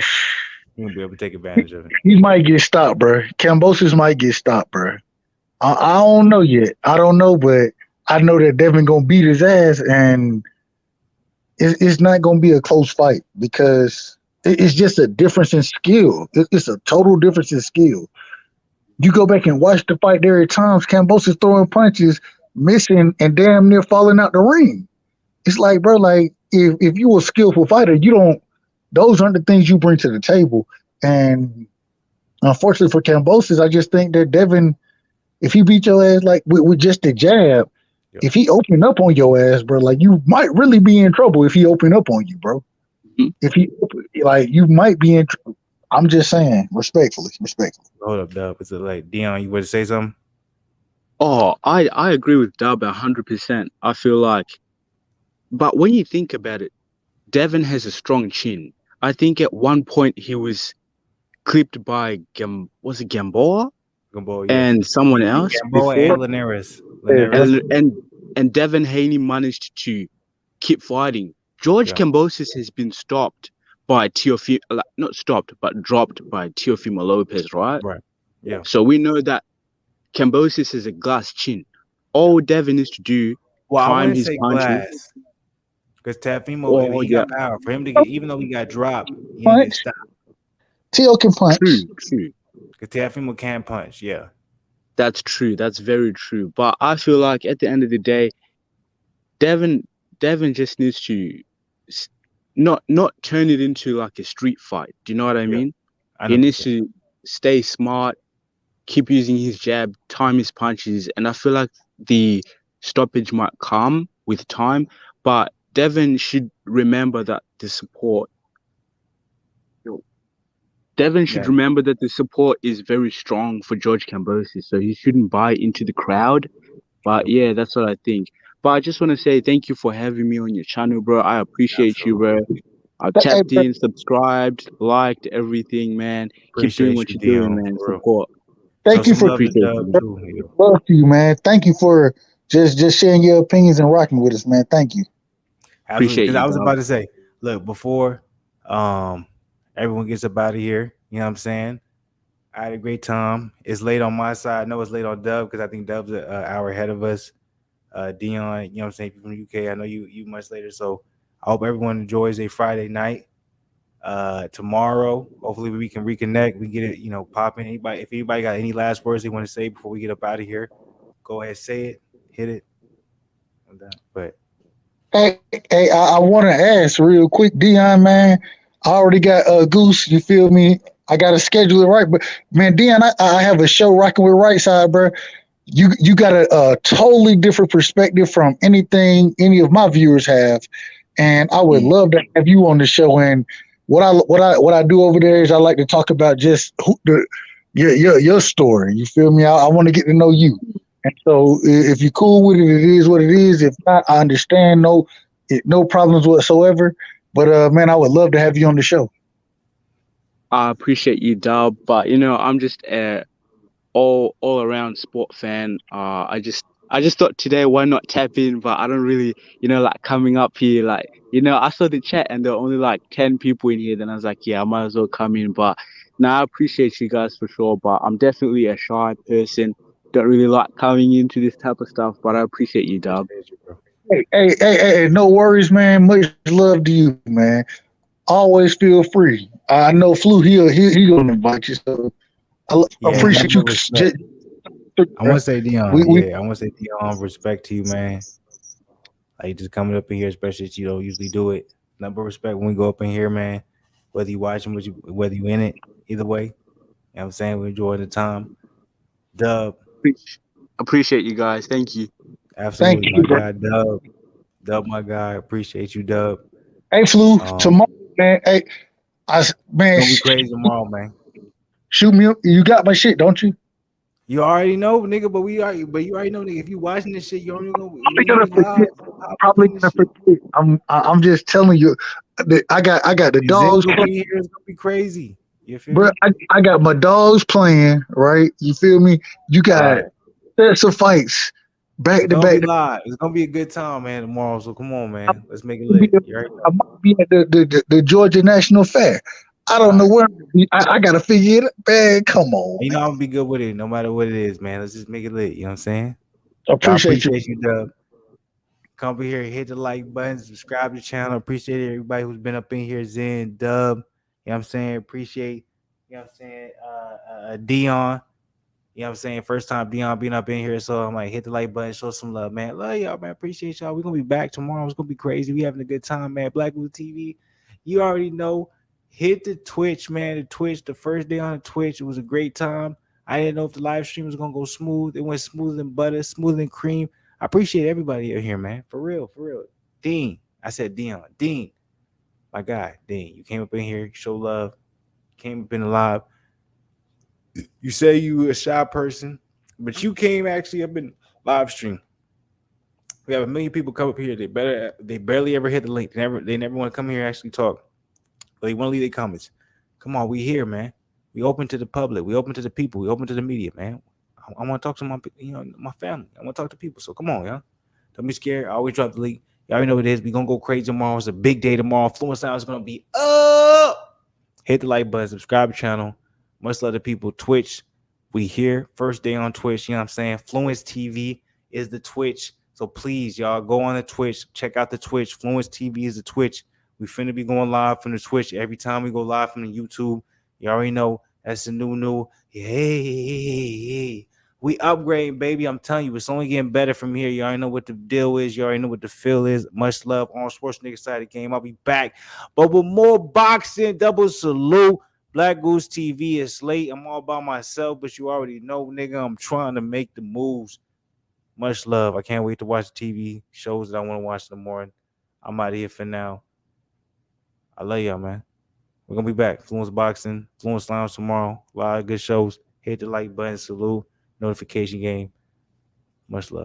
You gonna be able to take advantage of it. he might get stopped, bro. Kambosos might get stopped, bro. I don't know yet. I don't know, but I know that Devin gonna beat his ass, and it's not gonna be a close fight because it's just a difference in skill. It's a total difference in skill. You go back and watch the fight. There are times Kambosos throwing punches, missing, and damn near falling out the ring. It's like, bro, like if you a skillful fighter, you don't. Those aren't the things you bring to the table. And unfortunately for Kambosos, I just think that Devin, if he beat your ass like with just a jab, Yep. if he open up on your ass, bro, like you might really be in trouble if he open up on you, bro. Mhm. If he like you might be in. I'm just saying, respectfully. Hold up, Dub. Is it like Dion? You want to say something? Oh, I agree with Dub 100%. I feel like, but when you think about it, Devin has a strong chin. I think at one point he was clipped by was it Gamboa Gumbo, yeah. and someone else Gamboa before, and Linares. and Devin Haney managed to keep fighting. George Yeah. Kambosos has been stopped by Teofimo, not stopped, but dropped by Teofimo Lopez, right? Right. Yeah. So we know that Kambosos has a glass chin. All Devin needs to do, Well, I time wouldn't his say punches. glass because Tafimo, I mean, Oh he yeah, got power. For him to get, even though he got dropped, he didn't get Punch. stopped. Tio can punch. true. Because Tafimo can punch. Yeah. That's true. That's very true. But I feel like at the end of the day, Devin just needs to not turn it into like a street fight. Do you know what I Yeah, mean? I He know. needs to stay smart, keep using his jab, time his punches, and I feel like the stoppage might come with time. But Devin should remember that the support. Devin should Yeah, remember that the support is very strong for George Kambosos, so he shouldn't buy into the crowd. But yep, yeah, that's what I think. But I just want to say thank you for having me on your channel, bro. I appreciate you, absolutely. bro. I've Hey, tapped bro, in, subscribed, liked everything, man. Keep doing Appreciate what you, you're doing, Dion, man. for real. Support. Show thank you some for love to Appreciate Dub you. too. Yeah. love to you, man. Thank you for just sharing your opinions and rocking with us, man. Thank you. Absolutely. Appreciate Because you, I was dog. about to say, look, before um everyone gets up out of here, you know what I'm saying? I had a great time. It's late on my side. I know it's late on Dub because I think Dub's an hour ahead of us. Dion, you know what I'm saying? If you're from the UK, I know you much later. So I hope everyone enjoys a Friday night. Tomorrow, hopefully we can reconnect. We get it, popping. If anybody got any last words they want to say before we get up out of here, go ahead, say it, hit it. I'm done. But Hey, I want to ask real quick, Dion, man. I already got Goose. You feel me? I got to schedule it right, but man, Dion, I have a show rocking with Right Side, bro. You got a totally different perspective from anything any of my viewers have, and I would love to have you on the show. And what I do over there is I like to talk about just your story. You feel me? I want to get to know you. And so if you're cool with it, it is what it is. If not, I understand. No problems whatsoever. But man, I would love to have you on the show. I appreciate you, dub. But I'm just all around sport fan. I just thought today why not tap in, but I don't really like coming up here. Like I saw the chat and there were only like 10 people in here. Then I was like, yeah, I might as well come in. But now I appreciate you guys for sure. But I'm definitely a shy person. Don't really like coming into this type of stuff. But I appreciate you, dub. appreciate you, bro. Hey, no worries, man. Much love to you, man. Always feel free. I know Flu. He gonna invite you. So Yeah, appreciate number you. of respect. I want to say Dion. We Yeah, I want to say Dion. Respect to you, man. Like just coming up in here, especially if you don't usually do it. Number of respect when we go up in here, man. Whether you watching, whether you in it, either way. You know what I'm saying? We're enjoying the time. Dub, Appreciate you guys. Thank you. thank absolutely, you, my bro. guy. Dub, my guy. Appreciate you, Dub. Hey, Flu. Um, Tomorrow, man. Hey, it's man, gonna be crazy tomorrow, man. shoot me up. You got my shit, don't you? You already know, nigga, but you already know, nigga. If you watching this shit, you only gonna Probably when gonna we live, forget. hop up Probably in this gonna shit. forget. I'm just telling you. That I got the If Zen dogs gonna playing, be here, it's gonna be crazy. You feel bro. me? I got my dogs playing. Right? You feel me? You All got right. sets of fights It's back to gonna be back. live. It's gonna be a good time, man, tomorrow. So come on, I man. Let's make it might be lit. You already I know. might be at the Georgia National Fair. I All don't know right. where I'm gonna be. I gotta figure it out. Man, come on, You man. know I'm gonna be good with it, no matter what it is, man. Let's just make it lit. You know what I'm saying? But I Appreciate you. appreciate you, Dub. Come over here, hit the like button, subscribe to the channel. Appreciate everybody who's been up in here. Zen, Dub. You know what I'm saying? Appreciate, you know what I'm saying? Dion. You know what I'm saying? First time Dion being up in here. So I'm like, hit the like button, show some love, man. Love y'all, man. Appreciate y'all. We're gonna be back tomorrow. It's gonna be crazy. We having a good time, man. Blackwood TV. You already know. Hit the Twitch, man. The Twitch, the first day on the Twitch. It was a great time. I didn't know if the live stream was gonna go smooth. It went smoother than butter, smoother than cream. I appreciate everybody out here, man. For real, for real. Dean. I said Dion. Dean, my guy, Dean. You came up in here, show love, came up in the live. You say you a shy person, but you came actually up in live stream. We have a million people come up here. They barely ever hit the link. They never want to come here and actually talk. But they want to leave their comments. Come on, we here, man. We open to the public. We open to the people. We open to the media, man. I want to talk to my family. I want to talk to people. So come on, y'all. Don't be scared. I always drop the link. Y'all already know what it is. We gonna go crazy tomorrow. It's a big day tomorrow. Fluent Sound is gonna be up. Hit the like button, subscribe to the channel. Much love to people. Twitch, we here. First day on Twitch. You know what I'm saying? Fluence TV is the Twitch. So please, y'all, go on the Twitch. Check out the Twitch. Fluence TV is the Twitch. We finna be going live from the Twitch every time we go live from the YouTube. You already know that's the new. Hey, we We upgrading, baby. I'm telling you, it's only getting better from here. You already know what the deal is. You already know what the feel is. Much love on Sports Nigga Side of the Game. I'll be back, but with more boxing. Double salute. Black Goose TV is late. I'm all by myself, but you already know, nigga. I'm trying to make the moves. Much love. I can't wait to watch the TV shows that I want to watch in the morning. I'm out of here for now. I love y'all, man. We're gonna be back. Fluence Boxing, Fluence Lounge tomorrow. A lot of good shows. Hit the like button, salute, notification game. Much love.